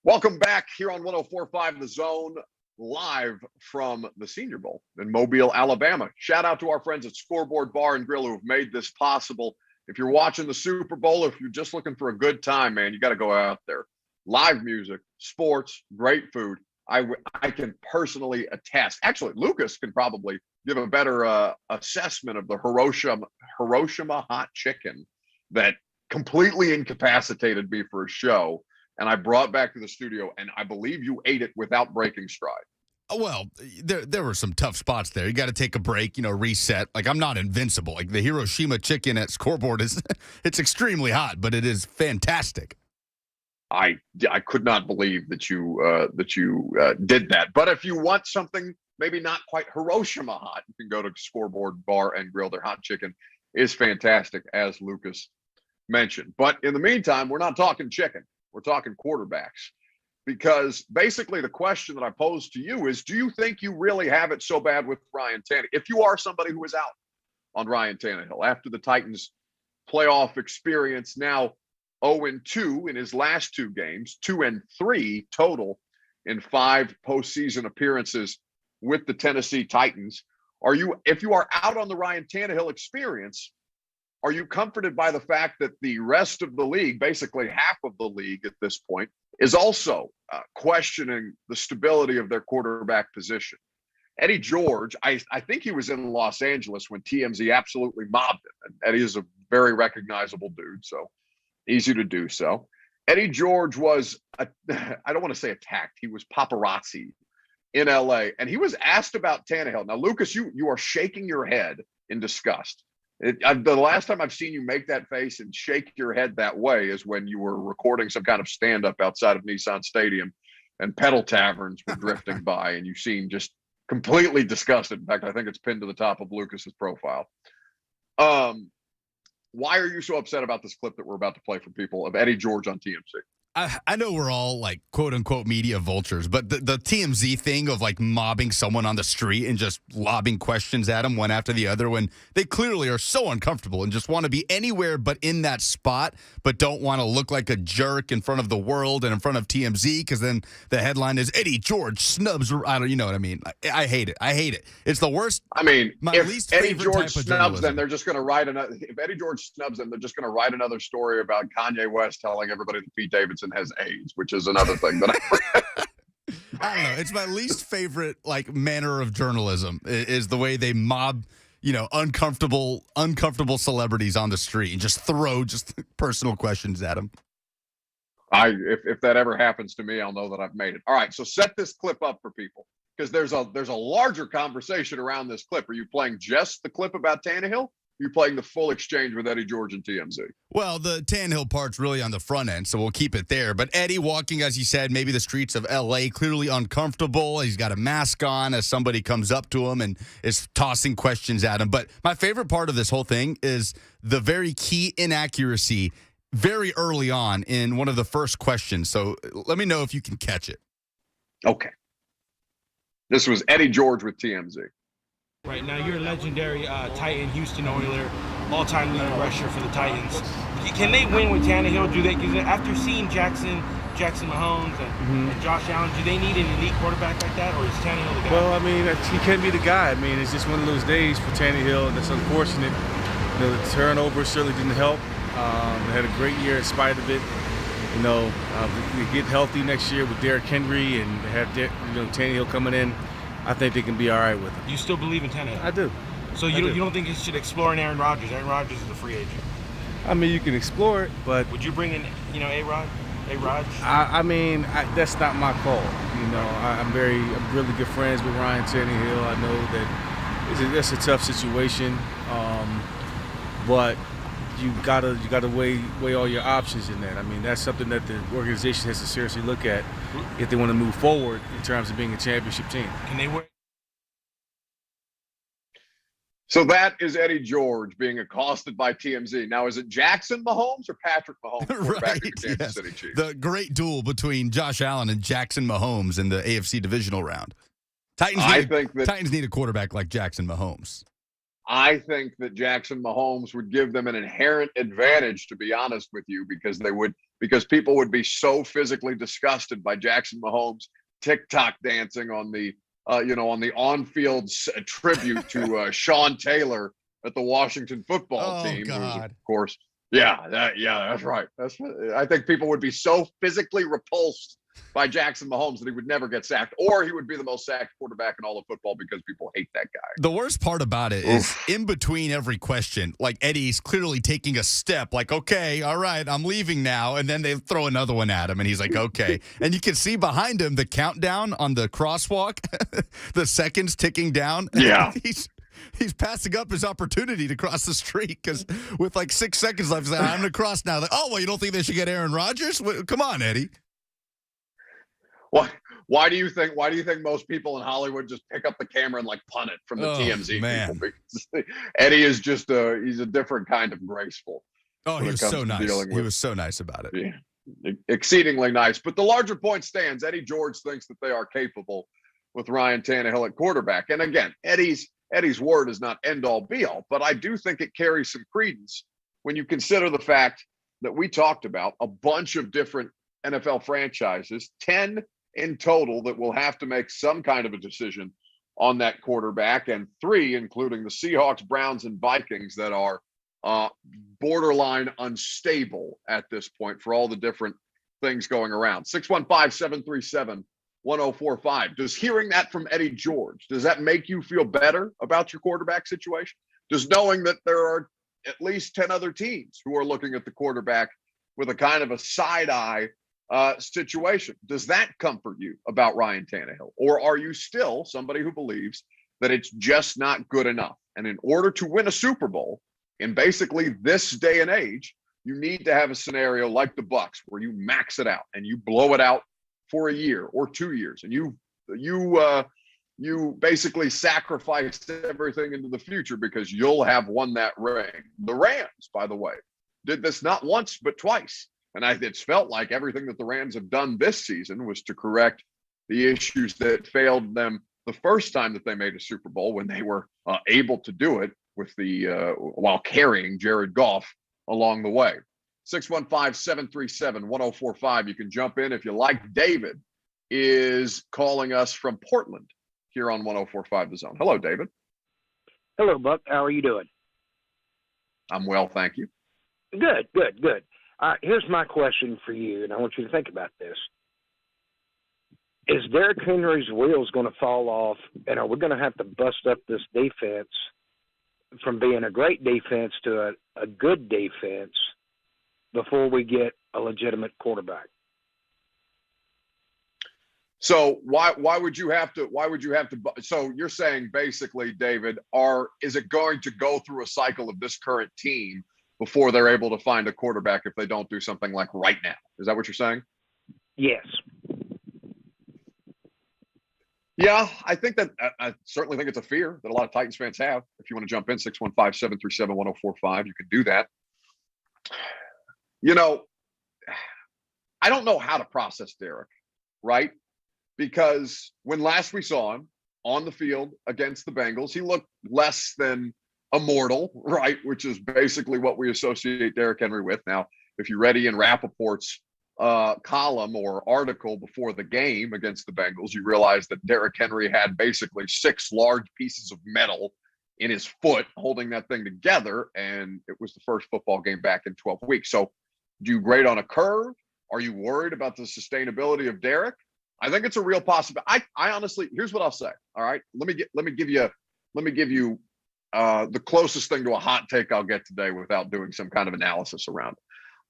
Welcome back here on 104.5 The Zone, live from the Senior Bowl in Mobile, Alabama. Shout out to our friends at Scoreboard Bar and Grill who have made this possible. If you're watching the Super Bowl, if you're just looking for a good time, man, you got to go out there. Live music, sports, great food. I can personally attest. Actually, Lucas can probably give a better assessment of the Hiroshima hot chicken that completely incapacitated me for a show. And I brought back to the studio, and I believe you ate it without breaking stride. Well, there were some tough spots there. You got to take a break, reset. Like, I'm not invincible. Like, the Hiroshima chicken at Scoreboard it's extremely hot, but it is fantastic. I could not believe that you did that. But if you want something maybe not quite Hiroshima hot, you can go to Scoreboard Bar and Grill. Their hot chicken is fantastic, as Lucas mentioned. But in the meantime, we're not talking chicken. We're talking quarterbacks, because basically the question that I posed to you is, do you think you really have it so bad with Ryan Tannehill? If you are somebody who is out on Ryan Tannehill after the Titans playoff experience, now 0-2 in his last 2 games, 2-3 total in 5 postseason appearances with the Tennessee Titans. If you are out on the Ryan Tannehill experience, are you comforted by the fact that the rest of the league, basically half of the league at this point, is also questioning the stability of their quarterback position? Eddie George, I think he was in Los Angeles when TMZ absolutely mobbed him. And Eddie is a very recognizable dude, so easy to do so. Eddie George was, I don't want to say attacked, he was paparazzi in LA. And he was asked about Tannehill. Now, Lucas, you are shaking your head in disgust. The last time I've seen you make that face and shake your head that way is when you were recording some kind of stand-up outside of Nissan Stadium and pedal taverns were drifting by, and you seemed just completely disgusted. In fact, I think it's pinned to the top of Lucas's profile. Why are you so upset about this clip that we're about to play for people of Eddie George on TMZ? I know we're all like quote unquote media vultures, but the TMZ thing of like mobbing someone on the street and just lobbing questions at them one after the other when they clearly are so uncomfortable and just want to be anywhere but in that spot, but don't want to look like a jerk in front of the world and in front of TMZ, because then the headline is Eddie George snubs. You know what I mean? I hate it. I hate it. It's the worst. I mean, if least Eddie George snubs them, they're just going to write another. If Eddie George snubs them, they're just going to write another story about Kanye West telling everybody that Pete Davidson has AIDS, which is another thing that I don't know. It's my least favorite manner of journalism is the way they mob, uncomfortable celebrities on the street and just throw personal questions at them. If that ever happens to me, I'll know that I've made it. All right, so set this clip up for people, because there's a larger conversation around this clip. Are you playing just the clip about Tannehill? You're playing the full exchange with Eddie George and TMZ. Well, the Tannehill part's really on the front end, so we'll keep it there. But Eddie walking, as you said, maybe the streets of L.A., clearly uncomfortable. He's got a mask on as somebody comes up to him and is tossing questions at him. But my favorite part of this whole thing is the very key inaccuracy very early on in one of the first questions. So let me know if you can catch it. Okay. This was Eddie George with TMZ. Right now, you're a legendary Titan, Houston Oiler, all-time leading rusher for the Titans. Can they win with Tannehill? After seeing Jackson Mahomes and Josh Allen, do they need an elite quarterback like that, or is Tannehill the guy? Well, I mean, he can be the guy. I mean, it's just one of those days for Tannehill that's unfortunate. The turnover certainly didn't help. They had a great year in spite of it. They get healthy next year with Derrick Henry and they have Tannehill coming in. I think they can be all right with him. You still believe in Tannehill? I do. So you don't think you should explore an Aaron Rodgers? Aaron Rodgers is a free agent. I mean, you can explore it, but would you bring in, A-Rod? I mean, that's not my call. I'm really good friends with Ryan Tannehill. I know that that's a tough situation, but you gotta weigh all your options in that. I mean, that's something that the organization has to seriously look at if they want to move forward in terms of being a championship team. Can they work? So that is Eddie George being accosted by TMZ. Now, is it Jackson Mahomes or Patrick Mahomes? Right, Kansas City Chiefs? The great duel between Josh Allen and Jackson Mahomes in the AFC divisional round. Titans need a quarterback like Jackson Mahomes. I think that Jackson Mahomes would give them an inherent advantage, to be honest with you, because they would because people would be so physically disgusted by Jackson Mahomes TikTok dancing on the on the on-field tribute to Sean Taylor at the Washington football team. God. Of course, that's right. I think people would be so physically repulsed by Jackson Mahomes that he would never get sacked, or he would be the most sacked quarterback in all of football because people hate that guy. The worst part about it is in between every question, like Eddie's clearly taking a step, like, okay, all right, I'm leaving now. And then they throw another one at him, and he's like, okay. And you can see behind him the countdown on the crosswalk, the seconds ticking down. Yeah. He's passing up his opportunity to cross the street because with like 6 seconds left, he's like, I'm going to cross now. Like, oh, well, you don't think they should get Aaron Rodgers? Come on, Eddie. Why do you think most people in Hollywood just pick up the camera and like punt it from the TMZ man. people? Because Eddie is just he's a different kind of graceful. Oh, he was so nice. He was so nice about it. Yeah, exceedingly nice. But the larger point stands. Eddie George thinks that they are capable with Ryan Tannehill at quarterback. And again, Eddie's word is not end all be all, but I do think it carries some credence when you consider the fact that we talked about a bunch of different NFL franchises, 10 in total, that will have to make some kind of a decision on that quarterback, and 3, including the Seahawks, Browns, and Vikings, that are borderline unstable at this point for all the different things going around. 615-737-1045. Does hearing that from Eddie George, does that make you feel better about your quarterback situation? Does knowing that there are at least 10 other teams who are looking at the quarterback with a kind of a side eye situation, does that comfort you about Ryan Tannehill? Or are you still somebody who believes that it's just not good enough? And in order to win a Super Bowl in basically this day and age, you need to have a scenario like the Bucs where you max it out and you blow it out for a year or 2 years, and you basically sacrifice everything into the future because you'll have won that ring. The Rams, by the way, did this not once but twice. And it's felt like everything that the Rams have done this season was to correct the issues that failed them the first time that they made a Super Bowl, when they were able to do it with while carrying Jared Goff along the way. 615-737-1045. You can jump in if you like. David is calling us from Portland here on 1045 The Zone. Hello, David. Hello, Buck. How are you doing? I'm well, thank you. Good. Here's my question for you, and I want you to think about this. Is Derrick Henry's wheels going to fall off, and are we going to have to bust up this defense from being a great defense to a good defense before we get a legitimate quarterback? So why would you have to? So you're saying basically, David, is it going to go through a cycle of this current team before they're able to find a quarterback if they don't do something like right now? Is that what you're saying? Yes. Yeah, I think that I certainly think it's a fear that a lot of Titans fans have. If you want to jump in, 615-737-1045, you can do that. I don't know how to process Derrick, right? Because when last we saw him on the field against the Bengals, he looked less than immortal, right? Which is basically what we associate Derrick Henry with. Now, if you read Ian Rappaport's column or article before the game against the Bengals, you realize that Derrick Henry had basically 6 large pieces of metal in his foot holding that thing together, and it was the first football game back in 12 weeks. So do you grade on a curve? Are you worried about the sustainability of Derrick? I think it's a real possibility. I honestly, here's what I'll say. All right, let me give you the closest thing to a hot take I'll get today without doing some kind of analysis around it.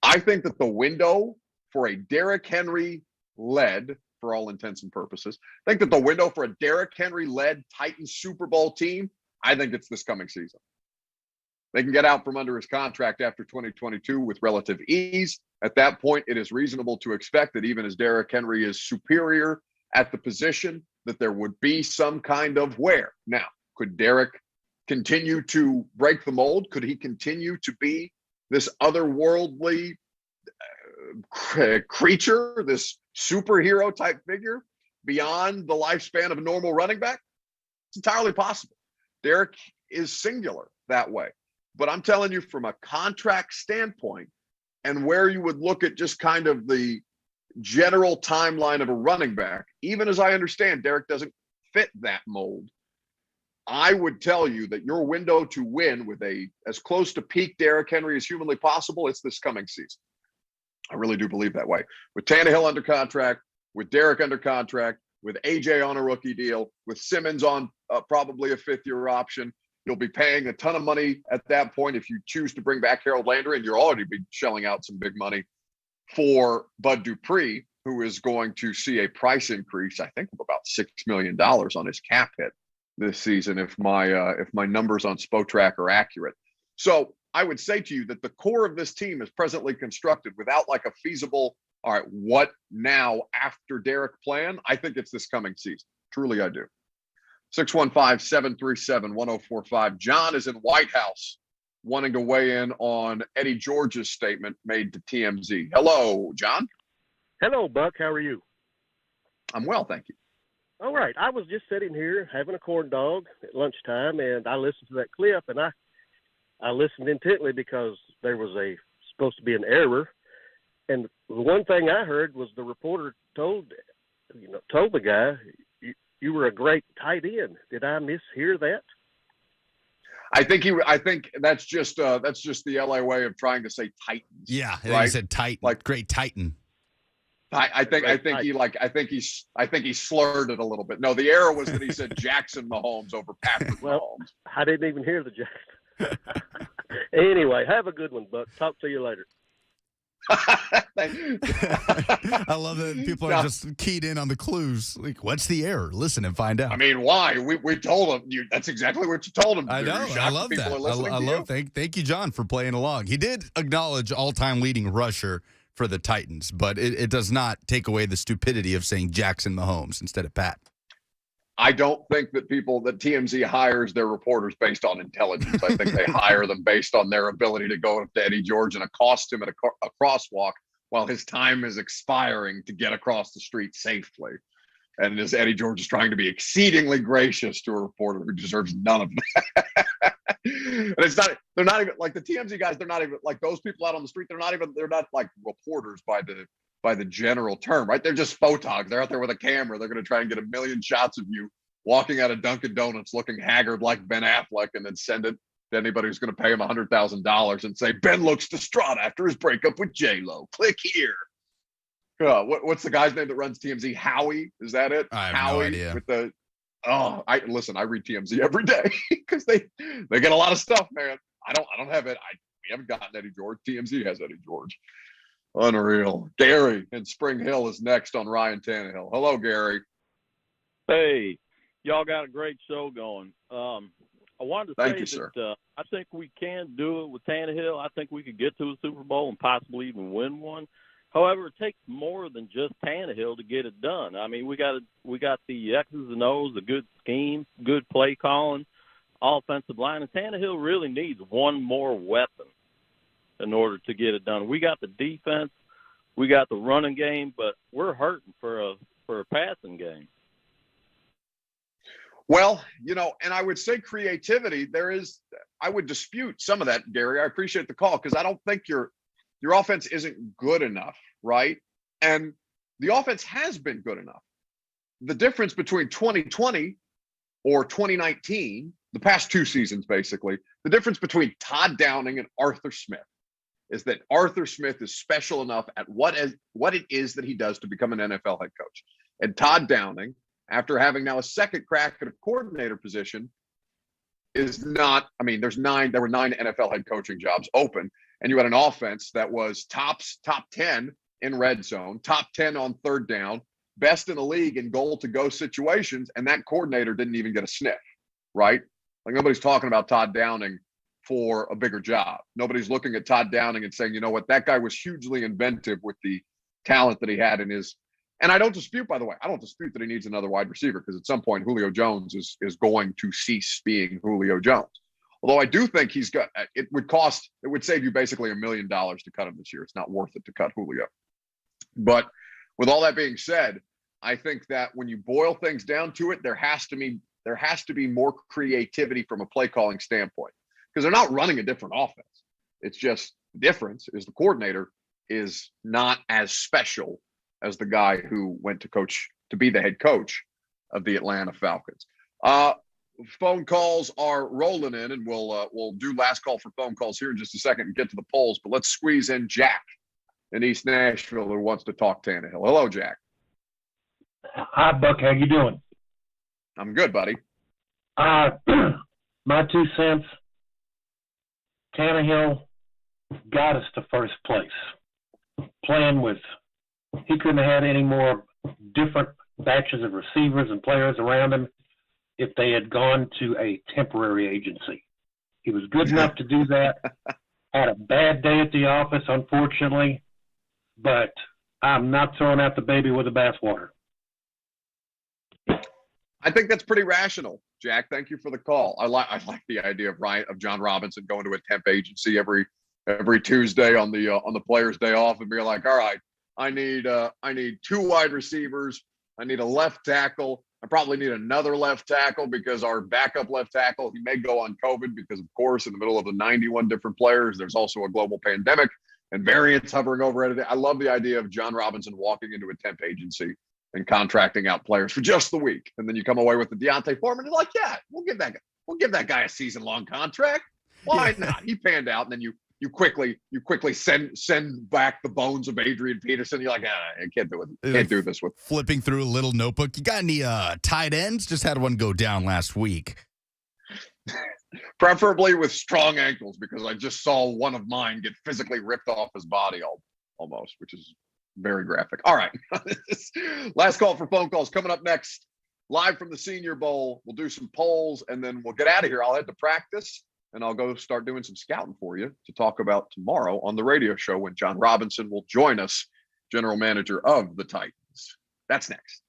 I think that the window for a Derrick Henry-led, for all intents and purposes, I think that the window for a Derrick Henry-led Titans Super Bowl team, I think it's this coming season. They can get out from under his contract after 2022 with relative ease. At that point, it is reasonable to expect that even as Derrick Henry is superior at the position, that there would be some kind of wear. Now, could Derrick continue to break the mold? Could he continue to be this otherworldly creature, this superhero type figure beyond the lifespan of a normal running back? It's entirely possible. Derrick is singular that way. But I'm telling you, from a contract standpoint and where you would look at just kind of the general timeline of a running back, even as I understand Derek doesn't fit that mold, I would tell you that your window to win with as close to peak Derrick Henry as humanly possible, it's this coming season. I really do believe that way. With Tannehill under contract, with Derrick under contract, with AJ on a rookie deal, with Simmons on probably a fifth-year option, you'll be paying a ton of money at that point if you choose to bring back Harold Landry, and you're already be shelling out some big money for Bud Dupree, who is going to see a price increase, I think, of about $6 million on his cap hit this season, if my numbers on Spotrac are accurate. So I would say to you that the core of this team is presently constructed without like a feasible, all right, what now after Derek plan? I think it's this coming season. Truly, I do. 615-737-1045. John is in White House wanting to weigh in on Eddie George's statement made to TMZ. Hello, John. Hello, Buck. How are you? I'm well, thank you. All right. I was just sitting here having a corn dog at lunchtime, and I listened to that clip, and I listened intently because there was supposed to be an error. And the one thing I heard was the reporter told the guy, you were a great tight end. Did I mishear that? I think that's just the LA way of trying to say Titans. Yeah, right? He said Titan, like great Titan. I think he slurred it a little bit. No, the error was that he said Jackson Mahomes over Patrick Mahomes. I didn't even hear the Jackson. Anyway, have a good one, Buck. Talk to you later. I love that people are just keyed in on the clues. Like, what's the error? Listen and find out. I mean, why? We told him. That's exactly what you told him. I know. I love that. Thank you, John, for playing along. He did acknowledge all-time leading rusher for the Titans, but it does not take away the stupidity of saying Jackson Mahomes instead of Pat. I don't think that TMZ hires their reporters based on intelligence. I think they hire them based on their ability to go up to Eddie George and accost him at a crosswalk while his time is expiring to get across the street safely. And as Eddie George is trying to be exceedingly gracious to a reporter who deserves none of that. And they're not even like the TMZ guys. They're not even like those people out on the street. They're not like reporters by the general term, right? They're just photogs. They're out there with a camera. They're going to try and get a million shots of you walking out of Dunkin' Donuts looking haggard like Ben Affleck and then send it to anybody who's going to pay him $100,000 and say, Ben looks distraught after his breakup with J-Lo. Click here. What's the guy's name that runs TMZ? Howie? Is that it? I have Howie no idea. I read TMZ every day because they get a lot of stuff, man. I don't have it. We haven't gotten Eddie George. TMZ has Eddie George. Unreal. Gary in Spring Hill is next on Ryan Tannehill. Hello, Gary. Hey, y'all got a great show going. I wanted to Thank you, say sir. that I think we can do it with Tannehill. I think we could get to a Super Bowl and possibly even win one. However, it takes more than just Tannehill to get it done. I mean, we got the X's and O's, a good scheme, good play calling, offensive line, and Tannehill really needs one more weapon in order to get it done. We got the defense, we got the running game, but we're hurting for a passing game. Well, and I would say creativity. I would dispute some of that, Gary. I appreciate the call because I don't think your offense isn't good enough, right? And the offense has been good enough. The difference between 2020 or 2019, the past two seasons basically, the difference between Todd Downing and Arthur Smith is that Arthur Smith is special enough at what it is that he does to become an NFL head coach. And Todd Downing, after having now a second crack at a coordinator position, is not, there were 9 NFL head coaching jobs open, and you had an offense that was top 10 in red zone, top 10 on third down, best in the league in goal to go situations, and that coordinator didn't even get a sniff, right? Like nobody's talking about Todd Downing for a bigger job. Nobody's looking at Todd Downing and saying, you know what, that guy was hugely inventive with the talent that he had in his. And I don't dispute, by the way, that he needs another wide receiver because at some point Julio Jones is going to cease being Julio Jones. Although I do think it would save you basically $1 million to cut him this year. It's not worth it to cut Julio. But with all that being said, I think that when you boil things down to it, there has to be more creativity from a play calling standpoint because they're not running a different offense. It's just The difference is the coordinator is not as special as the guy who went to be the head coach of the Atlanta Falcons. Phone calls are rolling in, and we'll do last call for phone calls here in just a second and get to the polls. But let's squeeze in Jack in East Nashville who wants to talk Tannehill. Hello, Jack. Hi, Buck. How you doing? I'm good, buddy. My 2 cents. Tannehill got us to first place. He couldn't have had any more different batches of receivers and players around him if they had gone to a temporary agency. He was good enough to do that. Had a bad day at the office, unfortunately, but I'm not throwing out the baby with the bathwater. I think that's pretty rational, Jack. Thank you for the call. I like the idea of John Robinson going to a temp agency every Tuesday on the players' day off and be like, all right, I need 2 wide receivers. I need a left tackle. I probably need another left tackle because our backup left tackle, he may go on COVID because, of course, in the middle of the 91 different players, there's also a global pandemic and variants hovering over everything. I love the idea of John Robinson walking into a temp agency and contracting out players for just the week. And then you come away with the Deontay Foreman and like, yeah, we'll give that guy a season-long contract. Why not? He panned out, and then you quickly send back the bones of Adrian Peterson. You're like, I can't do it. Can't do this with flipping through a little notebook. You got any tight ends? Just had one go down last week. Preferably with strong ankles, because I just saw one of mine get physically ripped off his body almost, which is very graphic. All right. Last call for phone calls coming up next. Live from the Senior Bowl. We'll do some polls, and then we'll get out of here. I'll head to practice, and I'll go start doing some scouting for you to talk about tomorrow on the radio show when John Robinson will join us, general manager of the Titans. That's next.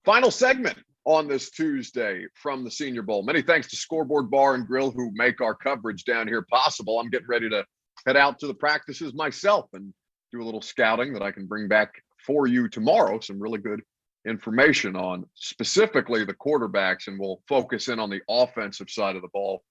Final segment on this Tuesday from the Senior Bowl. Many thanks to Scoreboard Bar and Grill who make our coverage down here possible. I'm getting ready to head out to the practices myself and do a little scouting that I can bring back for you tomorrow. Some really good information on specifically the quarterbacks, and we'll focus in on the offensive side of the ball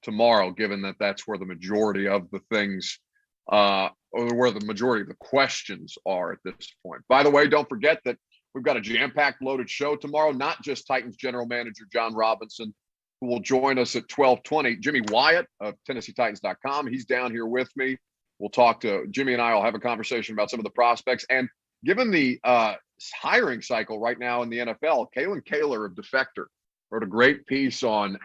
tomorrow, given that that's where the majority of the things or where the majority of the questions are at this point. By the way, don't forget that we've got a jam-packed loaded show tomorrow, not just Titans general manager John Robinson, who will join us at 12:20. Jimmy Wyatt of TennesseeTitans.com. He's down here with me. We'll talk to Jimmy, and I will have a conversation about some of the prospects. And given the hiring cycle right now in the NFL, Kalen Kaler of Defector wrote a great piece on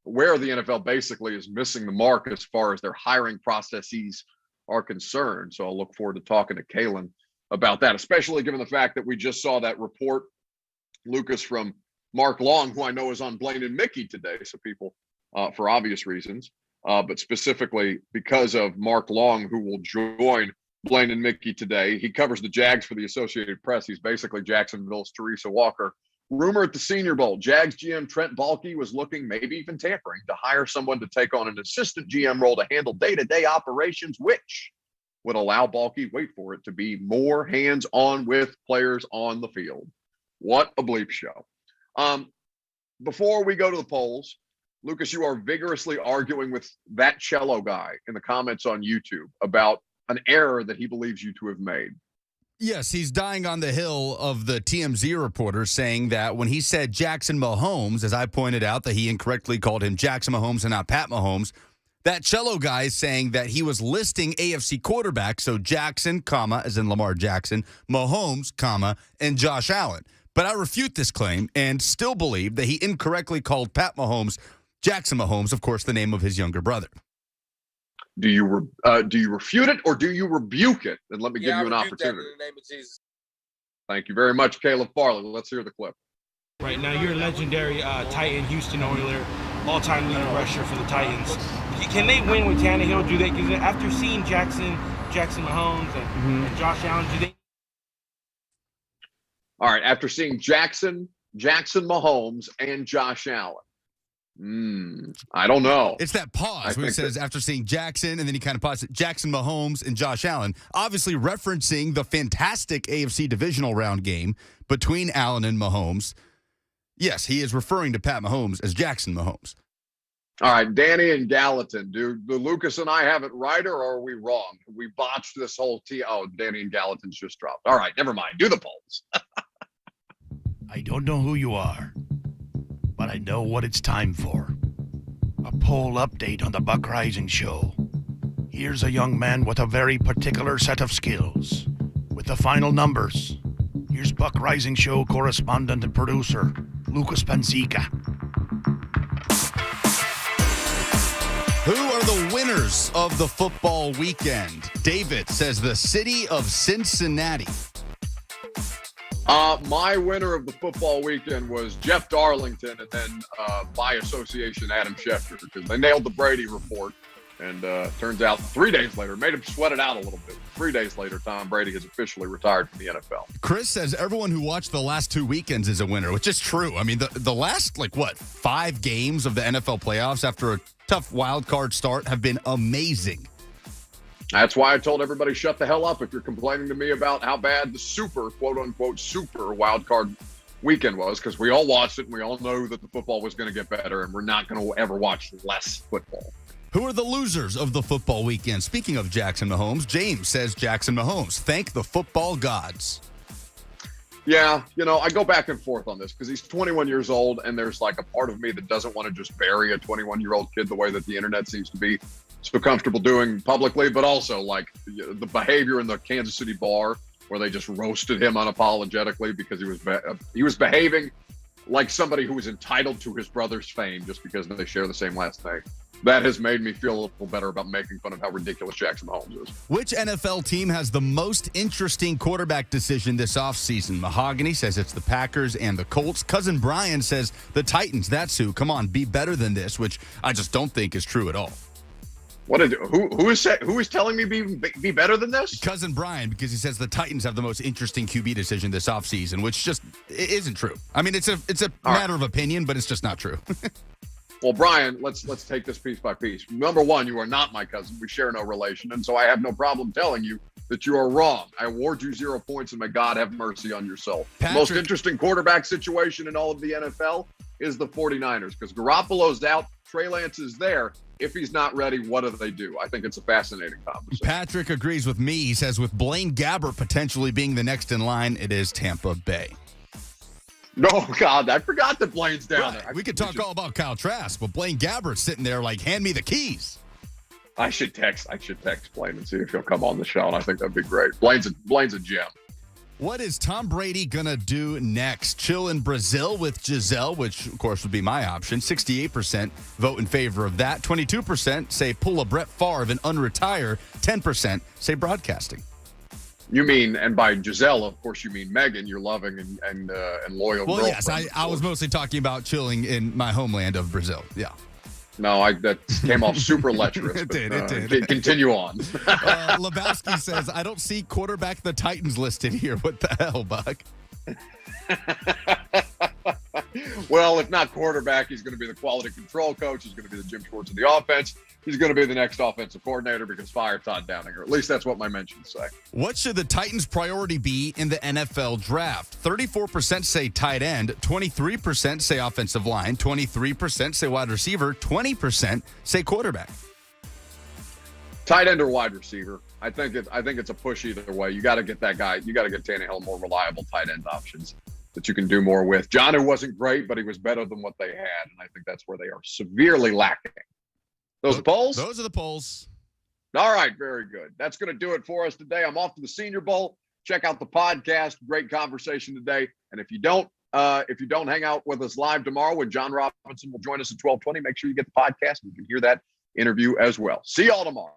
where the NFL basically is missing the mark as far as their hiring processes are concerned. So I'll look forward to talking to Kalen about that, especially given the fact that we just saw that report, Lucas, from Mark Long, who I know is on Blaine and Mickey today. So people, for obvious reasons, but specifically because of Mark Long, who will join Blaine and Mickey today. He covers the Jags for the Associated Press. He's basically Jacksonville's Teresa Walker. Rumor at the Senior Bowl, Jags GM Trent Baalke was looking, maybe even tampering, to hire someone to take on an assistant GM role to handle day-to-day operations, which would allow Baalke, wait for it, to be more hands-on with players on the field. What a bleep show. Before we go to the polls, Lucas, you are vigorously arguing with that cello guy in the comments on YouTube about an error that he believes you to have made. Yes, he's dying on the hill of the TMZ reporter saying that when he said Jackson Mahomes, as I pointed out, that he incorrectly called him Jackson Mahomes and not Pat Mahomes, that cello guy is saying that he was listing AFC quarterbacks, so Jackson, comma, as in Lamar Jackson, Mahomes, comma, and Josh Allen. But I refute this claim and still believe that he incorrectly called Pat Mahomes Jackson Mahomes, of course, the name of his younger brother. Do you refute it or do you rebuke it? And let me give you an opportunity. In the name of Jesus. Thank you very much, Caleb Farley. Let's hear the clip. Right now, you're a legendary Titan, Houston Oiler, all-time leading rusher for the Titans. Can they win with Tannehill? Do they? After seeing Jackson Mahomes and Josh Allen, do they? All right. After seeing Jackson Mahomes, and Josh Allen. I don't know. It's that pause where he says after seeing Jackson, and then he kind of pauses, Jackson Mahomes and Josh Allen, obviously referencing the fantastic AFC divisional round game between Allen and Mahomes. Yes, he is referring to Pat Mahomes as Jackson Mahomes. All right, Danny and Gallatin, do Lucas and I have it right, or are we wrong? We botched this whole Danny and Gallatin's just dropped. All right, never mind. Do the polls. I don't know who you are, but I know what it's time for. A poll update on the Buck Reising Show. Here's a young man with a very particular set of skills. With the final numbers, here's Buck Reising Show correspondent and producer, Lucas Panzica. Who are the winners of the football weekend? David says the city of Cincinnati. My winner of the football weekend was Jeff Darlington, and then by association, Adam Schefter, because they nailed the Brady report. And turns out 3 days later, made him sweat it out a little bit. 3 days later, Tom Brady has officially retired from the NFL. Chris says everyone who watched the last 2 weekends is a winner, which is true. I mean, the last, 5 games of the NFL playoffs after a tough wild card start have been amazing. That's why I told everybody, shut the hell up if you're complaining to me about how bad the super, quote-unquote, super wild card weekend was, because we all watched it and we all know that the football was going to get better, and we're not going to ever watch less football. Who are the losers of the football weekend? Speaking of Jackson Mahomes, James says Jackson Mahomes. Thank the football gods. Yeah, I go back and forth on this because he's 21 years old, and there's a part of me that doesn't want to just bury a 21-year-old kid the way that the internet seems to be so comfortable doing publicly, but also the behavior in the Kansas City bar where they just roasted him unapologetically because he was behaving like somebody who was entitled to his brother's fame just because they share the same last name. That has made me feel a little better about making fun of how ridiculous Jackson Mahomes is. Which NFL team has the most interesting quarterback decision this offseason? Mahogany says it's the Packers and the Colts. Cousin Brian says the Titans. That's who. Come on, be better than this, which I just don't think is true at all. Who is telling me be better than this? Cousin Brian, because he says the Titans have the most interesting QB decision this offseason, which just isn't true. I mean, it's a matter of opinion, but it's just not true. Well, Brian, let's take this piece by piece. Number one, you are not my cousin. We share no relation, and so I have no problem telling you that you are wrong. I award you 0 points, and may God have mercy on your soul. The most interesting quarterback situation in all of the NFL is the 49ers, because Garoppolo's out, Trey Lance is there. If he's not ready, what do they do? I think it's a fascinating conversation. Patrick agrees with me. He says with Blaine Gabbert potentially being the next in line, it is Tampa Bay. No, God, I forgot that Blaine's down there. We could talk all about Kyle Trask, but Blaine Gabbert's sitting there like, hand me the keys. I should text Blaine and see if he'll come on the show, and I think that'd be great. Blaine's a gem. What is Tom Brady going to do next? Chill in Brazil with Giselle, which, of course, would be my option. 68% vote in favor of that. 22% say pull a Brett Favre and unretire. 10% say broadcasting. You mean, and by Giselle, of course, you mean Megan, your loving and loyal girlfriend. Well, yes, I was mostly talking about chilling in my homeland of Brazil. Yeah. No, that came off super lecherous. It did. Continue on. Lebowski says, I don't see quarterback the Titans listed here. What the hell, Buck? Well, if not quarterback, he's going to be the quality control coach. He's going to be the Jim Schwartz of the offense. He's going to be the next offensive coordinator because fire Todd Downing, or at least that's what my mentions say. What should the Titans' priority be in the NFL draft? 34% say tight end, 23% say offensive line, 23% say wide receiver, 20% say quarterback. Tight end or wide receiver. I think it's a push either way. You got to get that guy. You got to get Tannehill more reliable tight end options that you can do more with. Jonnu wasn't great, but he was better than what they had, and I think that's where they are severely lacking. Those are the polls? Those are the polls. All right, very good. That's going to do it for us today. I'm off to the Senior Bowl. Check out the podcast. Great conversation today. And if you don't hang out with us live tomorrow when John Robinson will join us at 12:20, make sure you get the podcast and you can hear that interview as well. See y'all tomorrow.